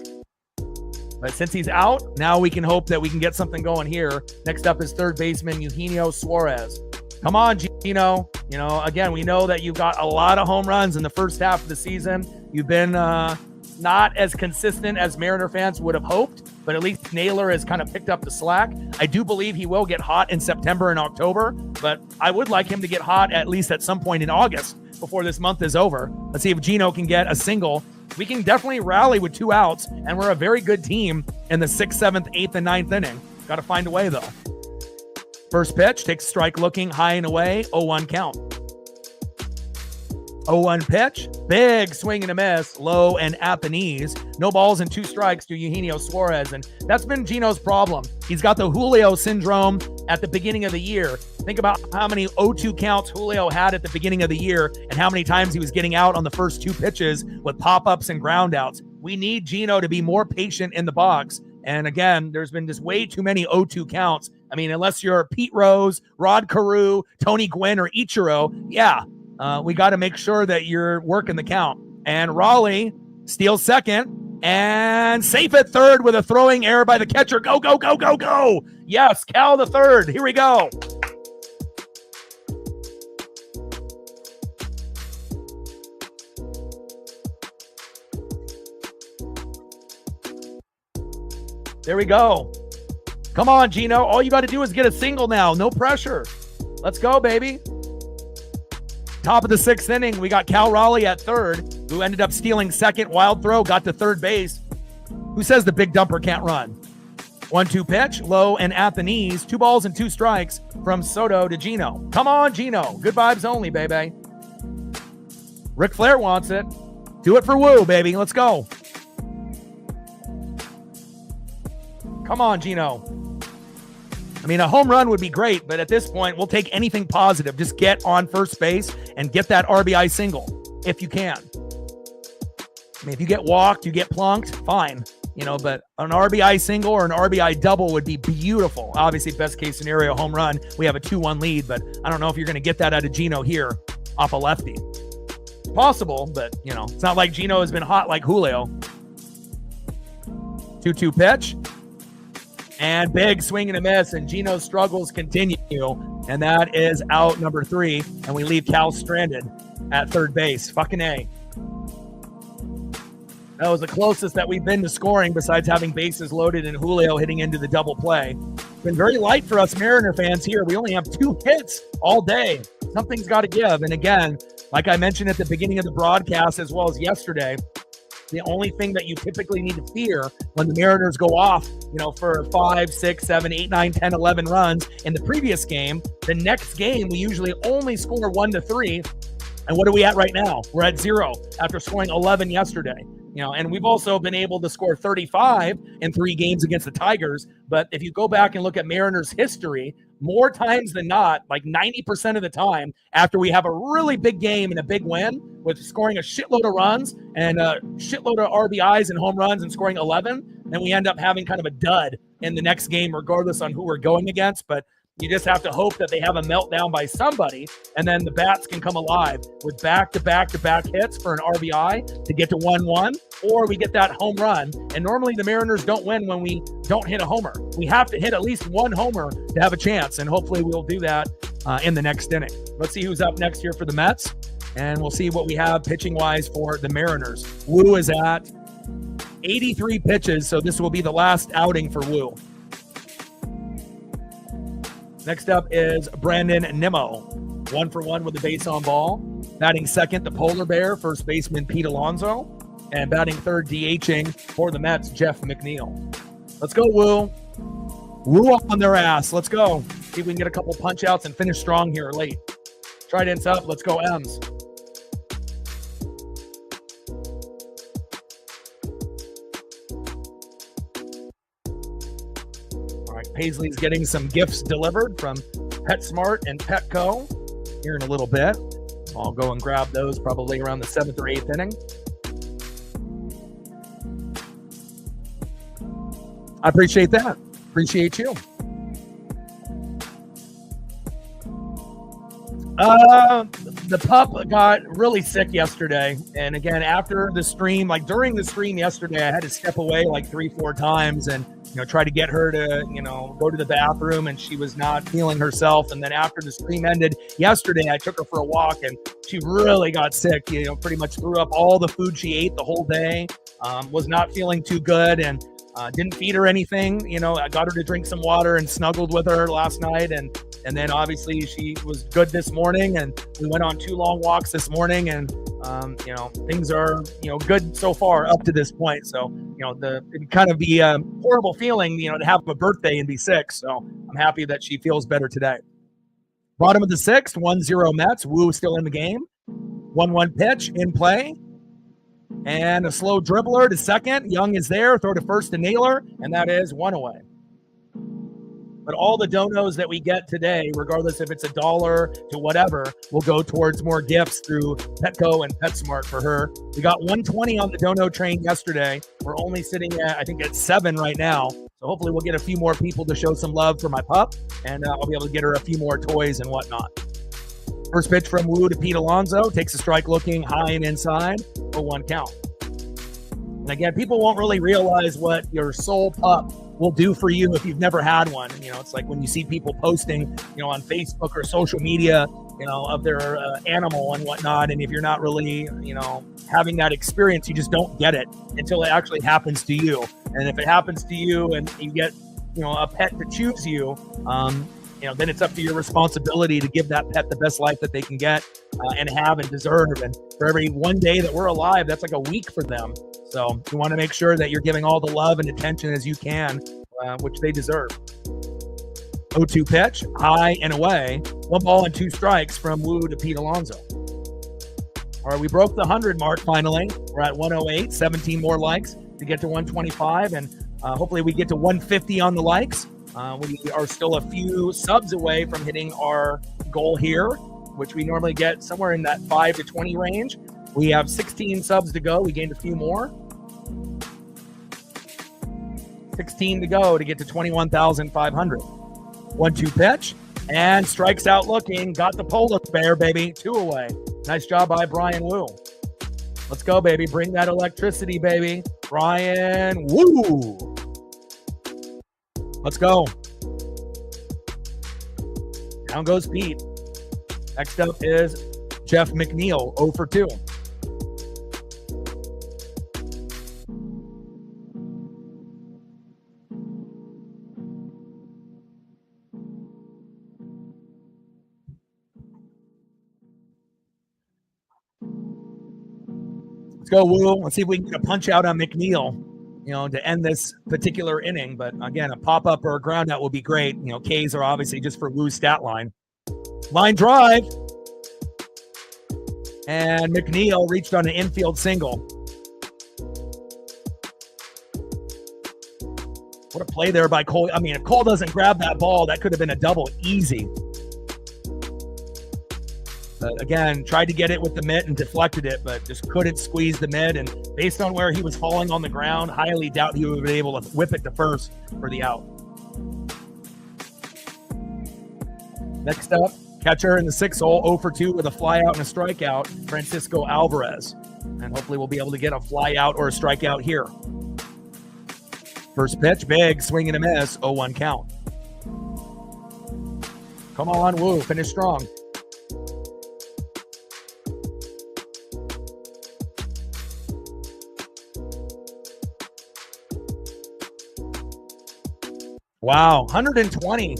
But since he's out, now we can hope that we can get something going here. Next up is third baseman Eugenio Suarez. Come on, Gino. Again, we know that you've got a lot of home runs in the first half of the season. You've been not as consistent as Mariner fans would have hoped, but at least Naylor has kind of picked up the slack. I do believe he will get hot in September and October, but I would like him to get hot at least at some point in August before this month is over. Let's see if Gino can get a single. We can definitely rally with 2 outs, and we're a very good team in the 6th, 7th, 8th, and 9th inning. Got to find a way, though. First pitch, takes strike looking, high and away, 0-1 count. 0-1 pitch, big swing and a miss, low and at the knees. No balls and 2 strikes to Eugenio Suarez, and that's been Gino's problem. He's got the Julio syndrome at the beginning of the year. Think about how many 0-2 counts Julio had at the beginning of the year and how many times he was getting out on the first 2 pitches with pop-ups and ground-outs. We need Gino to be more patient in the box. And again, there's been just way too many 0-2 counts. I mean, unless you're Pete Rose, Rod Carew, Tony Gwynn, or Ichiro, we got to make sure that you're working the count. And Raleigh steals second and safe at third with a throwing error by the catcher. Go, go, go, go, go. Yes, Cal the third. Here we go. There we go. Come on, Gino. All you got to do is get a single now. No pressure. Let's go, baby. Top of the 6th inning, we got Cal Raleigh at third, who ended up stealing second. Wild throw, got to third base. Who says the big dumper can't run? 1-2 pitch, low and at the knees. 2 balls and 2 strikes from Soto to Gino. Come on, Gino. Good vibes only, baby. Ric Flair wants it. Do it for Woo, baby. Let's go. Come on, Gino. I mean, a home run would be great, but at this point, we'll take anything positive. Just get on first base and get that RBI single, if you can. I mean, if you get walked, you get plunked, fine. But an RBI single or an RBI double would be beautiful. Obviously, best case scenario, home run. We have a 2-1 lead, but I don't know if you're going to get that out of Gino here off a lefty. It's possible, but, it's not like Gino has been hot like Julio. 2-2 pitch. And big swing and a miss, and Gino's struggles continue. And that is out number 3, and we leave Cal stranded at third base. Fucking A. That was the closest that we've been to scoring besides having bases loaded and Julio hitting into the double play. Been very light for us Mariner fans here. We only have 2 hits all day. Something's got to give. And again, like I mentioned at the beginning of the broadcast as well as yesterday, the only thing that you typically need to fear when the Mariners go off, for 5, 6, 7, 8, 9, 10, 11 runs in the previous game, the next game we usually only score 1 to 3. And what are we at right now? We're at 0 after scoring 11 yesterday. And we've also been able to score 35 in 3 games against the Tigers. But if you go back and look at Mariners history, more times than not, like 90% of the time, after we have a really big game and a big win with scoring a shitload of runs and a shitload of RBIs and home runs and scoring 11, then we end up having kind of a dud in the next game, regardless on who we're going against. But you just have to hope that they have a meltdown by somebody, and then the bats can come alive with back-to-back-to-back hits for an RBI to get to 1-1, or we get that home run. And normally the Mariners don't win when we don't hit a homer. We have to hit at least one homer to have a chance, and hopefully we'll do that in the next inning. Let's see who's up next here for the Mets, and we'll see what we have pitching-wise for the Mariners. Wu is at 83 pitches, so this will be the last outing for Wu. Next up is Brandon Nimmo, 1 for 1 with a base on ball. Batting second, the Polar Bear, first baseman Pete Alonso. And batting third, DHing for the Mets, Jeff McNeil. Let's go, Wu. Wu up on their ass. Let's go. See if we can get a couple punch outs and finish strong here late. Trident's up. Let's go, M's. Paisley's getting some gifts delivered from PetSmart and Petco here in a little bit. I'll go and grab those probably around the 7th or 8th inning. I appreciate that. Appreciate you. The pup got really sick yesterday. And again, after the stream, like during the stream yesterday, I had to step away like 3-4 times and try to get her to, go to the bathroom, and she was not feeling herself. And then after the stream ended yesterday, I took her for a walk, and she really got sick, pretty much threw up all the food she ate the whole day, was not feeling too good, and didn't feed her anything. I got her to drink some water and snuggled with her last night. And then obviously she was good this morning, and we went on 2 long walks this morning, and things are, good so far up to this point. So, it'd kind of be a horrible feeling, to have a birthday and be sick. So I'm happy that she feels better today. Bottom of the 6th, 1-0 Mets. Wu still in the game. 1-1 pitch in play. And a slow dribbler to second. Young is there. Throw to first to Naylor. And that is 1 away. But all the donos that we get today, regardless if it's $1 to whatever, will go towards more gifts through Petco and PetSmart for her. We got 120 on the dono train yesterday. We're only sitting at, I think, at 7 right now. So hopefully we'll get a few more people to show some love for my pup, and I'll be able to get her a few more toys and whatnot. First pitch from Wu to Pete Alonso. Takes a strike looking high and inside for 1 count. And again, people won't really realize what your soul pup will do for you if you've never had one. It's like when you see people posting, on Facebook or social media, of their animal and whatnot. And if you're not really, having that experience, you just don't get it until it actually happens to you. And if it happens to you and you get, a pet to choose you, then it's up to your responsibility to give that pet the best life that they can get and have and deserve. And for every 1 day that we're alive, that's like a week for them. So you want to make sure that you're giving all the love and attention as you can, which they deserve. 0-2 pitch, high and away. 1 ball and 2 strikes from Wu to Pete Alonso. All right, we broke the 100 mark finally. We're at 108, 17 more likes to get to 125, and hopefully we get to 150 on the likes. We are still a few subs away from hitting our goal here, which we normally get somewhere in that 5 to 20 range. We have 16 subs to go. We gained a few more. 16 to go to get to 21,500. 1-2 pitch and strikes out looking. Got the Polar Bear, baby. 2 away. Nice job by Brian Wu. Let's go, baby. Bring that electricity, baby. Brian Wu. Let's go. Down goes Pete. Next up is Jeff McNeil, 0 for 2. Let's go, Wu. Let's see if we can get a punch out on McNeil, to end this particular inning. But again, a pop-up or a ground out will be great. Ks are obviously just for Wu's stat line. Line drive. And McNeil reached on an infield single. What a play there by Cole. I mean, if Cole doesn't grab that ball, that could have been a double easy. But again, tried to get it with the mitt and deflected it, but just couldn't squeeze the mid. And based on where he was falling on the ground, highly doubt he would have been able to whip it to first for the out. Next up, catcher in the 6 hole, 0 for 2 with a fly out and a strikeout, Francisco Alvarez. And hopefully we'll be able to get a fly out or a strikeout here. First pitch, big, swing and a miss, 0-1 count. Come on, Woo, finish strong. Wow, 120.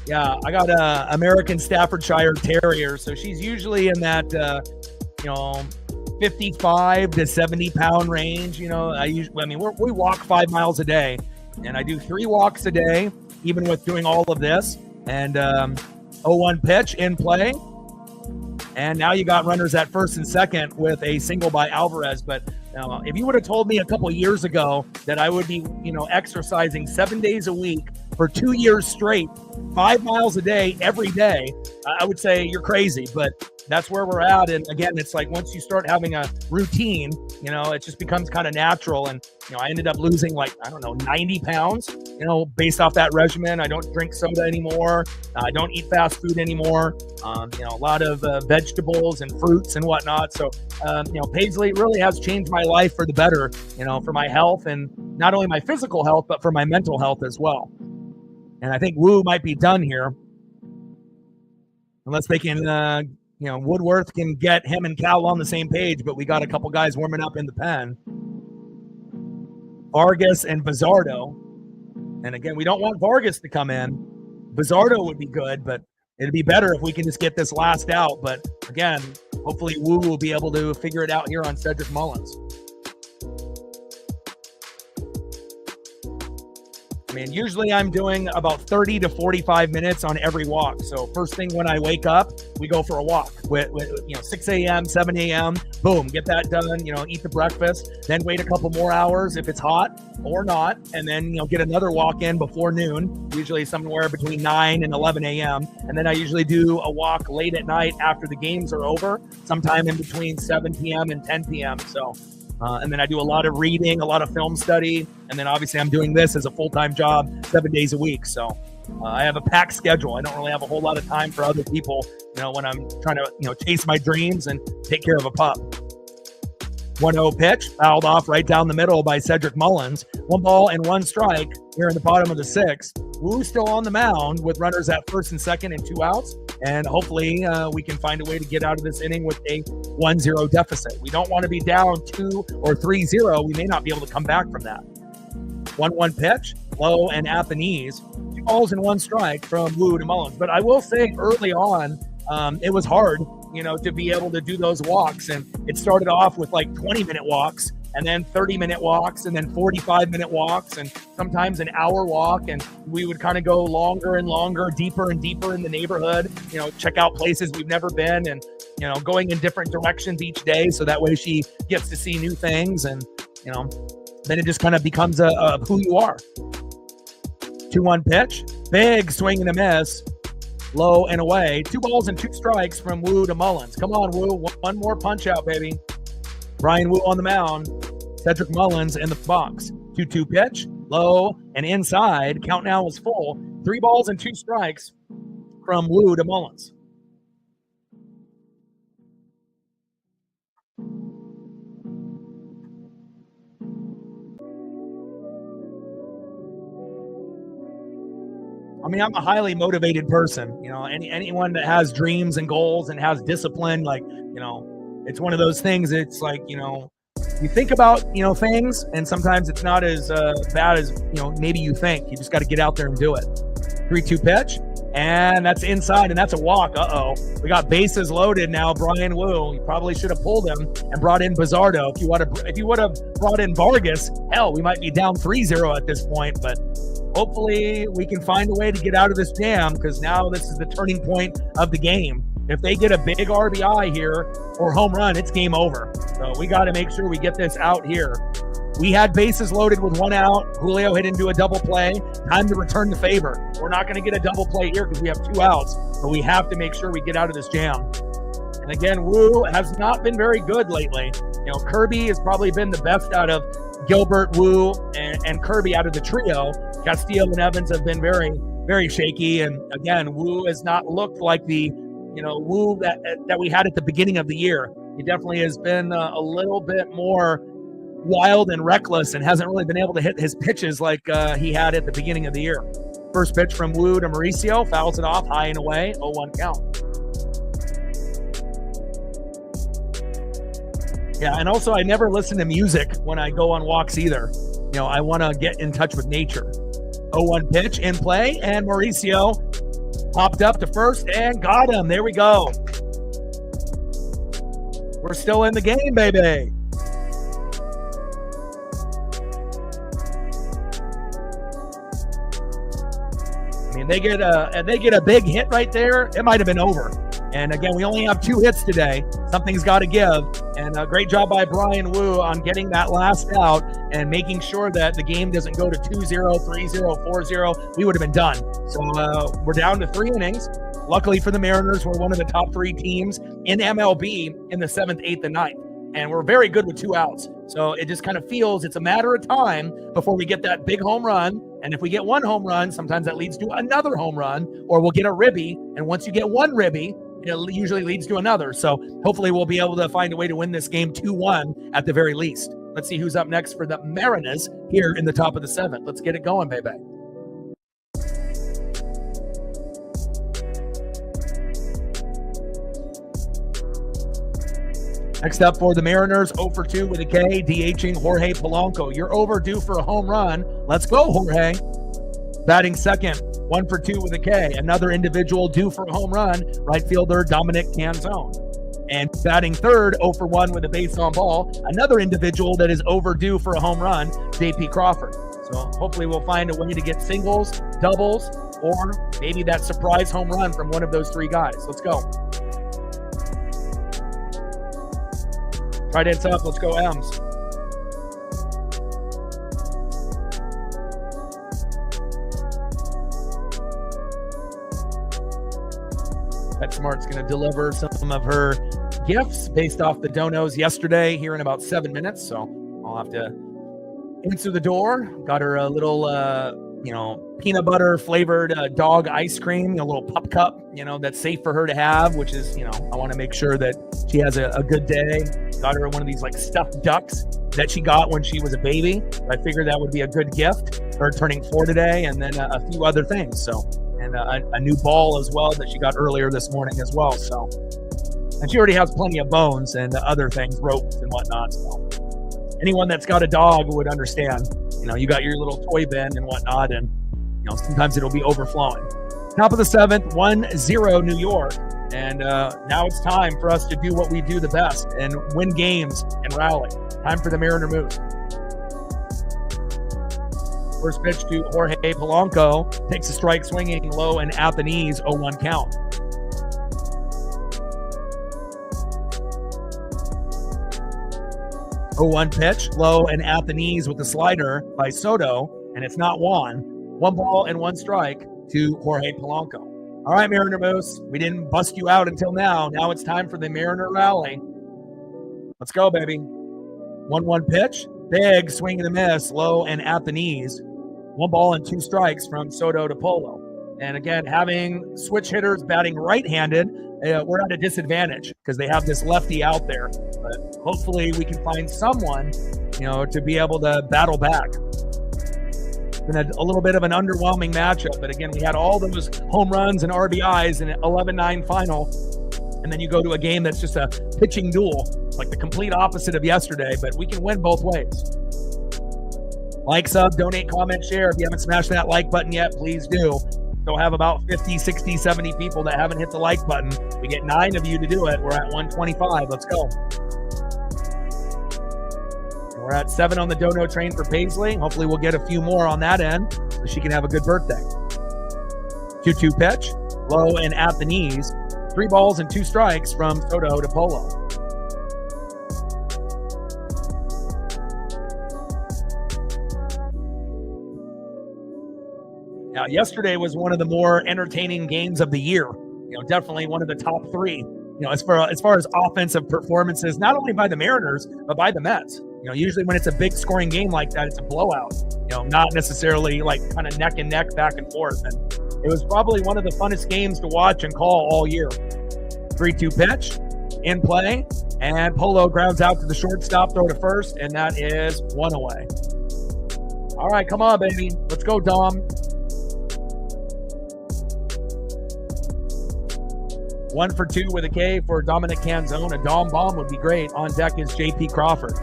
Yeah, I got a American Staffordshire Terrier, so she's usually in that, 55 to 70 pound range. We walk 5 miles a day, and I do 3 walks a day, even with doing all of this. And 0-1 pitch in play. And now you got runners at first and second with a single by Alvarez. But if you would have told me a couple years ago that I would be, exercising 7 days a week for 2 years straight, 5 miles a day, every day, I would say you're crazy. But that's where we're at. And again, it's like once you start having a routine, it just becomes kind of natural. And, I ended up losing 90 pounds, based off that regimen. I don't drink soda anymore. I don't eat fast food anymore. A lot of vegetables and fruits and whatnot. So, Paisley really has changed my life for the better, for my health, and not only my physical health, but for my mental health as well. And I think Woo might be done here. Unless they can, Woodworth can get him and Cal on the same page, but we got a couple guys warming up in the pen. Vargas and Bizzardo. And again, we don't want Vargas to come in. Bizzardo would be good, but it'd be better if we can just get this last out. But again, hopefully Woo will be able to figure it out here on Cedric Mullins. Usually I'm doing about 30 to 45 minutes on every walk. So first thing when I wake up, we go for a walk with 6 a.m., 7 a.m., boom, get that done, eat the breakfast, then wait a couple more hours if it's hot or not, and then, get another walk in before noon, usually somewhere between 9 and 11 a.m. And then I usually do a walk late at night after the games are over, sometime in between 7 p.m. and 10 p.m. So and then I do a lot of reading, a lot of film study. And then obviously I'm doing this as a full-time job 7 days a week. So I have a packed schedule. I don't really have a whole lot of time for other people, when I'm trying to, chase my dreams and take care of a pup. 1-0 pitch, fouled off right down the middle by Cedric Mullins. 1 ball and 1 strike here in the bottom of the 6th. Woo's still on the mound with runners at first and second and 2 outs. And hopefully we can find a way to get out of this inning with a 1-0 deficit. We don't want to be down 2 or 3-0. We may not be able to come back from that. 1-1 pitch, low and at the knees. 2 balls and 1 strike from Woo to Mullins. But I will say early on, it was hard, to be able to do those walks. And it started off with 20-minute walks, and then 30-minute walks, and then 45-minute walks, and sometimes an hour walk. And we would kind of go longer and longer, deeper and deeper in the neighborhood, check out places we've never been, and, going in different directions each day. So that way she gets to see new things. And, then it just kind of becomes a who you are. 2-1 pitch, big swing and a miss, low and away. 2 balls and 2 strikes from Woo to Mullins. Come on, Woo. One more punch out, baby. Brian Woo on the mound. Cedric Mullins in the box. 2-2 pitch, low and inside. Count now is full. 3 balls and 2 strikes from Woo to Mullins. I'm a highly motivated person. Anyone that has dreams and goals and has discipline, it's one of those things. It's you think about, things, and sometimes it's not as bad as, maybe you think. You just got to get out there and do it. 3-2 pitch, and that's inside, and that's a walk. We got bases loaded now. Brian Woo, you probably should have pulled him and brought in Bizzardo. If you would have brought in Vargas, hell, we might be down 3-0 at this point, but hopefully we can find a way to get out of this jam, because now this is the turning point of the game. If they get a big RBI here or home run, it's game over. So we got to make sure we get this out here. We had bases loaded with 1 out. Julio hit into a double play. Time to return the favor. We're not going to get a double play here because we have 2 outs, but we have to make sure we get out of this jam. And again, Wu has not been very good lately. Kirby has probably been the best out of Gilbert, Wu, and Kirby out of the trio. Castillo and Evans have been very, very shaky. And again, Wu has not looked like the Wu that we had at the beginning of the year. He definitely has been a little bit more wild and reckless and hasn't really been able to hit his pitches like he had at the beginning of the year. First pitch from Wu to Mauricio, fouls it off, high and away, 0-1 count. Yeah, and also I never listen to music when I go on walks either. I want to get in touch with nature. 0-1 pitch in play, and Mauricio popped up to first and got him. There we go. We're still in the game, baby. I mean, they get a big hit right there. It might have been over. And again, we only have 2 hits today. Something's got to give. And a great job by Brian Wu on getting that last out and making sure that the game doesn't go to 2-0, 3-0, 4-0. We would have been done. So we're down to 3 innings. Luckily for the Mariners, we're one of the top 3 teams in MLB in the 7th, 8th, and 9th. And we're very good with 2 outs. So it just kind of feels it's a matter of time before we get that big home run. And if we get 1 home run, sometimes that leads to another home run, or we'll get a ribby. And once you get 1 ribby, it usually leads to another. So hopefully we'll be able to find a way to win this game 2-1 at the very least. Let's see who's up next for the Mariners here in the top of the 7th. Let's get it going, baby. Next up for the Mariners, 0-for-2 with a K, DHing Jorge Polanco. You're overdue for a home run. Let's go, Jorge. Batting second, 1-for-2 with a K. Another individual due for a home run, right fielder Dominic Canzone. And batting third, 0-for-1 with a base on ball, another individual that is overdue for a home run, J.P. Crawford. So hopefully we'll find a way to get singles, doubles, or maybe that surprise home run from one of those 3 guys. Let's go. Right hands up. Let's go, M's. PetSmart's going to deliver some of her gifts based off the donos yesterday here in about 7 minutes. So I'll have to answer the door. Got her a little, peanut butter flavored dog ice cream, a little pup cup, that's safe for her to have, which is, I want to make sure that she has a good day. Got her one of these like stuffed ducks that she got when she was a baby. I figured that would be a good gift. Her turning 4 today, and then a few other things. So, and a new ball as well that she got earlier this morning as well. So, and she already has plenty of bones and other things, ropes and whatnot. So, anyone that's got a dog would understand. You got your little toy bin and whatnot, and sometimes it'll be overflowing. Top of the 7th, 1-0 New York. And now it's time for us to do what we do the best and win games and rally. Time for the Mariner move. First pitch to Jorge Polanco. Takes a strike swinging low and at the knees, 0-1 count. Oh, 0-1 pitch, low and at the knees with the slider by Soto, and it's not Juan. 1 ball and 1 strike to Jorge Polanco. All right, Mariner Moose, we didn't bust you out until now. Now it's time for the Mariner rally. Let's go, baby. 1-1 pitch, big swing and a miss, low and at the knees. 1 ball and 2 strikes from Soto to Polo. And again, having switch hitters batting right-handed, we're at a disadvantage because they have this lefty out there. But hopefully we can find someone, to be able to battle back. Been a little bit of an underwhelming matchup, but again, we had all those home runs and RBIs in an 11-9 final, and then you go to a game that's just a pitching duel, like the complete opposite of yesterday, but we can win both ways. Like, sub, donate, comment, share. If you haven't smashed that like button yet, please do. Still have about 50, 60, 70 people that haven't hit the like button. We get 9 of you to do it. We're at 125. Let's go. We're at 7 on the dono train for Paisley. Hopefully we'll get a few more on that end so she can have a good birthday. 2-2 pitch, low and at the knees. 3 balls and 2 strikes from Soto to Polo. Now, yesterday was one of the more entertaining games of the year. Definitely one of the top three. As far as offensive performances, not only by the Mariners but by the Mets. Usually when it's a big scoring game like that, it's a blowout. Not necessarily like kind of neck and neck back and forth. And it was probably one of the funnest games to watch and call all year. 3-2 pitch in play, and Polo grounds out to the shortstop, throw to first, and that is one away. All right, come on, baby. Let's go, Dom. 1 for 2 with a K for Dominic Canzone. A Dom bomb would be great. On deck is J.P. Crawford.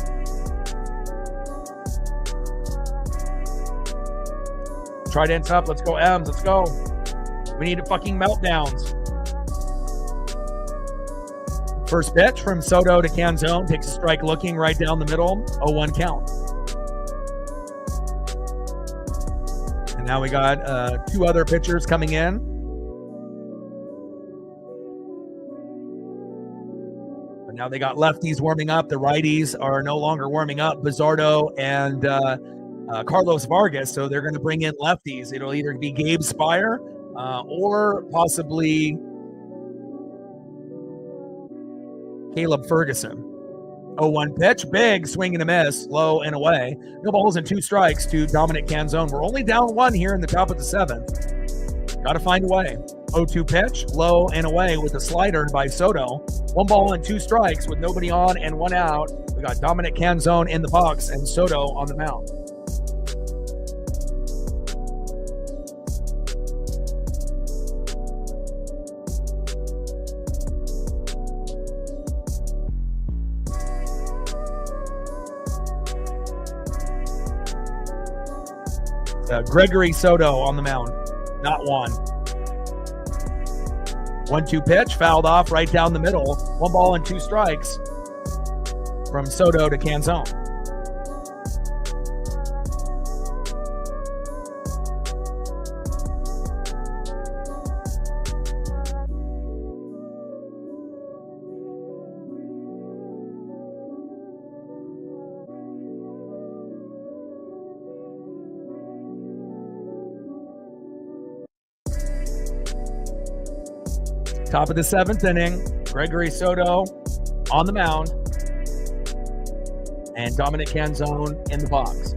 Trident's up. Let's go, M's. Let's go. We need fucking meltdowns. First pitch from Soto to Canzone. Takes a strike looking right down the middle. 0-1 count. And now we got 2 other pitchers coming in. But now they got lefties warming up. The righties are no longer warming up. Bizzardo and Carlos Vargas. So they're going to bring in lefties. It'll either be Gabe Spire or possibly Caleb Ferguson. 0-1 pitch, big swing and a miss, low and away. No balls and 2 strikes to Dominic Canzone. We're only down 1 here in the top of the 7th. Got to find a way. 0-2 pitch, low and away with a slider by Soto. 1 ball and 2 strikes with nobody on and 1 out. We got Dominic Canzone in the box and Soto on the mound. Gregory Soto on the mound, not 1. 1-2 pitch, fouled off right down the middle. 1 ball and 2 strikes from Soto to Canzone. Top of the 7th inning, Gregory Soto on the mound and Dominic Canzone in the box.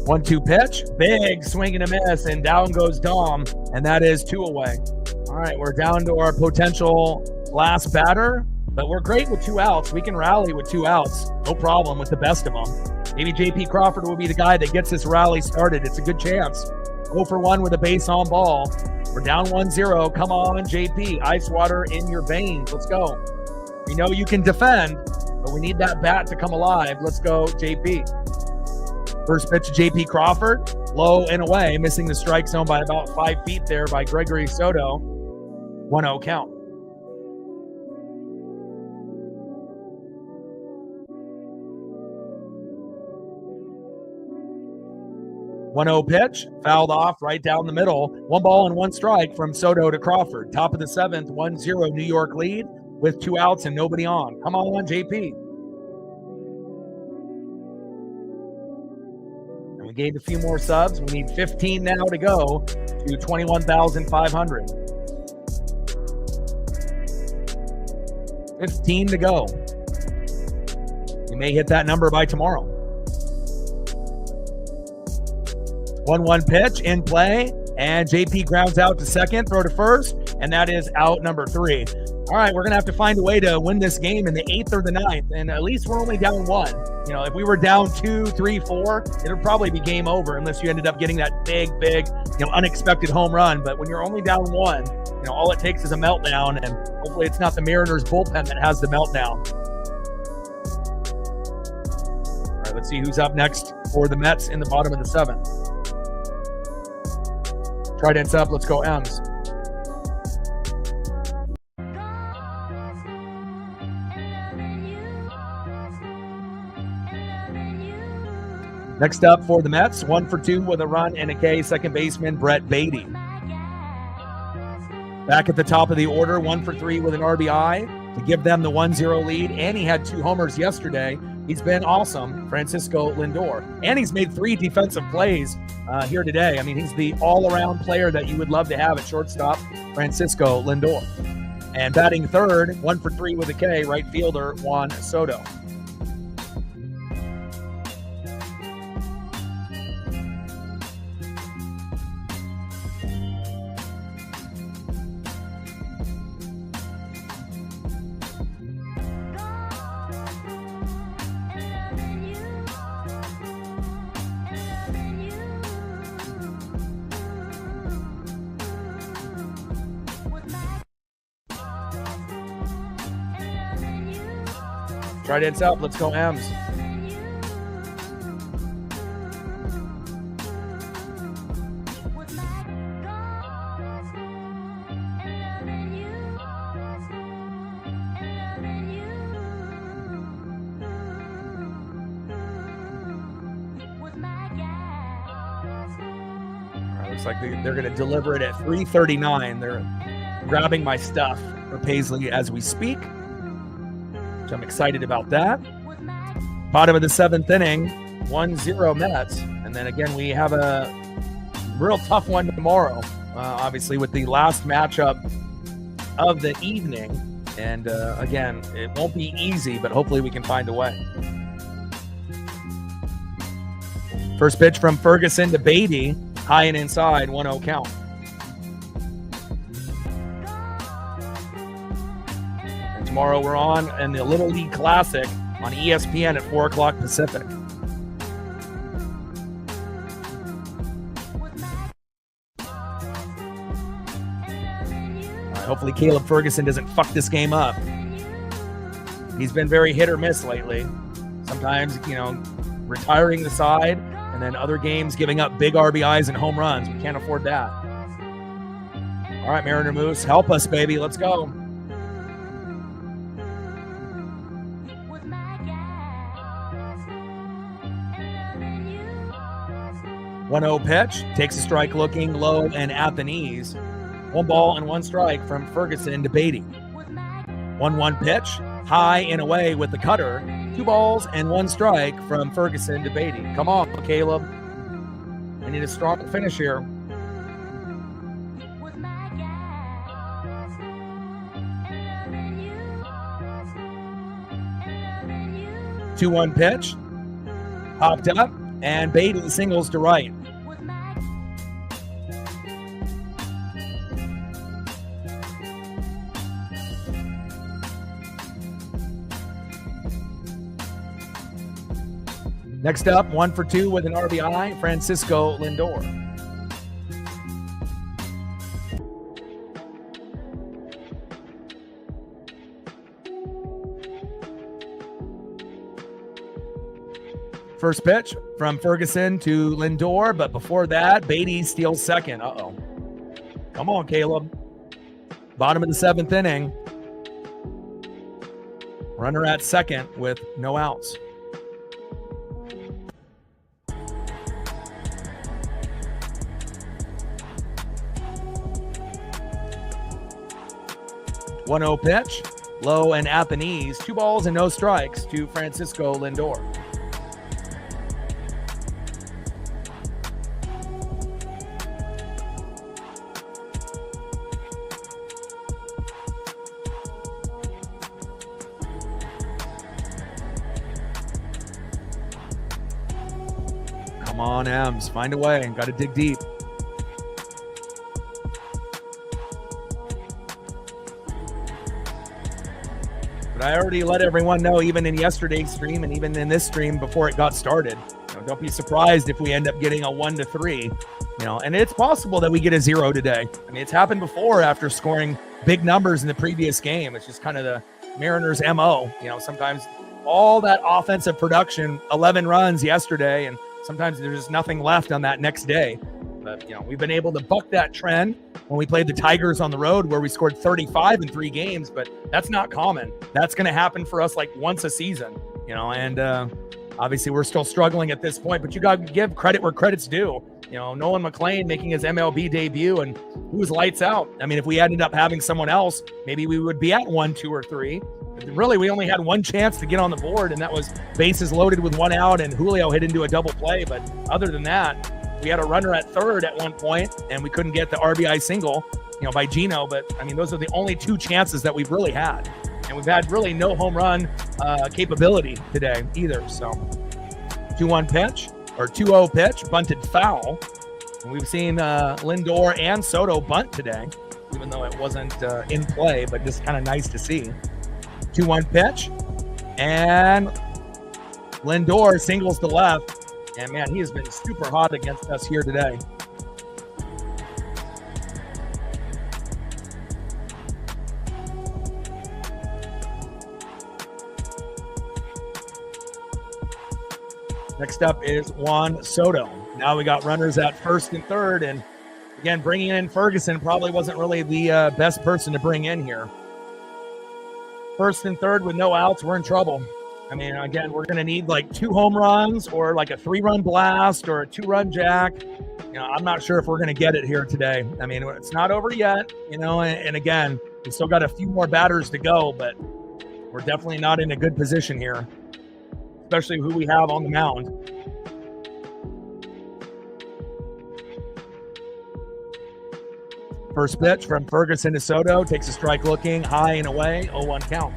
One-two pitch, big swing and a miss, and down goes Dom, and that is 2 away. All right, we're down to our potential last batter, but we're great with 2 outs. We can rally with 2 outs, no problem with the best of them. Maybe J.P. Crawford will be the guy that gets this rally started. It's a good chance. 0 for 1 with a base on ball. We're down 1-0. Come on, J.P. Ice water in your veins. Let's go. We know you can defend, but we need that bat to come alive. Let's go, J.P. First pitch to J.P. Crawford. Low and away, missing the strike zone by about 5 feet there by Gregory Soto. 1-0 count. 1-0 pitch, fouled off right down the middle. 1 ball and 1 strike from Soto to Crawford. Top of the 7th, 1-0 New York lead with 2 outs and nobody on. Come on, JP. And we gave a few more subs. We need 15 now to go to 21,500. 15 to go. We may hit that number by tomorrow. 1-1 pitch in play, and JP grounds out to second, throw to first, and that is out number 3. All right, we're going to have to find a way to win this game in the 8th or the 9th, and at least we're only down 1. You know, if we were down 2, 3, 4, it would probably be game over unless you ended up getting that big, unexpected home run. But when you're only down 1, all it takes is a meltdown, and hopefully it's not the Mariners bullpen that has the meltdown. All right, let's see who's up next for the Mets in the bottom of the 7th. Trident's up. Let's go, M's. Next up for the Mets, 1 for 2 with a run and a K, second baseman Brett Beatty. Back at the top of the order, 1 for 3 with an RBI to give them the 1-0 lead, and he had 2 homers yesterday He's been awesome, Francisco Lindor. And he's made 3 defensive plays here today. I mean, he's the all-around player that you would love to have at shortstop, Francisco Lindor. And batting third, 1 for 3 with a K, right fielder Juan Soto. Right ends up. Let's go M's. Looks like they're going to deliver it at 3:39. They're grabbing my stuff for Paisley as we speak. I'm excited about that. Bottom of the 7th inning, 1-0 Mets. And then again, we have a real tough one tomorrow, obviously, with the last matchup of the evening. And again, it won't be easy, but hopefully we can find a way. First pitch from Ferguson to Beatty, high and inside, 1-0 count. Tomorrow we're on in the Little League Classic on ESPN at 4 o'clock Pacific. All right, hopefully Caleb Ferguson doesn't fuck this game up. He's been very hit or miss lately. Sometimes, retiring the side, and then other games giving up big RBIs and home runs. We can't afford that. All right, Mariner Moose, help us, baby. Let's go. 1-0 pitch, takes a strike looking low and at the knees. 1 ball and 1 strike from Ferguson to Beatty. 1-1 pitch, high and away with the cutter. 2 balls and 1 strike from Ferguson to Beatty. Come on, Caleb. I need a strong finish here. Two-one pitch, popped up, and Beatty singles to right. Next up, 1 for 2 with an RBI, Francisco Lindor. First pitch from Ferguson to Lindor, but before that, Beatty steals second. Uh-oh. Come on, Caleb. Bottom of the 7th inning. Runner at second with no outs. One-0 pitch, low and at the knees. 2 balls and no strikes to Francisco Lindor. Come on, Ems. Find a way. Got to dig deep. But I already let everyone know, even in yesterday's stream and even in this stream before it got started, don't be surprised if we end up getting a 1-3. And it's possible that we get a 0 today. I mean, it's happened before after scoring big numbers in the previous game. It's just kind of the Mariners' MO. Sometimes all that offensive production, 11 runs yesterday, and sometimes there's just nothing left on that next day. But, we've been able to buck that trend when we played the Tigers on the road, where we scored 35 in 3 games, but that's not common. That's going to happen for us like once a season, and Obviously, we're still struggling at this point, but you got to give credit where credit's due. You know, Nolan McLean making his MLB debut, and he was lights out. I mean, if we ended up having someone else, maybe we would be at 1, 2, or 3. But really, we only had one chance to get on the board, and that was bases loaded with 1 out, and Julio hit into a double play. But other than that, we had a runner at third at one point, and we couldn't get the RBI single, by Gino. But I mean, those are the only 2 chances that we've really had. And we've had really no home run capability today either. So 2-1 pitch or 2-0 pitch, bunted foul. And we've seen Lindor and Soto bunt today, even though it wasn't in play, but just kind of nice to see. 2-1 pitch, and Lindor singles to left. And man, he has been super hot against us here today. Next up is Juan Soto. Now we got runners at first and third, and again, bringing in Ferguson probably wasn't really the best person to bring in here. First and third with no outs, we're in trouble. I mean, again, we're going to need like 2 home runs or like a 3-run blast or a 2-run jack. I'm not sure if we're going to get it here today. I mean, it's not over yet, and again, we still got a few more batters to go, but we're definitely not in a good position here, especially who we have on the mound. First pitch from Ferguson to Soto, takes a strike looking, high and away, 0-1 count.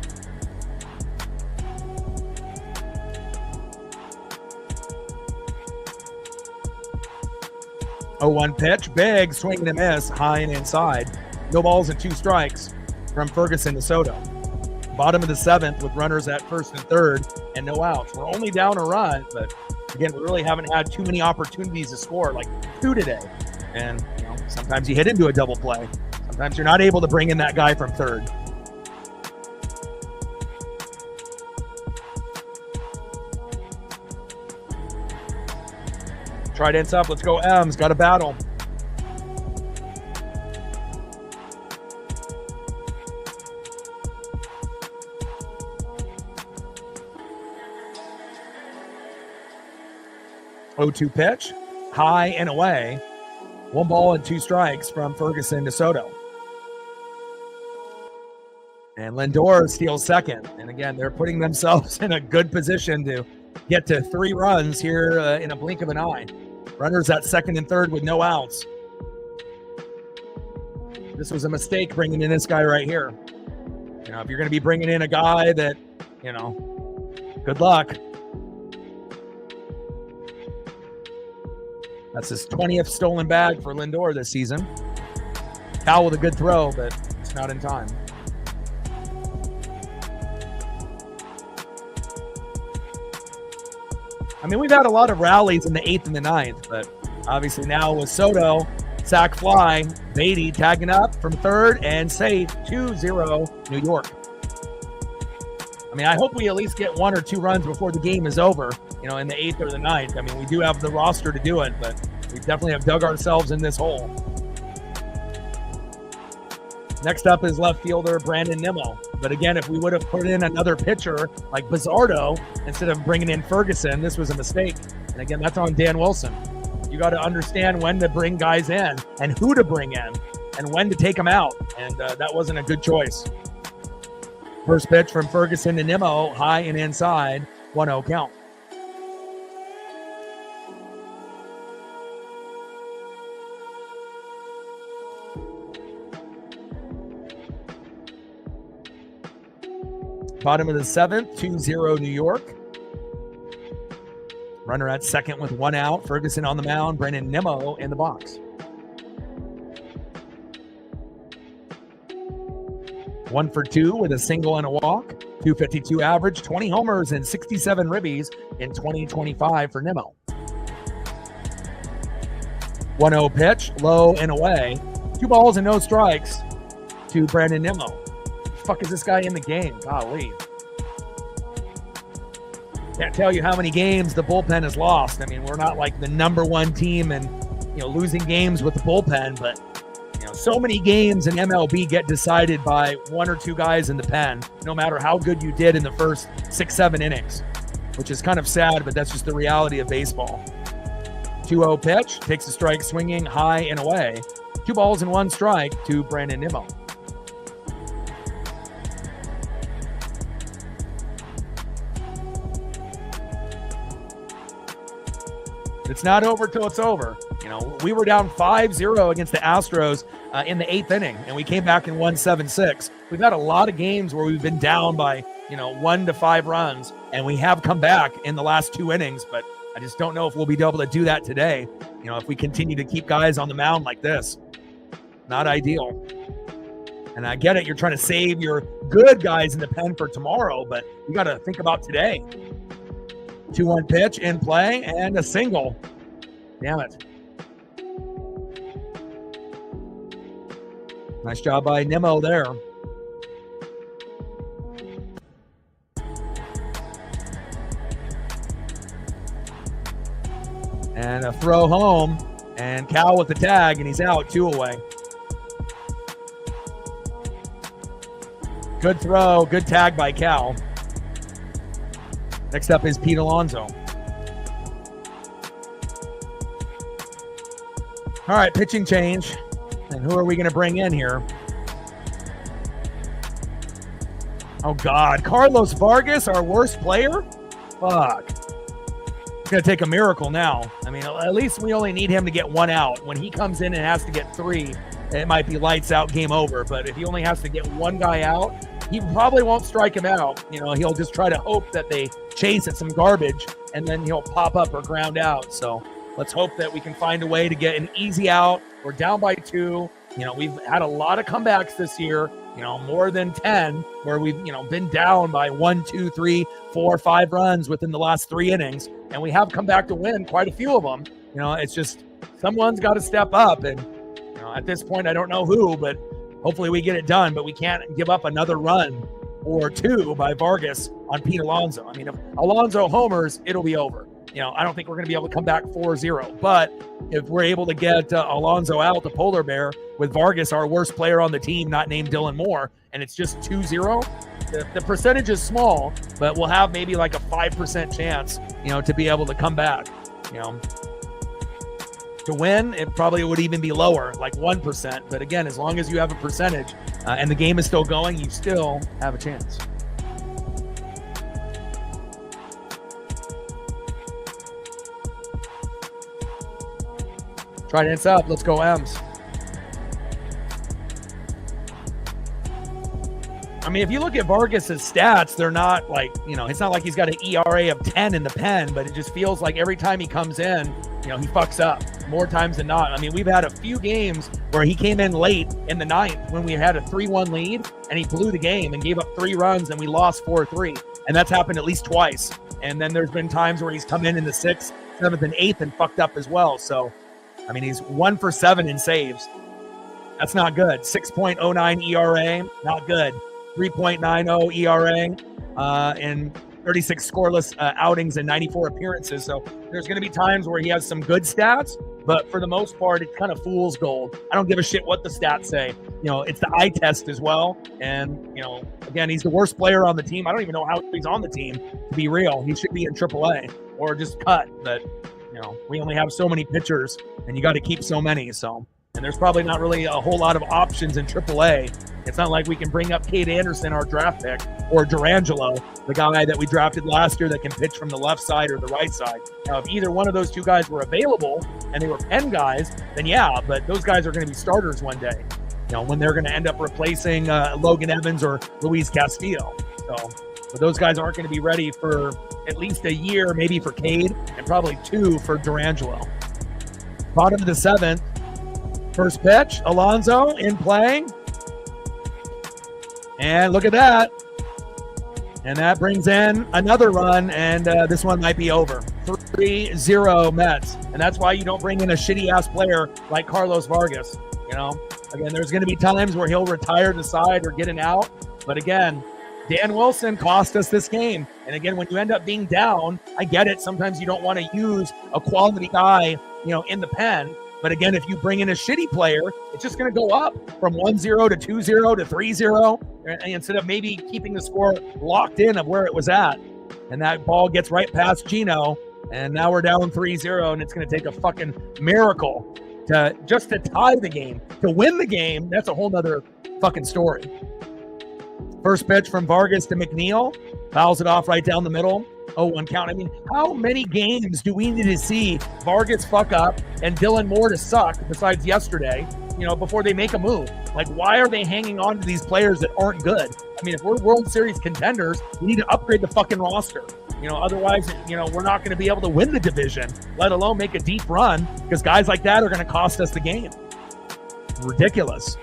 Oh, 1 pitch, big swing and a miss, high and inside. No balls and 2 strikes from Ferguson to Soto. Bottom of the 7th with runners at first and third and no outs. We're only down a run, but again, we really haven't had too many opportunities to score, like 2 today. And sometimes you hit into a double play. Sometimes you're not able to bring in that guy from third. Trident's up. Let's go, M's. Got a battle. Oh-2 pitch, high and away. 1 ball and 2 strikes from Ferguson to Soto. And Lindor steals second. And again, they're putting themselves in a good position to get to 3 runs here in a blink of an eye. Runners at second and third with no outs. This was a mistake bringing in this guy right here. If you're going to be bringing in a guy that, good luck. That's his 20th stolen bag for Lindor this season. Cal with a good throw, but it's not in time. I mean, we've had a lot of rallies in the 8th and the 9th, but obviously now with Soto, sac fly, Beatty tagging up from third and safe, 2-0 New York. I mean, I hope we at least get 1 or 2 runs before the game is over, in the 8th or the 9th. I mean, we do have the roster to do it, but we definitely have dug ourselves in this hole. Next up is left fielder Brandon Nimmo. But again, if we would have put in another pitcher like Bizzardo instead of bringing in Ferguson, this was a mistake. And again, that's on Dan Wilson. You got to understand when to bring guys in and who to bring in and when to take them out. And that wasn't a good choice. First pitch from Ferguson to Nimmo, high and inside, 1-0 count. Bottom of the 7th, 2-0 New York. Runner at second with 1 out. Ferguson on the mound. Brandon Nimmo in the box. 1 for 2 with a single and a walk. 252 average, 20 homers and 67 ribbies in 2025 for Nimmo. 1-0 pitch, low and away. 2 balls and no strikes to Brandon Nimmo. Fuck is this guy in the game? Golly. Can't tell you how many games the bullpen has lost. I mean, we're not like the number 1 team and losing games with the bullpen, but so many games in MLB get decided by 1 or 2 guys in the pen, no matter how good you did in the first 6-7 innings. which is kind of sad, but that's just the reality of baseball. 2-0 pitch, takes a strike swinging high and away. 2 balls and 1 strike to Brandon Nimmo. It's not over till it's over. You know, we were down 5-0 against the Astros in the 8th inning, and we came back and won 7-6. We've had a lot of games where we've been down by, 1 to 5 runs, and we have come back in the last 2 innings, but I just don't know if we'll be able to do that today. If we continue to keep guys on the mound like this. Not ideal. And I get it, you're trying to save your good guys in the pen for tomorrow, but you got to think about today. 2-1 pitch in play and a single. Damn it. Nice job by Nimmo there. And a throw home, and Cal with the tag, and he's out, 2 away. Good throw, good tag by Cal. Next up is Pete Alonso. All right, pitching change. And who are we going to bring in here? Oh, God. Carlos Vargas, our worst player? Fuck. It's going to take a miracle now. I mean, at least we only need him to get 1 out. When he comes in and has to get 3, it might be lights out, game over. But if he only has to get 1 guy out, he probably won't strike him out. He'll just try to hope that they chase at some garbage, and then he'll pop up or ground out. So let's hope that we can find a way to get an easy out. We're down by 2. We've had a lot of comebacks this year, more than 10, where we've, been down by 1, 2, 3, 4, 5 runs within the last 3 innings. And we have come back to win quite a few of them. It's just someone's got to step up. And, at this point, I don't know who, but hopefully we get it done. But we can't give up another run or 2 by Vargas on Pete Alonso. I mean, if Alonso homers, it'll be over. I don't think we're going to be able to come back 4-0. But if we're able to get Alonso out, the polar bear, with Vargas, our worst player on the team, not named Dylan Moore, and it's just 2-0, the percentage is small, but we'll have maybe like a 5% chance, to be able to come back. To win, it probably would even be lower, like 1%. But again, as long as you have a percentage and the game is still going, you still have a chance. Trident's up. Let's go, M's. I mean, if you look at Vargas's stats, they're not like, it's not like he's got an ERA of 10 in the pen, but it just feels like every time he comes in, he fucks up more times than not. I mean, we've had a few games where he came in late in the 9th when we had a 3-1 lead, and he blew the game and gave up 3 runs, and we lost 4-3. And that's happened at least twice. And then there's been times where he's come in the 6th, 7th, and 8th and fucked up as well. So, I mean, he's 1 for 7 in saves. That's not good. 6.09 ERA, not good. 3.90 ERA and 36 scoreless outings and 94 appearances. So there's going to be times where he has some good stats, but for the most part, it's kind of fool's gold. I don't give a shit what the stats say. It's the eye test as well. And, again, he's the worst player on the team. I don't even know how he's on the team, to be real. He should be in AAA or just cut. But, we only have so many pitchers, and you got to keep so many. So, and there's probably not really a whole lot of options in AAA. It's not like we can bring up Cade Anderson, our draft pick, or Durangelo, the guy that we drafted last year that can pitch from the left side or the right side. Now, if either one of those 2 guys were available and they were pen guys, then yeah, but those guys are going to be starters one day, when they're going to end up replacing Logan Evans or Luis Castillo. So, but those guys aren't going to be ready for at least a year, maybe for Cade, and probably 2 for Durangelo. Bottom of the 7th, first pitch, Alonso in play. And look at that. And that brings in another run, and this one might be over. 3-0 Mets. And that's why you don't bring in a shitty-ass player like Carlos Vargas. Again, there's going to be times where he'll retire the side or get an out. But again, Dan Wilson cost us this game. And again, when you end up being down, I get it. Sometimes you don't want to use a quality guy, in the pen. But again, if you bring in a shitty player, it's just going to go up from 1-0 to 2-0 to 3-0 instead of maybe keeping the score locked in of where it was at. And that ball gets right past Gino. And now we're down 3-0, and it's going to take a fucking miracle to tie the game. To win the game, that's a whole nother fucking story. First pitch from Vargas to McNeil. Fouls it off right down the middle. 0-1 count. I mean, how many games do we need to see Vargas fuck up and Dylan Moore to suck besides yesterday, before they make a move? Like, why are they hanging on to these players that aren't good? I mean, if we're World Series contenders, we need to upgrade the fucking roster. Otherwise, we're not going to be able to win the division, let alone make a deep run, because guys like that are going to cost us the game. Ridiculous.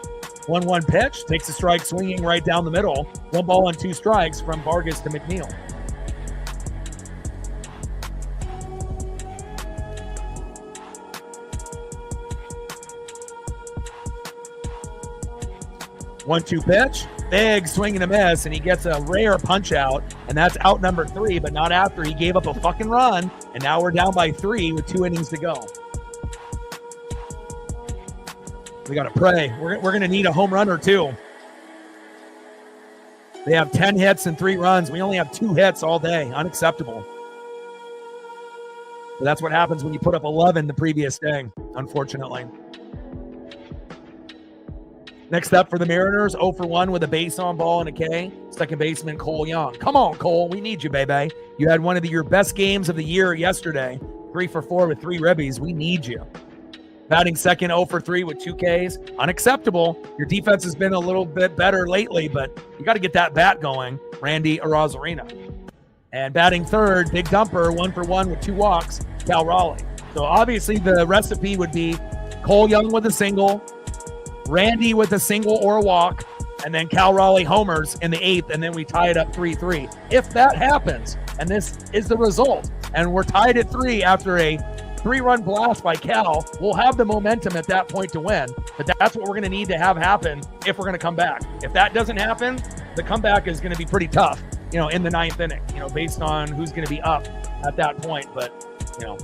1-1 pitch, takes a strike swinging right down the middle. 1 ball and 2 strikes from Vargas to McNeil. One-two pitch, big swing and a miss, and he gets a rare punch out, and that's out number 3, but not after he gave up a fucking run, and now we're down by 3 with 2 innings to go. We got to pray. We're going to need a home run or 2. They have 10 hits and 3 runs. We only have 2 hits all day. Unacceptable. But that's what happens when you put up 11 the previous day, unfortunately. Next up for the Mariners, 0 for 1 with a base on ball and a K. Second baseman Cole Young. Come on, Cole. We need you, baby. You had one of your best games of the year yesterday. 3 for 4 with 3 ribbies. We need you. Batting second, 0 for 3 with 2 Ks. Unacceptable. Your defense has been a little bit better lately, but you got to get that bat going. Randy Arozarena. And batting third, big dumper, 1 for 1 with 2 walks, Cal Raleigh. So obviously the recipe would be Cole Young with a single, Randy with a single or a walk, and then Cal Raleigh homers in the 8th, and then we tie it up 3-3. If that happens, and this is the result, and we're tied at 3 after a 3-run blast by Cal, we'll have the momentum at that point to win. But that's what we're going to need to have happen if we're going to come back. If that doesn't happen, the comeback is going to be pretty tough, in the 9th inning, based on who's going to be up at that point. But,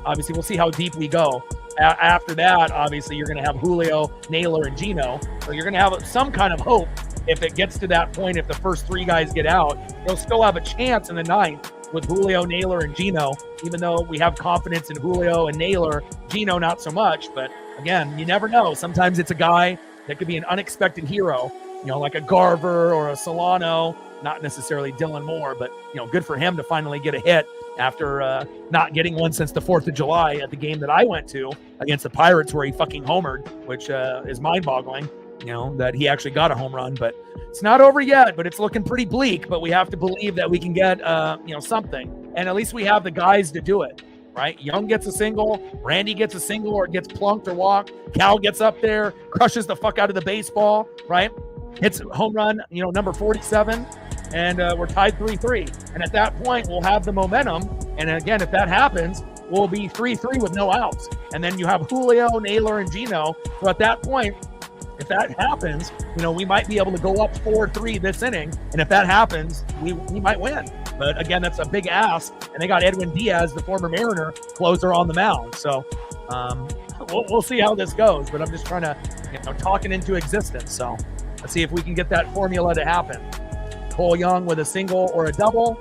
obviously we'll see how deep we go. After that, obviously, you're going to have Julio, Naylor, and Gino. So you're going to have some kind of hope if it gets to that point. If the first 3 guys get out, they'll still have a chance in the 9th with Julio, Naylor, and Gino, even though we have confidence in Julio and Naylor. Gino, not so much. But, again, you never know. Sometimes it's a guy that could be an unexpected hero, like a Garver or a Solano. Not necessarily Dylan Moore, but, good for him to finally get a hit after not getting one since the 4th of July at the game that I went to against the Pirates where he fucking homered, which is mind-boggling, that he actually got a home run. But it's not over yet, but it's looking pretty bleak. But we have to believe that we can get, something. And at least we have the guys to do it, right? Young gets a single, Randy gets a single or gets plunked or walked. Cal gets up there, crushes the fuck out of the baseball, right? Hits home run, number 47. And we're tied 3-3. And at that point, we'll have the momentum. And again, if that happens, we'll be 3-3 with no outs. And then you have Julio, Naylor, and Gino. So at that point, if that happens, we might be able to go up 4-3 this inning. And if that happens, we might win. But again, that's a big ask. And they got Edwin Diaz, the former Mariner, closer on the mound. So we'll see how this goes. But I'm just trying to, talk it into existence. So let's see if we can get that formula to happen. Cole Young with a single or a double,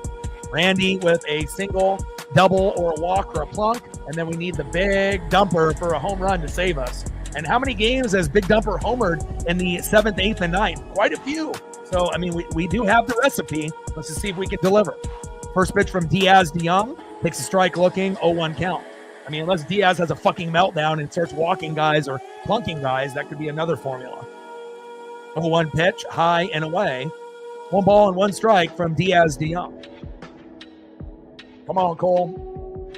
Randy with a single, double, or a walk or a plunk, and then we need the big dumper for a home run to save us. And how many games has Big Dumper homered in the 7th, 8th, and 9th? Quite a few. So, I mean, we do have the recipe. Let's just see if we can deliver. First pitch from Diaz to Young, takes a strike looking, 0-1 count. I mean, unless Diaz has a fucking meltdown and starts walking guys or plunking guys, that could be another formula. 0-1 pitch, high and away. 1 ball and 1 strike from Diaz to Young. Come on, Cole.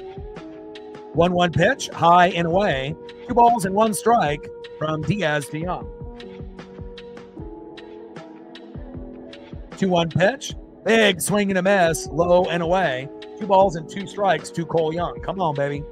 1-1 pitch, high and away. 2 balls and 1 strike from Diaz to Young. 2-1 pitch, big swing and a miss, low and away. 2 balls and 2 strikes to Cole Young. Come on, baby.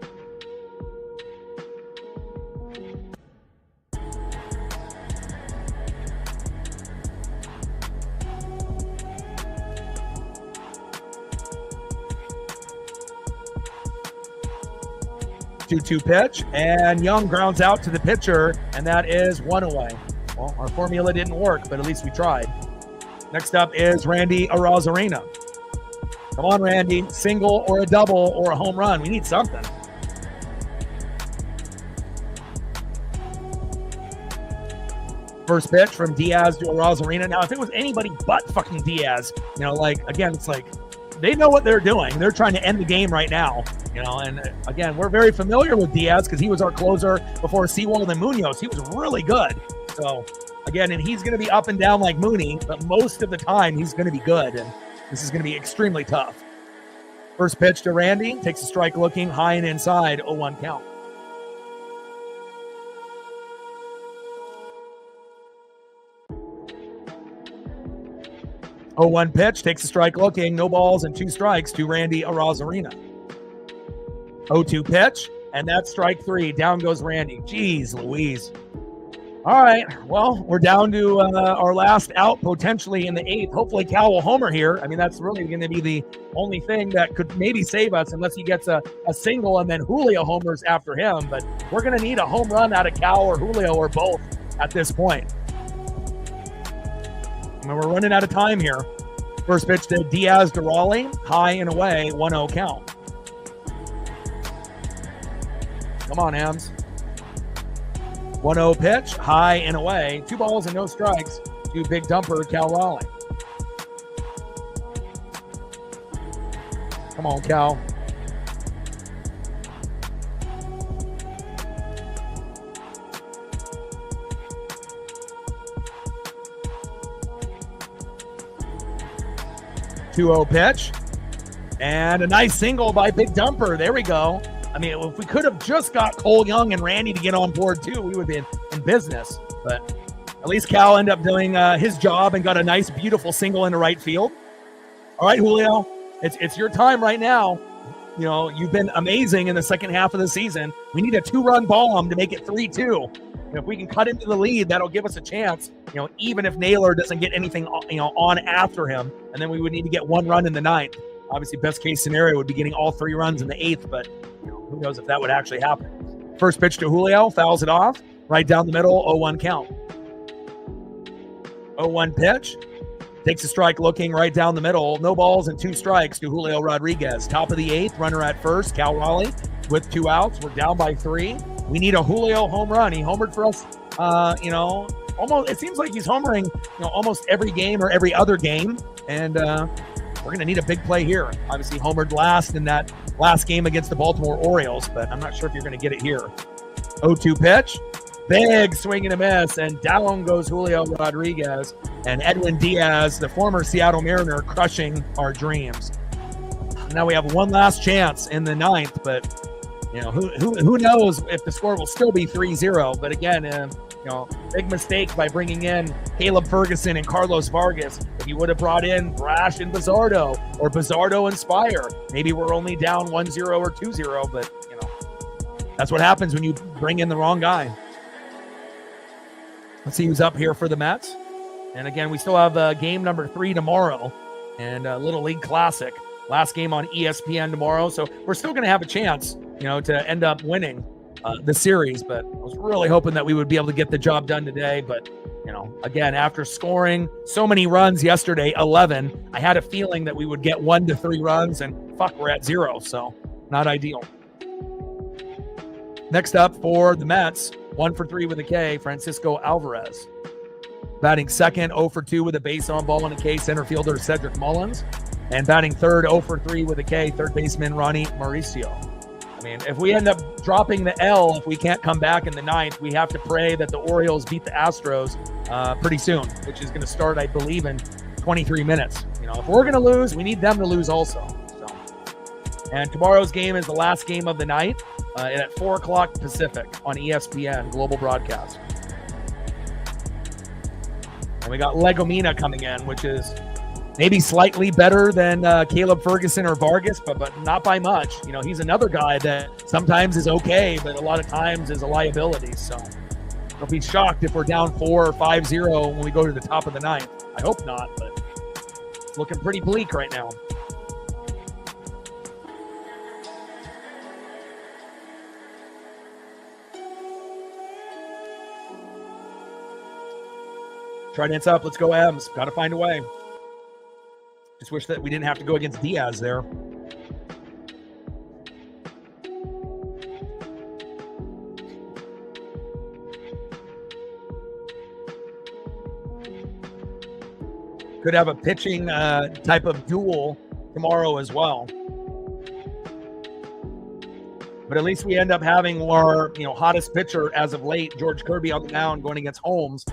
Two-two pitch, and Young grounds out to the pitcher, and that is 1 away. Well, our formula didn't work, but at least we tried. Next up is Randy Arozarena. Come on, Randy. Single or a double or a home run. We need something. First pitch from Diaz to Arozarena. Now, if it was anybody but fucking Diaz, again, it's like they know what they're doing. They're trying to end the game right now, and again, we're very familiar with Diaz because he was our closer before Seawald and Munoz. He was really good. So, again, and he's going to be up and down like Mooney, but most of the time he's going to be good, and this is going to be extremely tough. First pitch to Randy. Takes a strike looking high and inside. 0-1 count. Oh, 1 pitch, takes a strike looking, no balls and 2 strikes to Randy Arozarena. 0-2 pitch, and that's strike 3. Down goes Randy. Jeez Louise. All right, well, we're down to our last out potentially in the 8th. Hopefully Cal will homer here. I mean, that's really going to be the only thing that could maybe save us unless he gets a single and then Julio homers after him. But we're going to need a home run out of Cal or Julio or both at this point. I mean, we're running out of time here. First pitch to Diaz to Raleigh, high and away, 1-0 count. Come on, Hams. 1-0 pitch, high and away, 2 balls and no strikes to big dumper Cal Raleigh. Come on, Cal. .20 pitch, and a nice single by Big Dumper. There we go. I mean, if we could have just got Cole Young and Randy to get on board too, we would be in business. But at least Cal ended up doing his job and got a nice, beautiful single into right field. All right, Julio, it's your time right now. You've been amazing in the second half of the season. We need a 2-run bomb to make it 3-2. If we can cut into the lead, that'll give us a chance, even if Naylor doesn't get anything, on after him. And then we would need to get 1 run in the 9th. Obviously, best case scenario would be getting all 3 runs in the 8th, but who knows if that would actually happen. First pitch to Julio, fouls it off, right down the middle, 0-1 count. 0-1 pitch, takes a strike looking right down the middle, no balls and 2 strikes to Julio Rodriguez. Top of the 8th, runner at first, Cal Raleigh with 2 outs. We're down by 3. We need a Julio home run. He homered for us, almost. It seems like he's homering, almost every game or every other game. And we're going to need a big play here. Obviously, homered last in that last game against the Baltimore Orioles, but I'm not sure if you're going to get it here. 0-2 pitch, big swing and a miss, and down goes Julio Rodriguez and Edwin Diaz, the former Seattle Mariner, crushing our dreams. Now we have one last chance in the 9th, but who knows if the score will still be 3-0. But again, big mistake by bringing in Caleb Ferguson and Carlos Vargas. If you would have brought in Brash and Bizardo or Bizardo and Spire, maybe we're only down 1-0 or 2-0, but that's what happens when you bring in the wrong guy. Let's see who's up here for the Mets. And again, we still have game number 3 tomorrow and a Little League Classic. Last game on ESPN tomorrow. So we're still going to have a chance, to end up winning the series. But I was really hoping that we would be able to get the job done today. But, again, after scoring so many runs yesterday, 11, I had a feeling that we would get 1 to 3 runs. And we're at 0. So not ideal. Next up for the Mets, 1 for 3 with a K, Francisco Alvarez. Batting second, 0 for 2 with a base on ball and a K, center fielder Cedric Mullins. And batting third, 0 for 3 with a K, third baseman Ronnie Mauricio. I mean, if we end up dropping the L, if we can't come back in the 9th, we have to pray that the Orioles beat the Astros pretty soon, which is going to start, I believe, in 23 minutes. If we're going to lose, we need them to lose also. So, and tomorrow's game is the last game of the night at 4 o'clock Pacific on ESPN Global Broadcast. And we got Legomina coming in, which is maybe slightly better than Caleb Ferguson or Vargas, but not by much. He's another guy that sometimes is okay, but a lot of times is a liability. So I'll be shocked if we're down 4 or 5-0 when we go to the top of the 9th. I hope not, but it's looking pretty bleak right now. Trident's up. Let's go, M's. Got to find a way. Just wish that we didn't have to go against Diaz there. Could have a pitching type of duel tomorrow as well. But at least we end up having our hottest pitcher as of late, George Kirby, on the mound going against Holmes.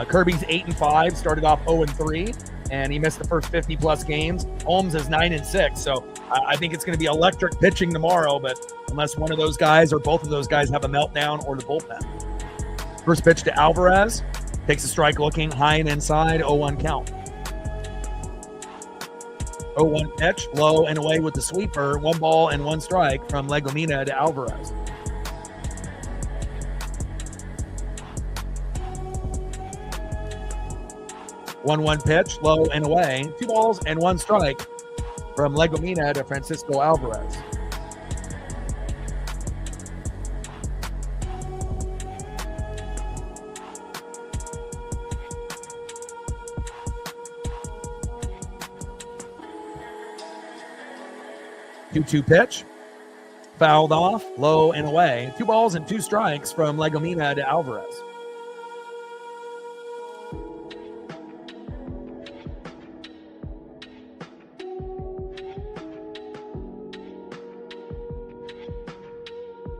Kirby's 8-5, started off 0-3, and he missed the first 50-plus games. Holmes is 9-6, so I think it's going to be electric pitching tomorrow, but unless one of those guys or both of those guys have a meltdown or the bullpen. First pitch to Alvarez, takes a strike looking, high and inside, 0-1 count. 0-1 pitch, low and away with the sweeper, 1 ball and 1 strike from Legomina to Alvarez. One pitch, low and away, 2 balls and 1 strike from Legomina to Francisco Alvarez. Two pitch, fouled off, low and away. 2 balls and 2 strikes from Legomina to Alvarez.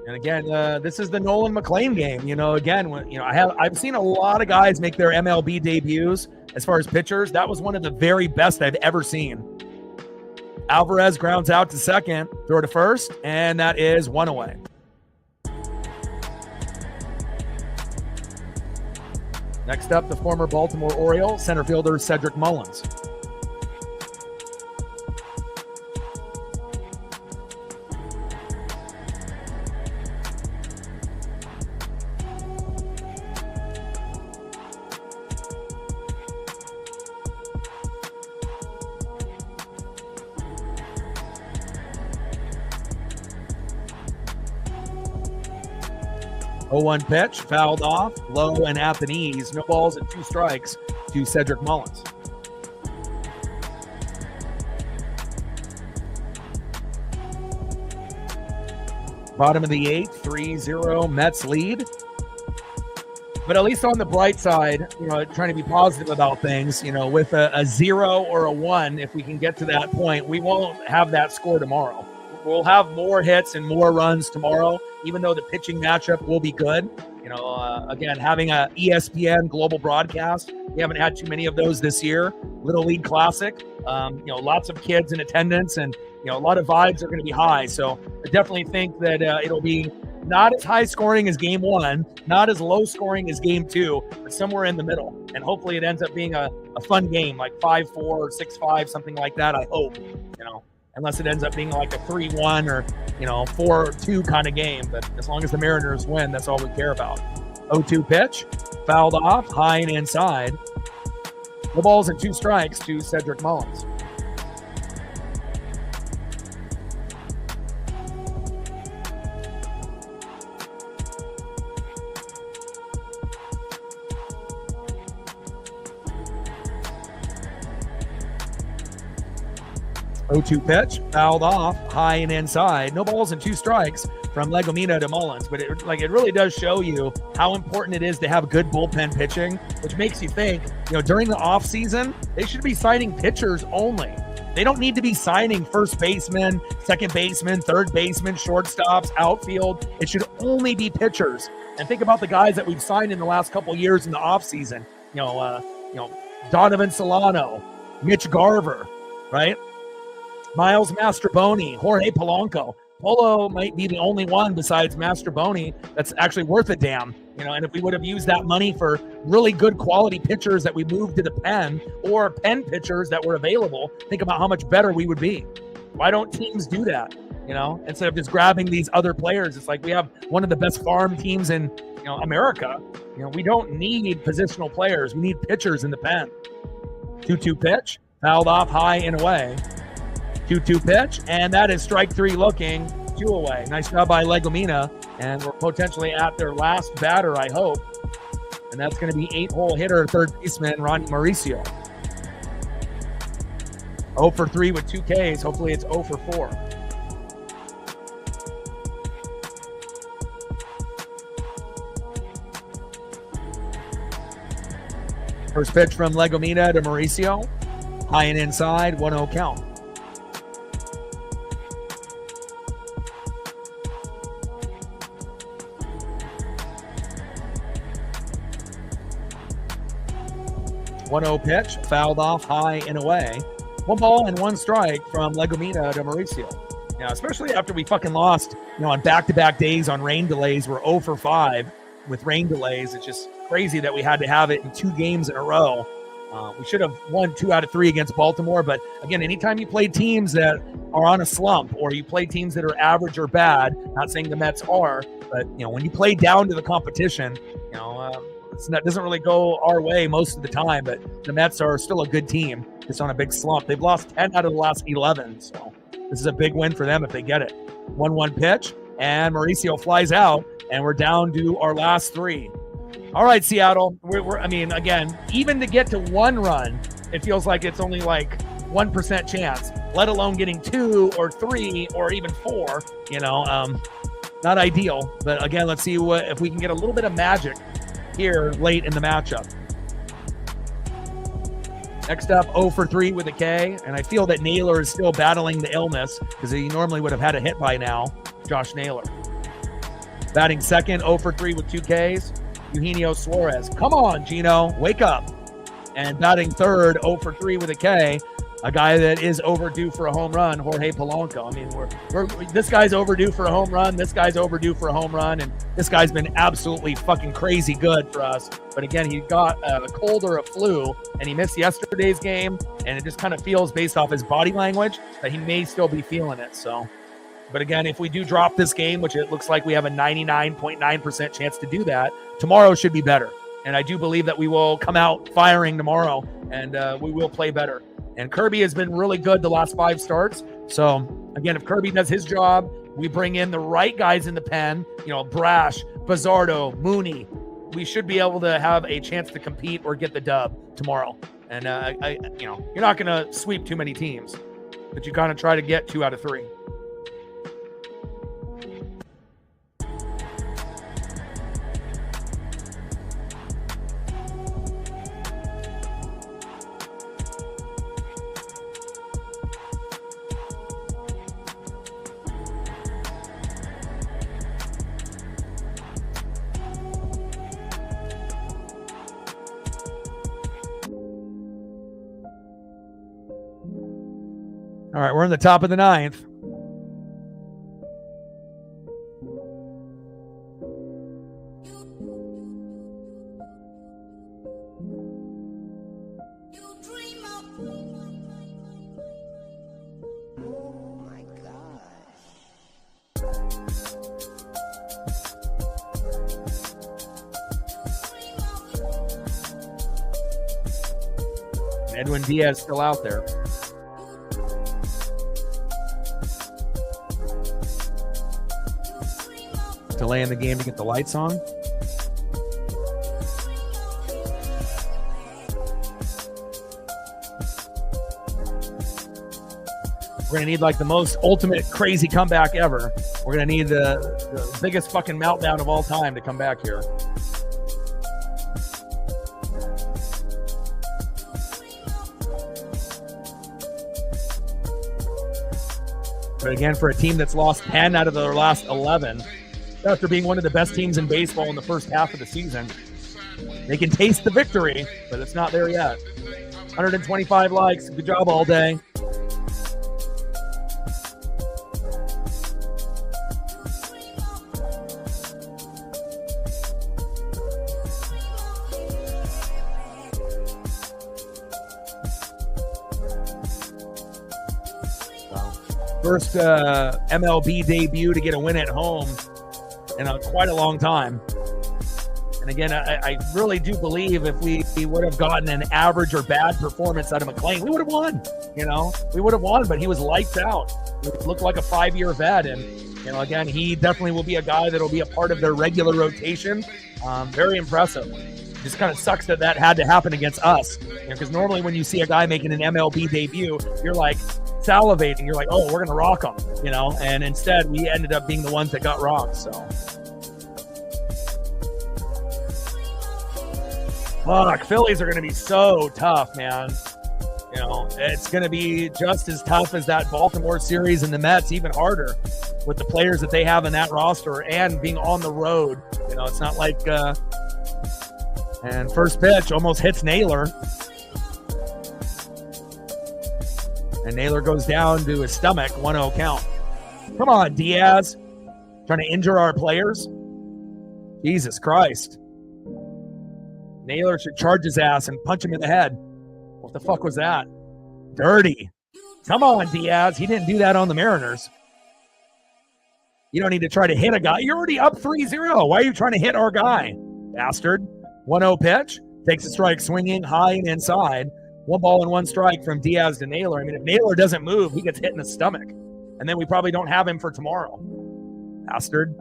And again, this is the Nolan McLean game. I've seen a lot of guys make their MLB debuts as far as pitchers. That was one of the very best I've ever seen. Alvarez grounds out to second, throw to first, and that is 1 away. Next up, the former Baltimore Oriole center fielder Cedric Mullins. One pitch, fouled off, low and at the knees. No balls and 2 strikes to Cedric Mullins. Bottom of the 8th, 3-0 Mets lead. But at least on the bright side, trying to be positive about things, with a 0 or a 1, if we can get to that point, we won't have that score tomorrow. We'll have more hits and more runs tomorrow, even though the pitching matchup will be good. Again, having a ESPN global broadcast, we haven't had too many of those this year. Little League Classic, lots of kids in attendance, and a lot of vibes are going to be high. So I definitely think that it'll be not as high scoring as game 1, not as low scoring as game 2, but somewhere in the middle. And hopefully it ends up being a fun game, like 5-4 or 6-5, something like that. I hope, unless it ends up being like a 3-1 or 4-2 kind of game. But as long as the Mariners win, that's all we care about. 0-2 pitch, fouled off, high and inside. No balls and 2 strikes to Cedric Mullins. Oh-2 pitch, fouled off, high and inside. No balls and 2 strikes from Legomina to Mullins. But it really does show you how important it is to have good bullpen pitching, which makes you think, during the offseason, they should be signing pitchers only. They don't need to be signing first baseman, second baseman, third baseman, shortstops, outfield. It should only be pitchers. And think about the guys that we've signed in the last couple of years in the offseason. Donovan Solano, Mitch Garver, right? Miles Mastrobuoni, Jorge Polanco. Polo might be the only one besides Mastrobuoni that's actually worth a damn. And if we would have used that money for really good quality pitchers that we moved to the pen, or pen pitchers that were available, think about how much better we would be. Why don't teams do that? Instead of just grabbing these other players, it's like we have one of the best farm teams in America. We don't need positional players. We need pitchers in the pen. 2-2 pitch, fouled off, high and away. 2-2 pitch, and that is strike 3 looking, 2 away. Nice job by Legomina, and we're potentially at their last batter, I hope. And that's going to be 8-hole hitter, third baseman, Ronnie Mauricio. 0 for 3 with 2 Ks. Hopefully it's 0 for 4. First pitch from Legomita to Mauricio. High and inside, 1-0 count. Pitch, fouled off high and away. 1 ball and 1 strike from Legomita to Mauricio. Now, especially after we fucking lost, on back-to-back days on rain delays, we're 0 for 5 with rain delays. It's just crazy that we had to have it in 2 games in a row. We should have won 2 out of 3 against Baltimore, but again, anytime you play teams that are on a slump or you play teams that are average or bad, not saying the Mets are, but when you play down to the competition, it doesn't really go our way most of the time, but the Mets are still a good team. It's on a big slump. They've lost 10 out of the last 11, so this is a big win for them if they get it. 1-1 pitch, and Mauricio flies out, and we're down to our last 3. All right, Seattle. Again, even to get to 1 run, it feels like it's only like 1% chance, let alone getting 2 or 3 or even 4. Not ideal. But again, let's see if we can get a little bit of magic here late in the matchup. Next up, 0 for 3 with a K, and I feel that Naylor is still battling the illness because he normally would have had a hit by now, Josh Naylor. Batting second, 0 for 3 with 2 Ks, Eugenio Suarez. Come on, Gino, wake up. And batting third, 0 for 3 with a K, a guy that is overdue for a home run, Jorge Polanco. This guy's overdue for a home run. This guy's overdue for a home run. And this guy's been absolutely fucking crazy good for us. But again, he got a cold or a flu, and he missed yesterday's game. And it just kind of feels, based off his body language, that he may still be feeling it. So, but again, if we do drop this game, which it looks like we have a 99.9% chance to do that, tomorrow should be better. And I do believe that we will come out firing tomorrow, and we will play better. And Kirby has been really good the last 5 starts. So, again, if Kirby does his job, we bring in the right guys in the pen, Brash, Bizzardo, Mooney. We should be able to have a chance to compete or get the dub tomorrow. And, you're not going to sweep too many teams, but you kind of try to get 2 out of 3. All right, we're in the top of the 9th. Oh my gosh. Edwin Diaz still out there. Delaying the game to get the lights on. We're going to need like the most ultimate crazy comeback ever. We're going to need the biggest fucking meltdown of all time to come back here. But again, for a team that's lost 10 out of their last 11, after being one of the best teams in baseball in the first half of the season, they can taste the victory, but it's not there yet. 125 likes. Good job all day. First MLB debut to get a win at home in quite a long time. And again, I really do believe if we would have gotten an average or bad performance out of McClain, we would have won. We would have won, but he was lights out. He looked like a 5-year vet. And, again, he definitely will be a guy that will be a part of their regular rotation. Very impressive. just kind of sucks that that had to happen against us. Because normally when you see a guy making an MLB debut, you're like salivating. You're like, oh, we're going to rock him, you know? And instead, we ended up being the ones that got rocked, so. Fuck, Phillies are going to be so tough, man. You know, it's going to be just as tough as that Baltimore series, and the Mets even harder with the players that they have in that roster and being on the road. You know, it's not like and first pitch almost hits Naylor. And Naylor goes down to his stomach, 1-0 count. Come on, Diaz. Trying to injure our players? Jesus Christ. Naylor should charge his ass and punch him in the head. What the fuck was that? Dirty. Come on, Diaz. He didn't do that on the Mariners. You don't need to try to hit a guy. You're already up 3-0. Why are you trying to hit our guy, bastard? 1-0 pitch. Takes a strike swinging high and inside. 1 ball and 1 strike from Diaz to Naylor. I mean, if Naylor doesn't move, he gets hit in the stomach. And then we probably don't have him for tomorrow. Bastard.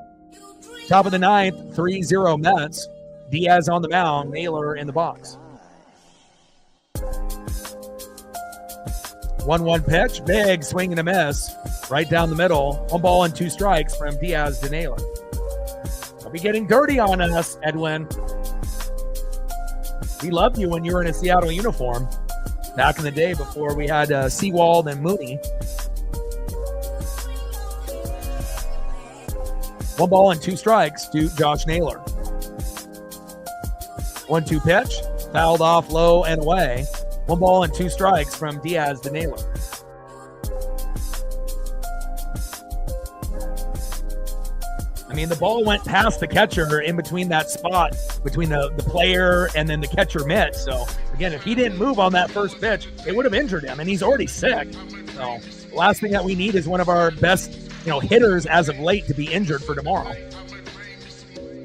Top of the 9th, 3-0 Mets. Diaz on the mound, Naylor in the box. 1-1 pitch, big swing and a miss. Right down the middle. 1 ball and 2 strikes from Diaz to Naylor. Don't be getting dirty on us, Edwin. We loved you when you were in a Seattle uniform back in the day before we had Seawald and Mooney. 1 ball and 2 strikes to Josh Naylor. 1-2 pitch, fouled off low and away. 1 ball and 2 strikes from Diaz to Naylor. I mean, the ball went past the catcher in between that spot, between the player and then the catcher mitt. So, again, if he didn't move on that first pitch, it would have injured him, and he's already sick. So, the last thing that we need is one of our best, hitters as of late to be injured for tomorrow.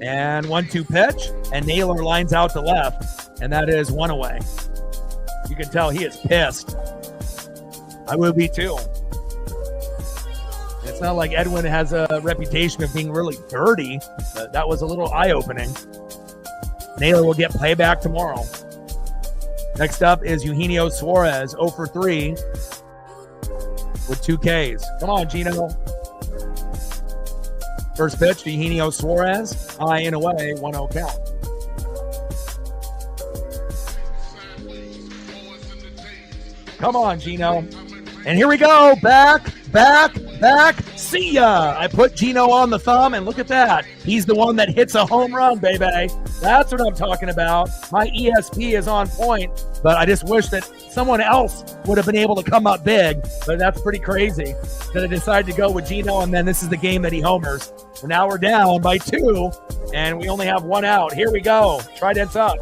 And 1-2 pitch, and Naylor lines out to left, and that is 1 away. You can tell he is pissed. I will be too. It's not like Edwin has a reputation of being really dirty, but that was a little eye-opening. Naylor will get playback tomorrow. Next up is Eugenio Suarez, 0 for 3 with 2 Ks. Come on, Gino. First pitch to Eugenio Suarez, high and away, 1-0 count. Come on, Gino. And here we go. Back. See ya. I put Gino on the thumb, and look at that. He's the one that hits a home run, baby. That's what I'm talking about. My ESP is on point, but I just wish that someone else would have been able to come up big. But that's pretty crazy that I decided to go with Gino, and then this is the game that he homers. So now we're down by 2, and we only have 1 out. Here we go. Trident's up.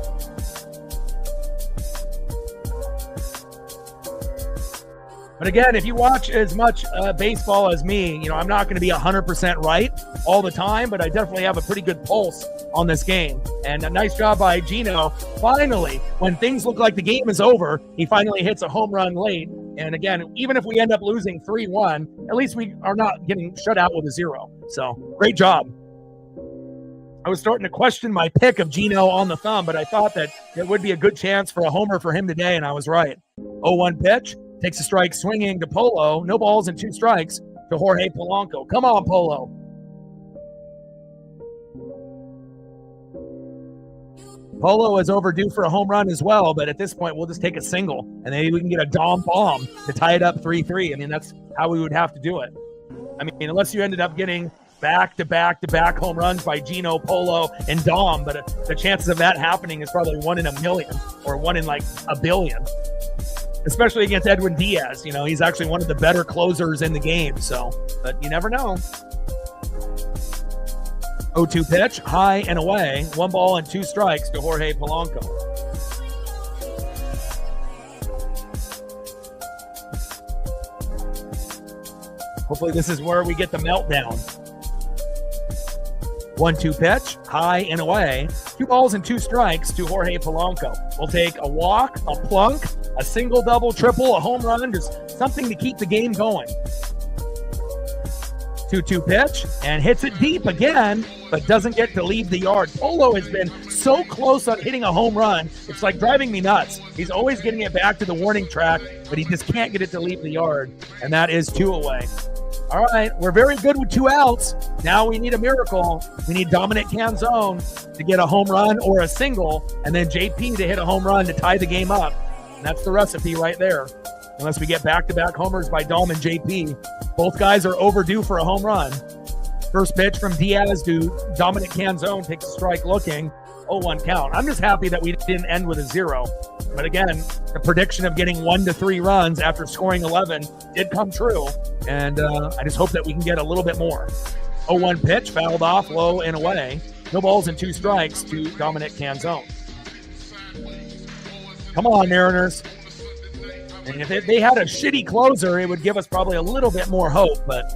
But again, if you watch as much baseball as me, I'm not going to be 100% right all the time, but I definitely have a pretty good pulse on this game. And a nice job by Gino. Finally, when things look like the game is over, he finally hits a home run late. And again, even if we end up losing 3-1, at least we are not getting shut out with a 0. So, great job. I was starting to question my pick of Gino on the thumb, but I thought that it would be a good chance for a homer for him today, and I was right. 0-1 pitch. Takes a strike swinging to Polo. No balls and 2 strikes to Jorge Polanco. Come on, Polo. Polo is overdue for a home run as well, but at this point, we'll just take a single, and maybe we can get a Dom bomb to tie it up 3-3. I mean, that's how we would have to do it. I mean, unless you ended up getting back-to-back home runs by Gino, Polo, and Dom, but the chances of that happening is probably 1 in a million or 1 in like a billion. Especially against Edwin Diaz. He's actually one of the better closers in the game. So, but you never know. 0-2 pitch, high and away. 1 ball and 2 strikes to Jorge Polanco. Hopefully this is where we get the meltdown. 1-2 pitch, high and away. 2 balls and 2 strikes to Jorge Polanco. We'll take a walk, a plunk, a single, double, triple, a home run, just something to keep the game going. 2-2 pitch and hits it deep again, but doesn't get to leave the yard. Polo has been so close on hitting a home run. It's like driving me nuts. He's always getting it back to the warning track, but he just can't get it to leave the yard. And that is 2 away. All right, we're very good with 2 outs. Now we need a miracle. We need Dominic Canzone to get a home run or a single, and then JP to hit a home run to tie the game up. And that's the recipe right there. Unless we get back-to-back homers by Dom and JP. Both guys are overdue for a home run. First pitch from Diaz to Dominic Canzone, takes a strike looking. 0-1 count. I'm just happy that we didn't end with a 0. But again, the prediction of getting 1 to 3 runs after scoring 11 did come true. And I just hope that we can get a little bit more. 0-1 pitch, fouled off, low and away. No balls and 2 strikes to Dominic Canzone. Come on, Mariners. And if they had a shitty closer, it would give us probably a little bit more hope. But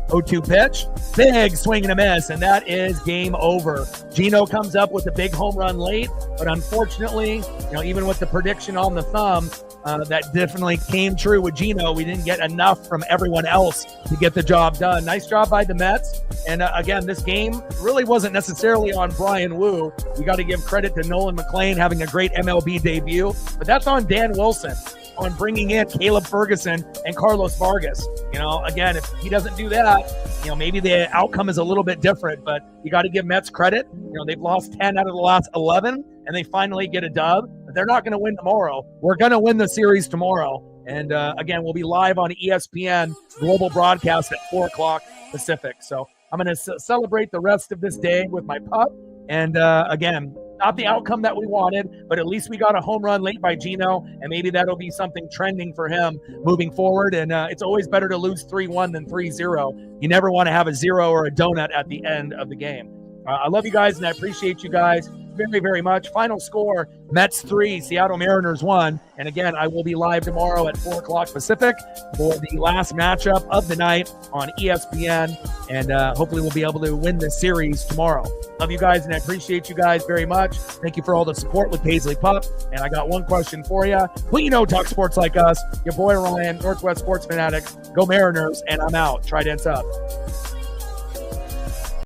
0-2 pitch, big swing and a miss, and that is game over. Gino comes up with a big home run late, but unfortunately, even with the prediction on the thumb, that definitely came true with Gino. We didn't get enough from everyone else to get the job done. Nice job by the Mets. And again, this game really wasn't necessarily on Brian Wu. We got to give credit to Nolan McLean having a great MLB debut, but that's on Dan Wilson on bringing in Caleb Ferguson and Carlos Vargas. Again, if he doesn't do that, maybe the outcome is a little bit different, but you got to give Mets credit. They've lost 10 out of the last 11, and they finally get a dub, but they're not going to win tomorrow. We're going to win the series tomorrow. And again, we'll be live on ESPN global broadcast at 4 o'clock Pacific. So I'm going to celebrate the rest of this day with my pup. And again, not the outcome that we wanted, but at least we got a home run late by Gino, and maybe that'll be something trending for him moving forward. And it's always better to lose 3-1 than 3-0. You never want to have a 0 or a donut at the end of the game. I love you guys, and I appreciate you guys very, very much. Final score, Mets 3, Seattle Mariners 1. And again, I will be live tomorrow at 4 o'clock Pacific for the last matchup of the night on ESPN. And hopefully we'll be able to win this series tomorrow. Love you guys, and I appreciate you guys very much. Thank you for all the support with Paisley Pup. And I got one question for you. Who talk sports like us? Your boy Ryan, Northwest Sports Fanatics. Go Mariners, and I'm out. Tridents up.